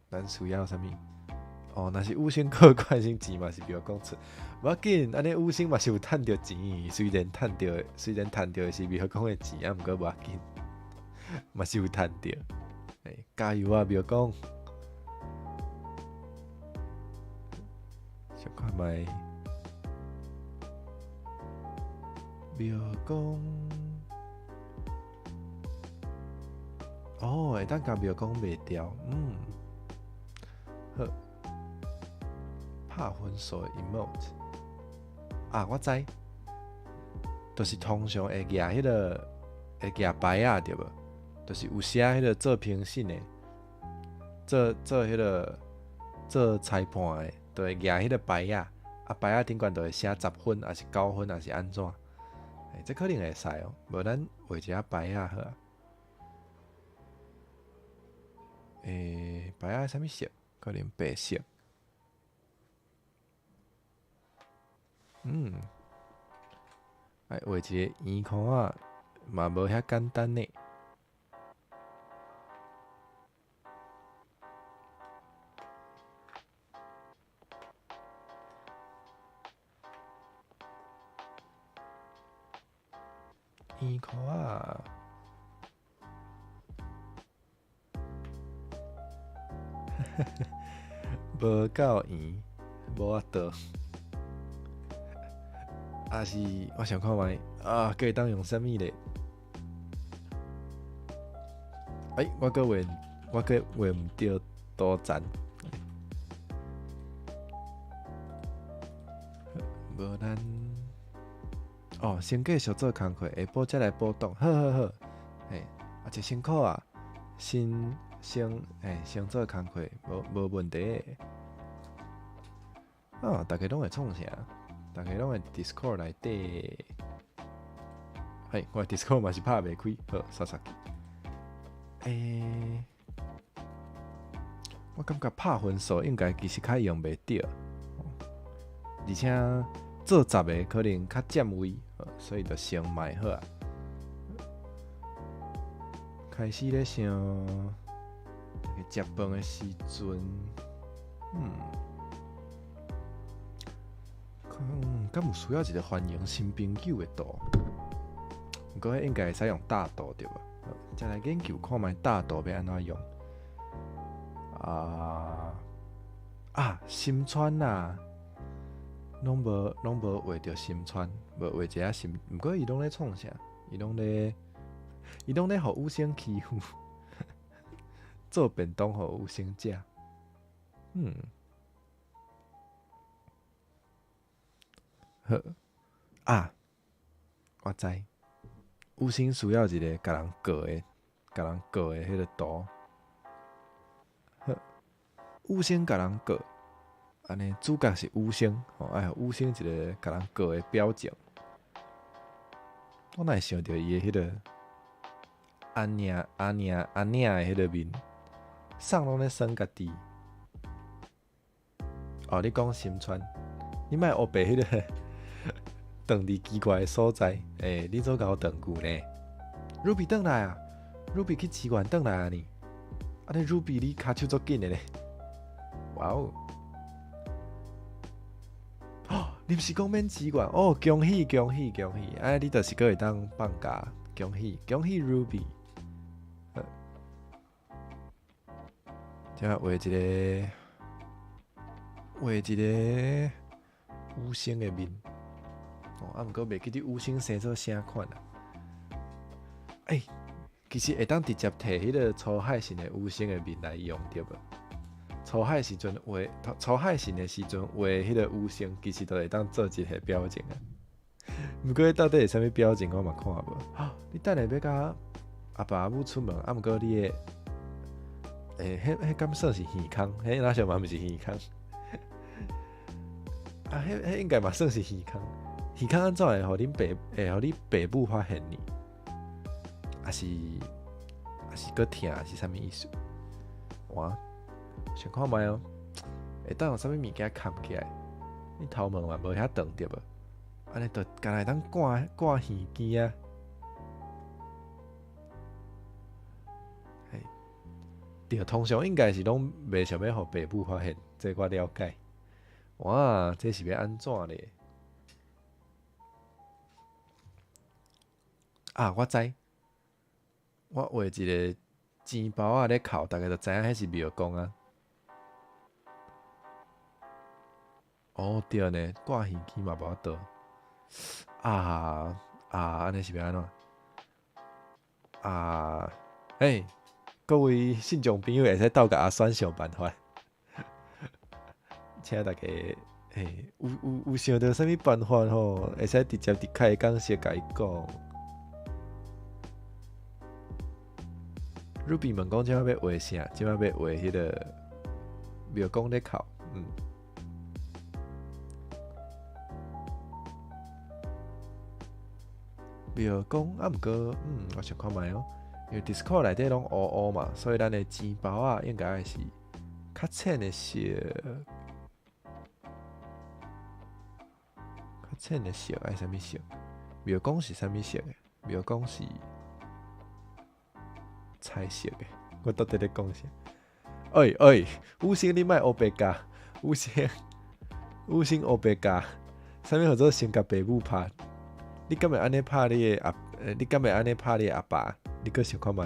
咱需要啥物？哦，若是五星过关先钱嘛是不要讲出，无要紧，安尼五星嘛是有趁着钱，虽然趁着的是不要讲的钱啊，毋过无要紧，嘛是有趁着。加油啊，不要讲。想看卖，不要讲。哦，会当甲庙讲袂掉，好，拍分数的 emote，啊，我知，就是通常会举迄个会举牌啊，对无？就是有写迄个做评审的，做迄个做裁判的，就会举迄个牌啊，啊牌啊顶悬就会写10分，还是9分，还是安怎？这可能会使哦，无咱画一下牌啊好啊。牌啊啥物色？可能白色。画一个圆框啊，嘛无遐简单呢。圆框啊，无够圆，无法度。啊是，我想看卖啊，可以当用啥物咧？我个画唔着多赞。无咱哦，先继续做工课，下晡再来补档。好，一辛苦啊，先做工课，无问题。啊，大家拢会创啥？大家拢会 Discord 内底。我 Discord 嘛是拍袂开，好，刷刷去。我感觉拍分数应该其实较用袂着，而且做10个可能较占位，所以就先卖好啊。开始咧想，食饭的时阵，敢有需要一个欢迎新朋友的图？不过应该会使用大图对吧？再来研究看卖大图要安怎用。心川啊，拢无画着心川，无画一下心。不过伊拢咧创啥？伊拢咧互五星欺负，做便当互五星食。好我知。五星需要一个甲人过的迄个图。好，五星甲人过，安尼主角是五星，爱五星一个甲人过的表情。我哪会想到伊的迄个阿娘的迄个面，送拢咧耍家己。哦，你讲心川，你莫学白迄个长伫奇怪的所在。你做甲我长久呢 ？Ruby 转来啊 ！Ruby 去支援转来啊你。安尼 Ruby 你骹手足紧的咧。哇哦！你毋是讲免支援哦？恭喜！你就是个会当放假，恭喜 Ruby！ 再画一个五星的面。毋过袂记得五星生做啥款啊？其实会当直接摕迄个曹海神的五星的面来用对无？曹海神的时阵画迄个五星，其实都会当做一个表情啊。毋过到底是啥物表情，我嘛看无。你等下要甲阿爸阿母出门，毋过你的迄敢算是耳孔？迄哪想嘛毋是耳孔？迄应该嘛算是耳孔。耳孔安怎会互你爸母发现呢？还是搁疼是啥物意思？我想看卖哦，会当用啥物物件盖起来？你头毛嘛无遐长对无？安尼就干来当挂耳机啊！对，通常应该是拢袂想要互爸母发现，这我了解。哇，这是要安怎咧？我知，我画一个钱包咧哭，大家就知影迄是庙公啊。哦，对呢，挂耳机嘛无法度。安尼是要安怎？各位信众朋友会使斗甲阿选想办法，请大家有想到啥物办法吼，会使直接伫开讲时甲伊讲。Ruby 问讲，即摆要画啥？即摆要画迄个庙公咧哭，庙公啊，毋过我想看觅哦，因为 Discord 内底拢乌乌嘛，所以咱的钱包啊，应该是较浅的色，较浅的色爱啥物色？庙公是啥物色的？庙公是彩色的，我到底咧讲啥？五星你莫乌白加，五星乌白加，啥物叫做先甲爸母拍？你敢会安尼拍你的你敢会安尼拍你的阿爸？你搁想看觅？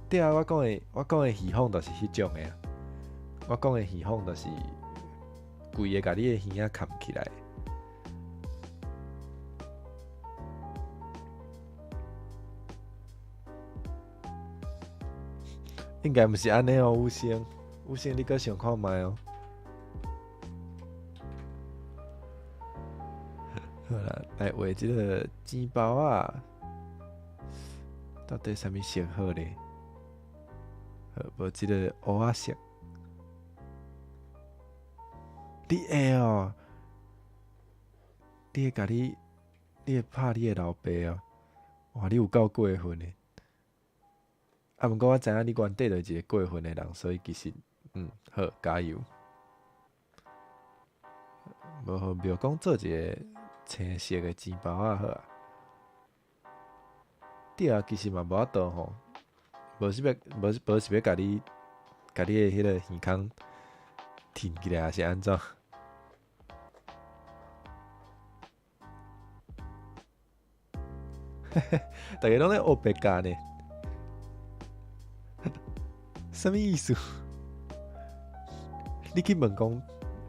对啊，我讲的耳风就是迄种的啊。我讲的耳风就是规个甲你的耳仔扛起来。应该毋是安尼哦，五星，你搁想看觅哦。好啦，来画即个钱包啊，到底啥物色好咧？好，无即个乌仔色，你会哦？你会拍你的老爸哦？哇，你有够过分的！啊，毋过我知影你原底就是一个过分的人，所以其实好，加油！无好，庙公做一个青色的钱包啊，好啊。对啊，其实嘛无法度吼，无是要甲你的迄个耳孔挺起来，还是安怎？大家拢咧学白教呢，什么意思？你去问讲，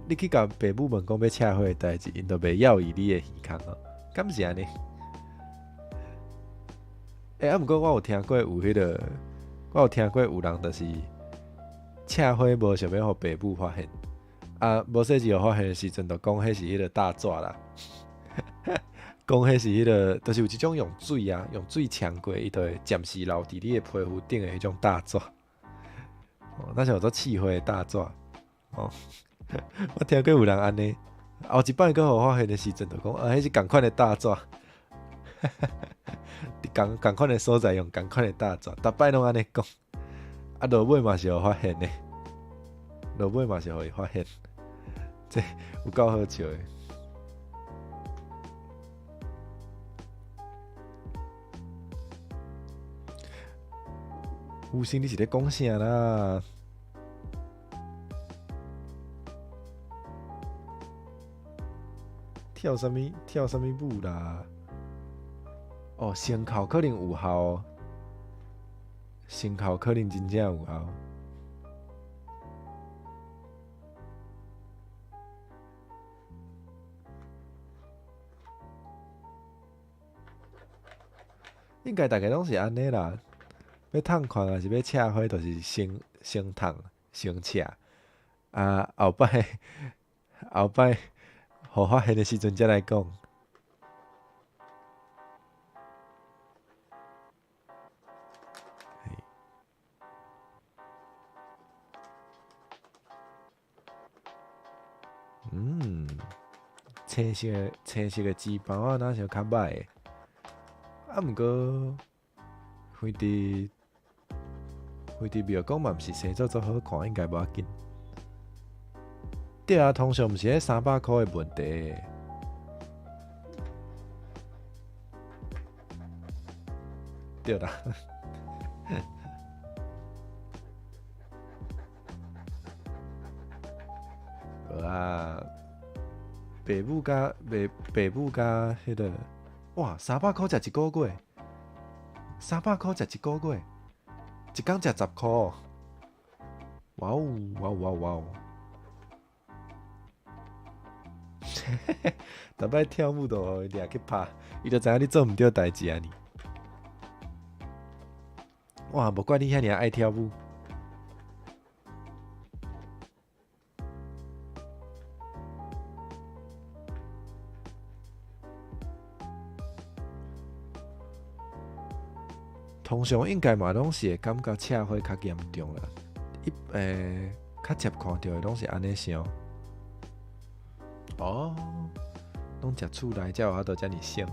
你去甲爸母问讲要车祸的代志，因都袂要伊你的耳孔哦，敢是安尼？啊，毋过我有听过有迄个，我有听过有人就是车祸无想要互爸母发现，啊，无说是互发现的时阵，就讲迄是迄个大纸啦。讲迄是迄个，就是有一种用水啊，用水呛过，伊就会暂时留伫你的皮肤顶的迄种大纸。那是叫做气灰的大纸。哦，我听过有人安尼，后一摆佫互发现的时阵，就讲迄是共款的大纸。伫共款的所在用共款的大纸，逐摆拢安尼讲。啊，落尾嘛是互发现的，落尾嘛是互伊发现，这有够好笑的。吴昕，你是咧讲啥啦？跳什么舞啦？哦，身考可能有效哦，身考可能真正有效。应该大家拢是安尼啦。要趁款还是要车火，就是先趁先车，啊后摆，互发现的时阵才来讲。青色的钱包啊，哪像较歹的？啊，毋过飞伫庙公嘛，毋是生做好看，应该无要紧。对啊，通常毋是迄300块的问题。对啦。无啊，爸母甲迄个，哇，300块食一个月，300块食一个月，一工食10块，哇哦哇哦哇哦哇哦！逐摆跳舞都掠去拍，伊就知影你做毋对代志啊你。哇，无怪你遐尔爱跳舞。通常应该嘛拢是会感觉车祸较严重啦，较接看到的拢是安尼想。哦，拢食厝内才有法度遮尔省。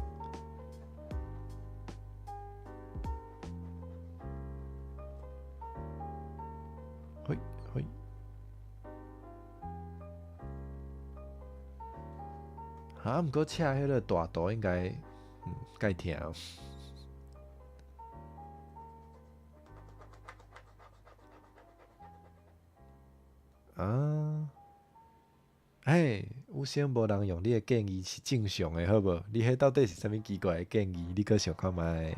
嘿，嘿，毋过车迄个大图应该，介疼。啊，嘿，有先无人用你的建议是正常的，好无？你迄到底是啥物奇怪的建议？你搁想看觅？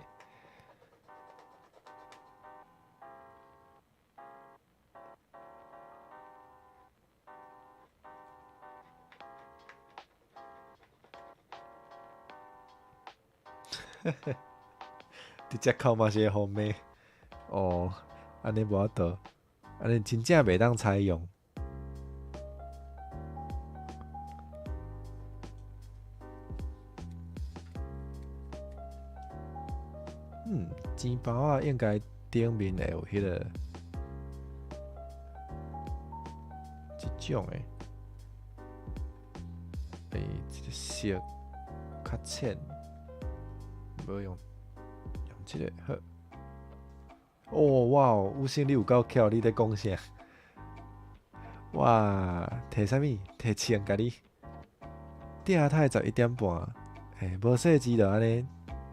直接靠嘛是会红的哦，安尼无法度，安尼真正袂当采用。钱包啊，应该顶面会有迄个即种诶，即个色较浅，无用即个好。哦，哇哦，吴生你有够巧，你在讲啥？哇，摕啥物？摕枪甲你顶太11:30，无细机就安尼，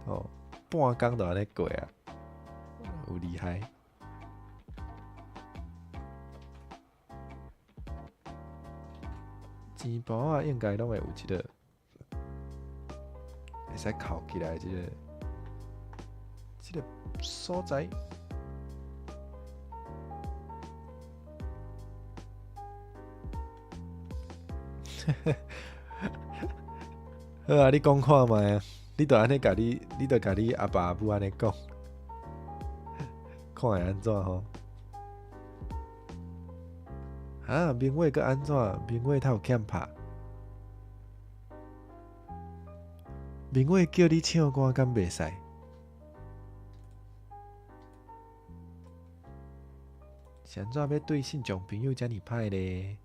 哦，半工就安尼过啊，有厉害。钱包啊，应该拢会有一个会使扣起来，即个所在。好啊，你讲看觅啊，你著安尼甲你著甲你阿爸阿母安尼讲，看会安怎吼？啊，明伟搁安怎？明伟他有欠拍？明伟叫你唱歌敢袂使？是安怎要对性上朋友遮尔歹咧？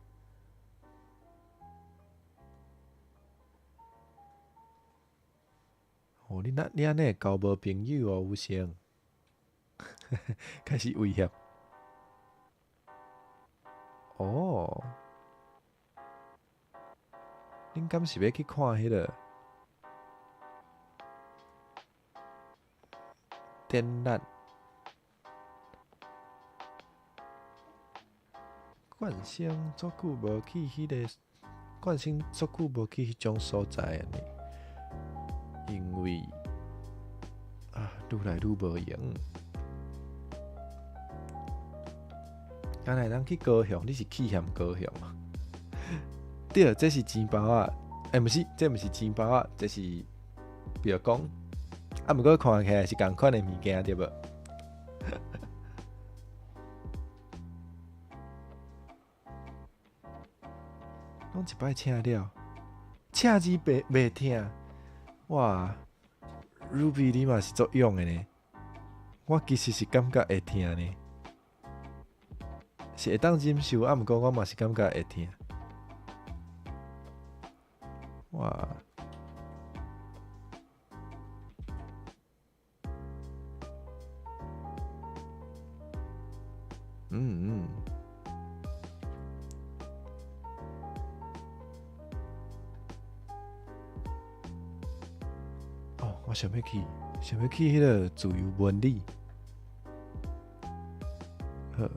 哦，你安尼会交无朋友哦，有成开始威胁。哦，恁敢是要去看迄个展览？冠生足久无去迄个，冠生足久无去迄种所在啊呢，因为啊，愈来愈无用。敢若咱去高雄，你是去嫌高雄啊？对，这是钱包啊，毋是，这毋是钱包啊，这是比如讲，啊，毋过看起来是共款的物件对无？拢一摆请了，请字袂听，哇 ，Ruby 你嘛是足勇的呢，我其实是感觉会听呢，是会当忍受，啊，毋过我嘛是感觉会听，哇，嗯。哦，我想要去迄个自由文理，好，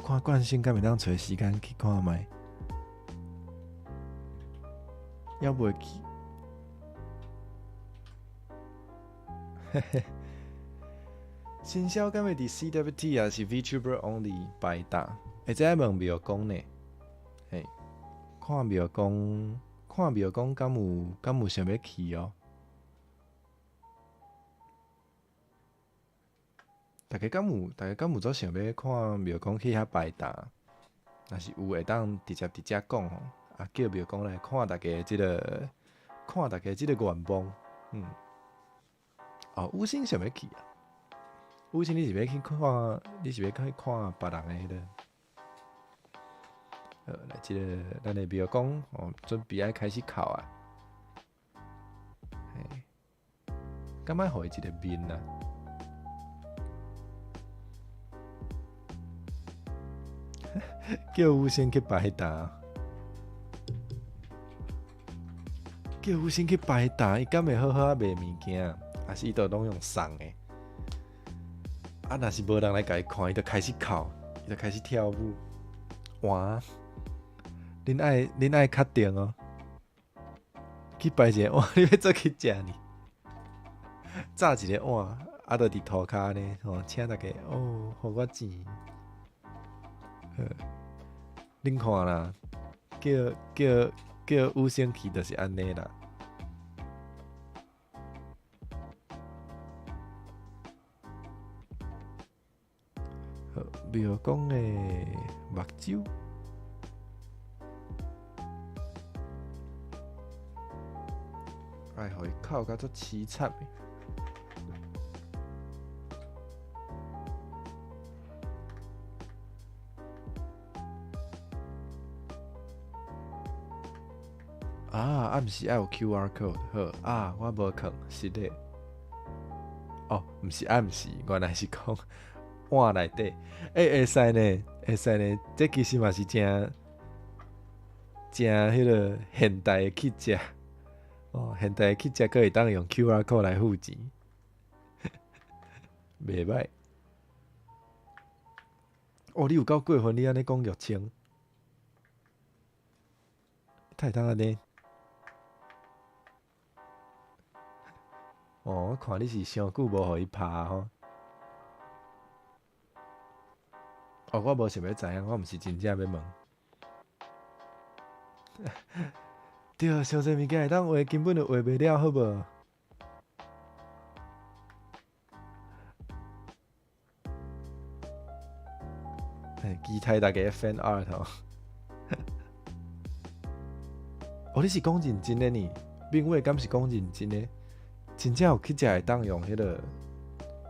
看冠生敢会当找时间去看觅，要袂去，嘿嘿。新销敢会伫 CWT 啊是 VTuber Only 百搭，这爱问苗讲呢？嘿，看苗讲敢有想要去哦？大家敢有做想要看庙公去遐摆搭？若是有会当直接讲吼，啊叫庙公来看大家即个愿望，哦，五星想要去啊？五星你是要去看？你是要去看别人诶迄个？来，即个咱的庙公哦，准备要开始哭啊！嘿，敢莫互伊一个面啊？叫五星去摆搭，叫五星去摆搭，伊敢会好好啊卖物件，还是伊都拢用送诶？啊，若是无人来甲伊看，伊就开始哭，伊就开始跳舞。哇！恁爱确定哦，去摆一个碗，你要做去食呢？炸一个碗，啊，就伫涂骹呢，吼，请大家哦，互我钱。恁看啦，叫五星去，就是安尼啦。好，庙公的目睭。哎，互伊哭甲足凄惨的。啊，毋是爱有 QR code， 好啊，我无看，是的。哦，毋是，毋是，原来是讲碗内底。会使呢，会使呢，这其实嘛是真迄个现代的去食。哦，现代去食可会当用 QR code 来付钱，袂歹。哦，你有够过分，你安尼讲玉清，太当安尼。哦，我看你是伤久无互伊拍吼。哦，我无想要知影，我毋是真正要问。对，上侪物件会当画，根本就画袂了，好无？期待大家的 fan art 哦。哦，你是讲认真的呢？另外敢是讲认真的？真正有去食会当用迄个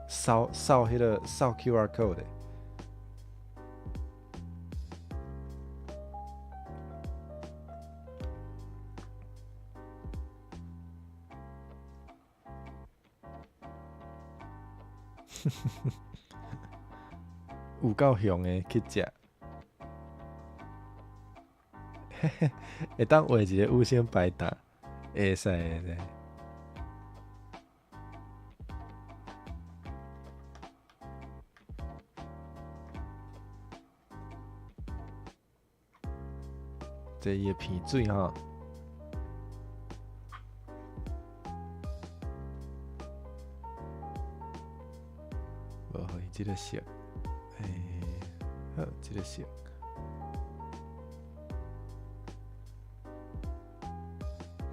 扫迄个扫 QR code 的。有够凶的去食，会当画一个五星摆搭，会使的。这伊的鼻水吼，无互伊即个色，好，即个色。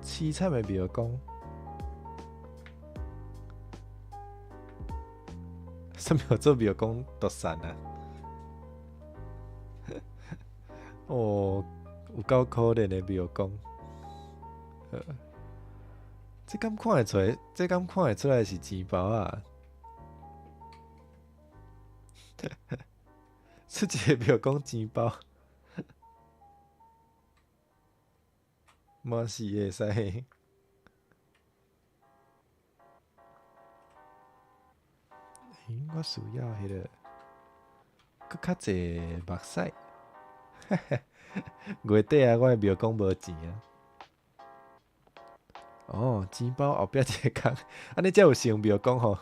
凄惨的庙公，什么做庙公独善啊？哦，有够可怜的庙公。这敢看会出来？这敢看会出来是钱包啊？出一个庙公钱包，满是会使。我需要迄个，搁较济目屎。月底啊，我的庙公无钱啊。哦，钱包后壁一个空，安尼才有成庙公吼。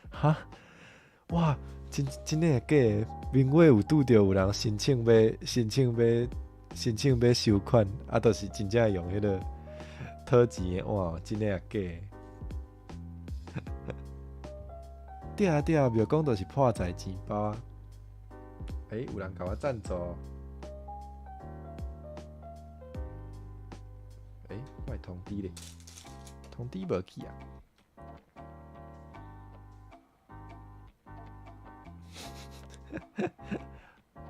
哈，哇，真诶假的？明月有拄着有人申请要收款，啊，就是真正用迄个讨钱的碗，真诶假的？对啊，庙公就是破财钱包啊！有人甲我赞助。我会通知咧，通知无去啊。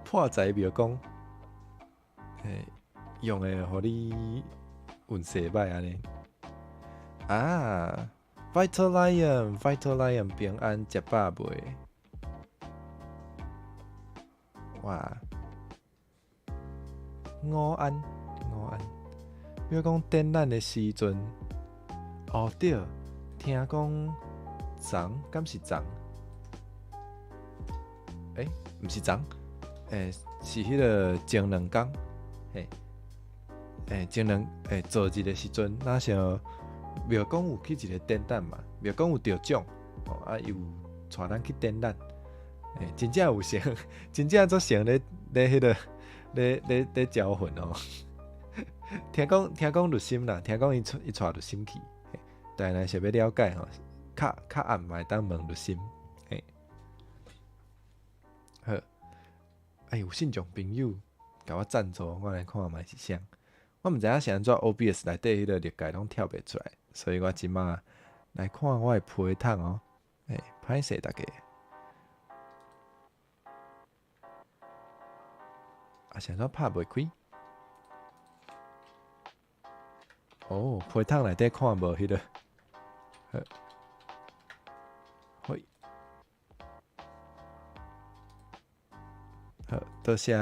破财庙公，用诶，互你运势歹安尼。啊 ，Vital Lion，Vital Lion 平安食饱未？哇，午安，午安。比如讲展览的时阵，哦对，听讲昨敢是昨？毋是昨，是迄个前2天，前做日的时阵，那像庙公有去一个展览嘛，庙公有得奖，有带咱去展览，真正有成，真正做成咧迄个咧招魂哦。听讲入心啦，听讲伊带入心去，但若是要了解吼，较暗嘛会当问入心，好，有信众朋友甲我赞助，我来看卖是啥。我毋知影是安怎 OBS 内底迄个历届拢跳袂出来，所以我即马来看我的批筒哦。歹势大家，是安怎拍袂开？哦，批筒内底看无迄个，好，好，多谢，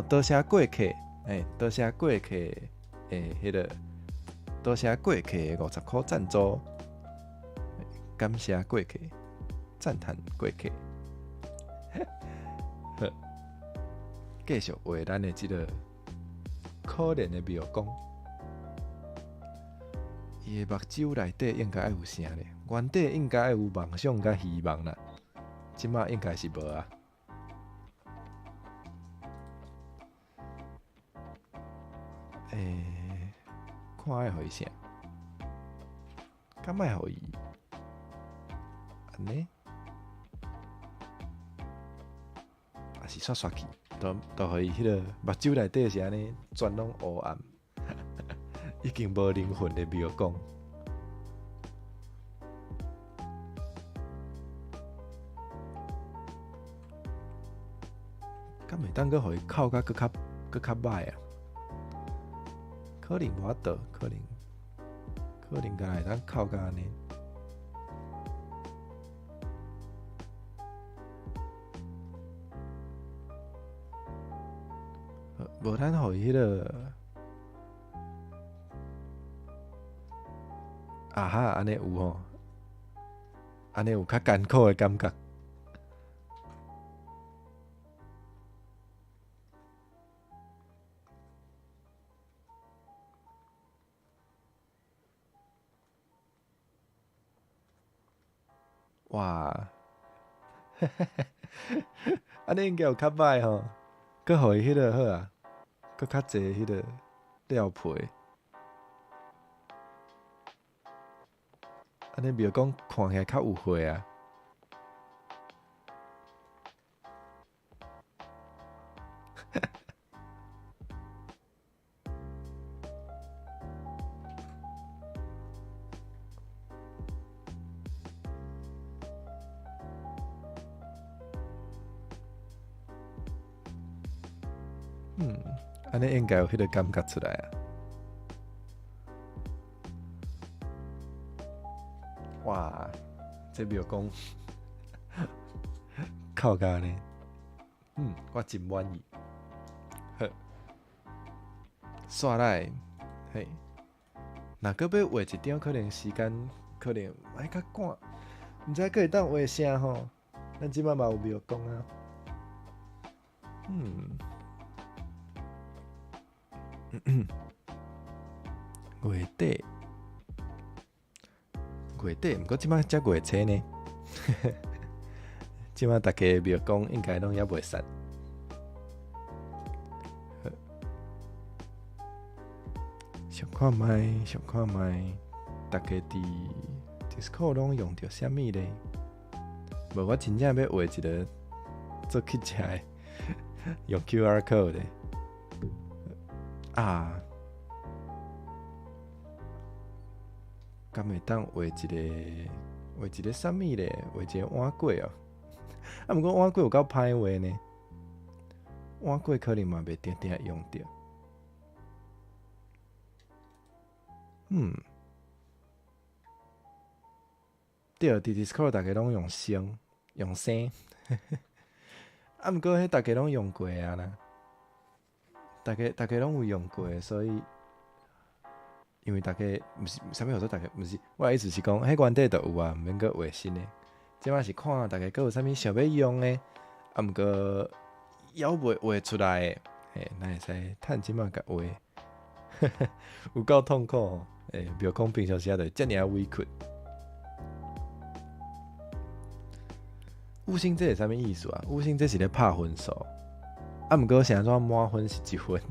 多谢过客，多谢过客，迄个，多谢过客50块赞助，感谢过客，赞叹过客，好，继续画咱的即个可怜的庙公，伊的目睭内底应该爱有啥咧？原底应该爱有梦想甲希望啦，即马应该是无啊。看爱互伊啥？敢爱互伊安尼？还是刷刷去，都互伊迄个目睭内底是安尼，全拢黑暗，已经无灵魂的庙公。敢袂当搁互伊哭甲搁较歹啊？可能无法度，可能敢会当哭甲安尼。无咱互伊迄个哈，安尼有吼，安尼有较艰苦的感觉。哇，安尼应该有较歹吼，佮互伊迄个好啊，佮较济迄个料皮，安尼庙讲看起来较有血啊。安尼应该有迄个感觉出来啊！哇，这庙公靠甲呢，我真满意。好，刷来，嘿，若搁要画一张，可能时间可能爱较赶，毋知可会当画啥吼？咱即摆嘛有庙公啊，月底，毋过即摆才月初呢，即摆大家庙公应该拢还袂散。想看卖，大家伫 Discord 拢用着啥物咧？无，我真正要画一个做起食的，用 QR code 的。敢会当画一个啥物咧？画一个碗粿哦。啊，毋过碗粿有够歹画呢，碗粿可能嘛袂定定用着。对，伫 Discord 大家拢用声，啊，毋过迄大家拢用过啊啦，大家拢有用过，所以因为大家毋是啥物，好做大家毋是，我的意思是讲，迄原底就有啊，毋免阁画新的。即摆是看大家阁有啥物想要用的，啊，毋过还未画出来的，咱会使趁即摆甲画，有够痛苦哦。袂讲平常时就遮尔委屈。五星这是啥物意思啊？五星这是咧拍分数，啊，毋过想怎满分是1分？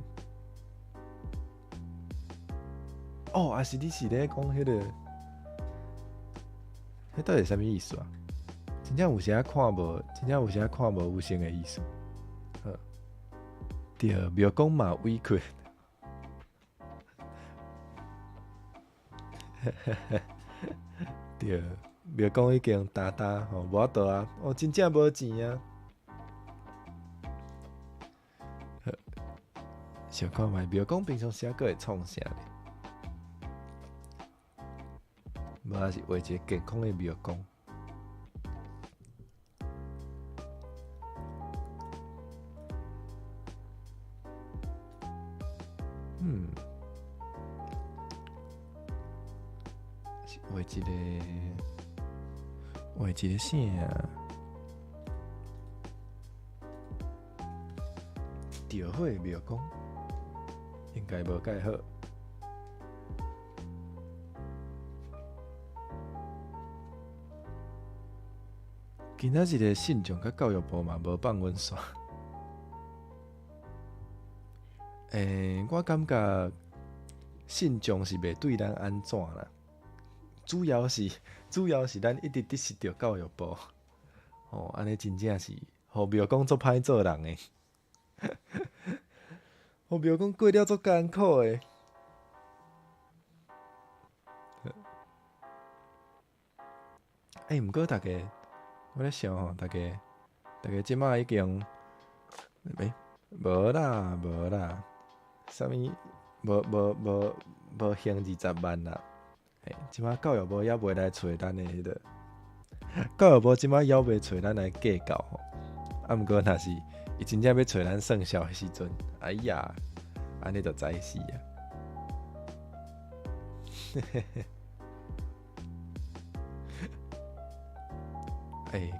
哦，啊是你是咧讲迄个，迄到底啥物意思啊？真正有时啊看无，真正有时啊看无五星的意思。对，袂讲嘛委屈。对，袂讲已经打吼，无法度啊，真正无钱啊。想看觅，袂讲平常时啊，佫会创啥咧？无也是画一个健康的袂讲。画一个啥啊？调好袂讲，应该无介好。今仔日的信众甲教育部嘛无放阮线。我感觉信众是袂对咱安怎啦。主要是咱一直得失着教育部，安尼真正是，互庙公足歹做人诶，互庙公过了足艰苦诶。毋过大家，我咧想吼，大家即摆已经，无啦，啥物无行20万啦。即摆教育部还袂来找咱的迄个，教育部即摆还袂找咱来计较吼。啊，毋过若是伊真正要找咱算数的时阵，哎呀，安尼就知死啊！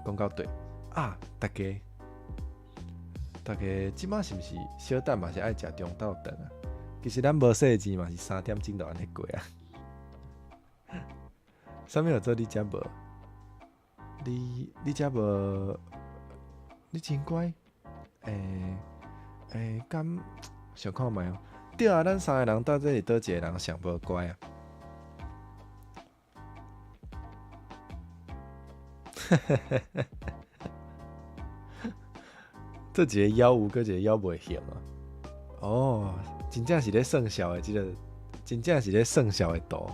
讲到对啊，大家即摆是毋是小等嘛是爱食中昼顿啊？其实咱无细钱嘛是3点钟就安尼过啊。啥物有做你遮无？你遮无？你真乖。敢想看觅哦？对啊，咱3个人到底是倒一个人上无乖啊？这一个妖有，搁一个妖袂行啊！哦，真正是咧算数的，真正是咧算数的图。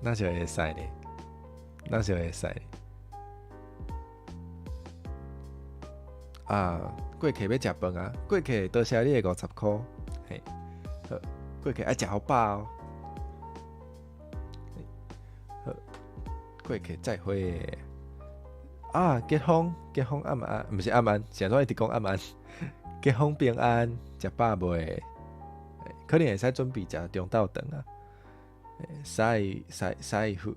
那就会使咧，啊，过客要食饭啊，过客多谢你的50块，好，过客爱食好饱哦，好，过客再会。啊，结婚暗安，毋是暗安，现在一直讲暗安，结婚平安，食饱未？可能会使准备食中昼顿啊。晒好，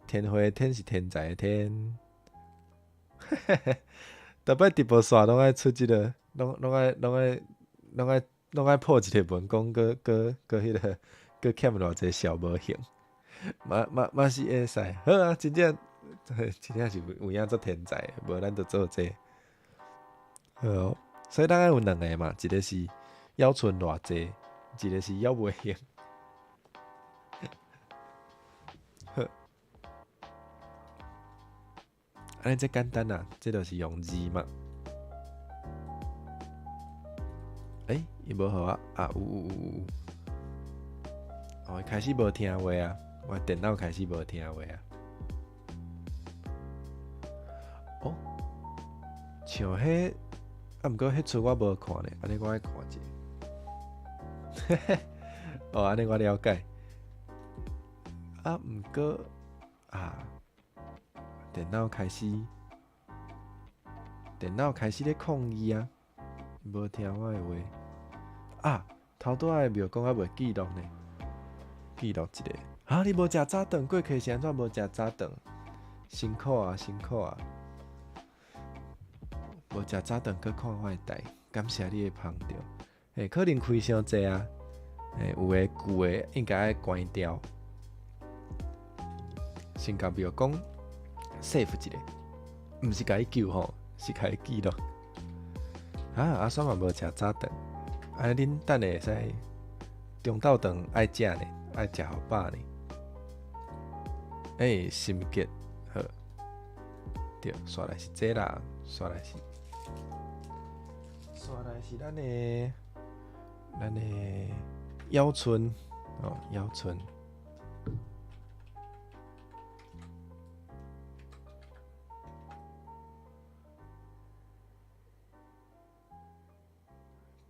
天花天是天才的天，逐摆直播线拢爱出即个，拢爱破一个文讲，搁迄个，搁欠偌济小无型，嘛是会使，好啊，真正是有影做天才，无咱就做这，好，所以咱爱有2个嘛，一个是要存偌济。一个是要袂用，安尼这简单啊，这就是用字嘛。伊无好啊，有，哦，开始无听话啊，我电脑开始无听话啊。哦，像迄，啊，毋过迄出我无看呢，安尼我爱看者。哦，安尼我了解。啊，毋过啊，电脑开始咧抗议啊，无听我的话。啊，头拄仔的庙讲啊袂记录呢，记录一个。啊，你无食早顿，过客是安怎无食早顿？辛苦啊，辛苦啊！无食早顿，搁看我的台，感谢你的捧场。嘿，可能开伤济啊。嘿，有诶旧诶应该爱关掉。先甲庙讲 save 一个，毋是甲伊救吼，是甲伊记录。啊，阿爽嘛无食早顿，安尼恁等下会使中昼顿爱食呢，爱食好饱呢。心结好，对，刷来是这啦，刷来是咱的腰春哦，腰春。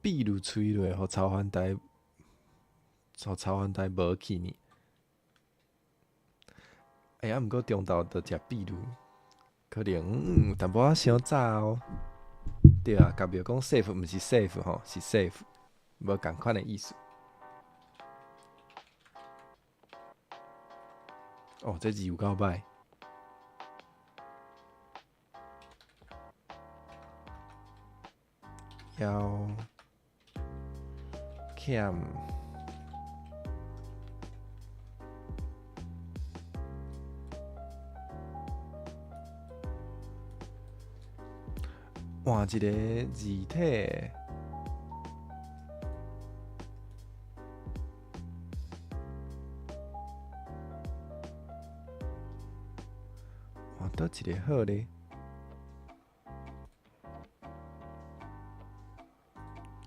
闭入吹落，互超凡台无去呢。啊，毋过中昼着食秘鲁，可能淡薄仔伤早哦。对啊，甲庙讲 safe 毋是 safe 吼，是 safe， 无共款的意思。哦，这字有够歹。要欠换一个字体，换倒一个好咧？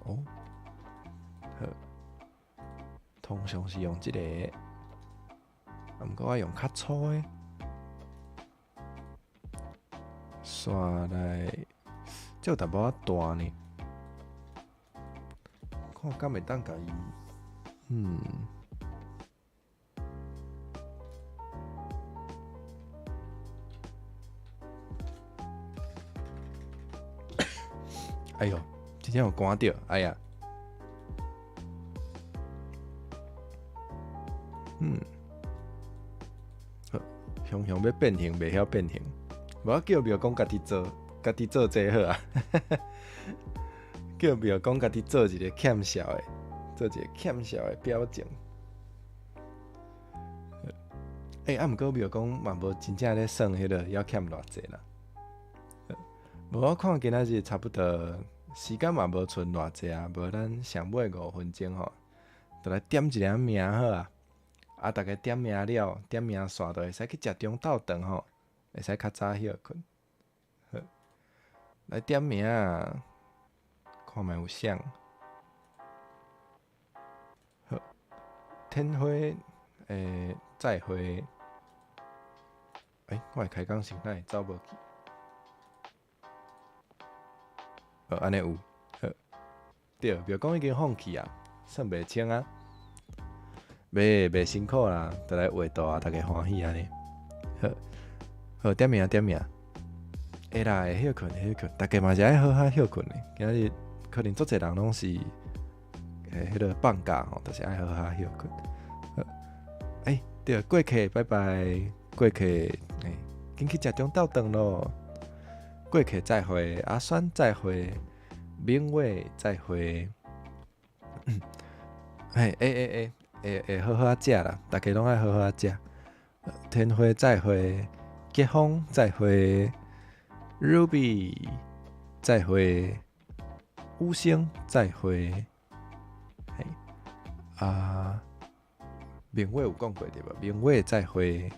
哦，好，通常是用这个，毋过我用较粗的，刷来。这有淡薄仔大呢，看敢会当甲伊，哎哟，真正有赶到，哎呀，好，雄雄要变形，袂晓变形，无我叫庙讲家己做。家己做最好啊！叫庙讲家己做一个欠笑的，做一个欠笑的表情。啊，毋过庙讲嘛无真正咧算迄个要欠偌济啦。无我看今仔日差不多时间嘛无剩偌济啊，无咱上尾5分钟吼，就来点一个名好啊。啊，大家点名了，点名煞就会使去食中昼顿吼，会使较早休困。来点名啊，看卖有啥？好，天花再会。我的开讲声哪会走无去？安尼有，好，对，别讲已经放弃啊，算袂清啊，袂辛苦啦，就来画图啊，大家欢喜安尼。好，点名点名。会啦，会休困，大家嘛是爱好好休困的。今日可能足侪人拢是迄个放假吼，就是爱好好休困。对，过客拜拜，过客紧去食中昼顿咯。过客再会，阿酸再会，明伟再会。会好好食啦，大家拢爱好好食。天花再会，吉峰再会。Ruby， 再会，乌星再会，明伟有讲过对吧？明伟再会，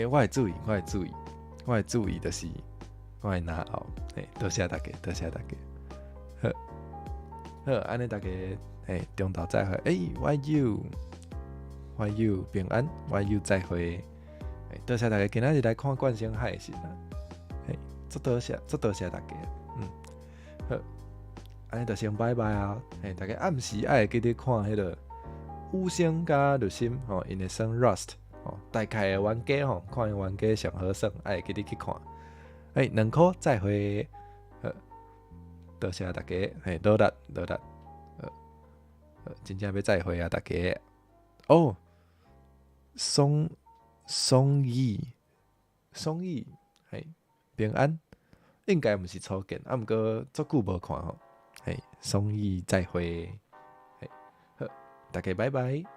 我会注意，就是我会拿后，多谢大家，多谢大家。好，安尼大家中昼再会。Why you 平安，Why you 再会。多谢大家今仔日来看冠星海的时阵，足多谢大家。好，安尼就先拜拜啊！大家暗时爱记得看迄个五星加日星吼，因会算 Rust 吼，大概的玩家吼，看因玩家上好算，爱记得去看。2箍再会。多谢大家，努力，真正要再会啊，大家。哦，松意，平安，应该毋是初见，毋过足久无看吼，松意再会，好，大家拜拜。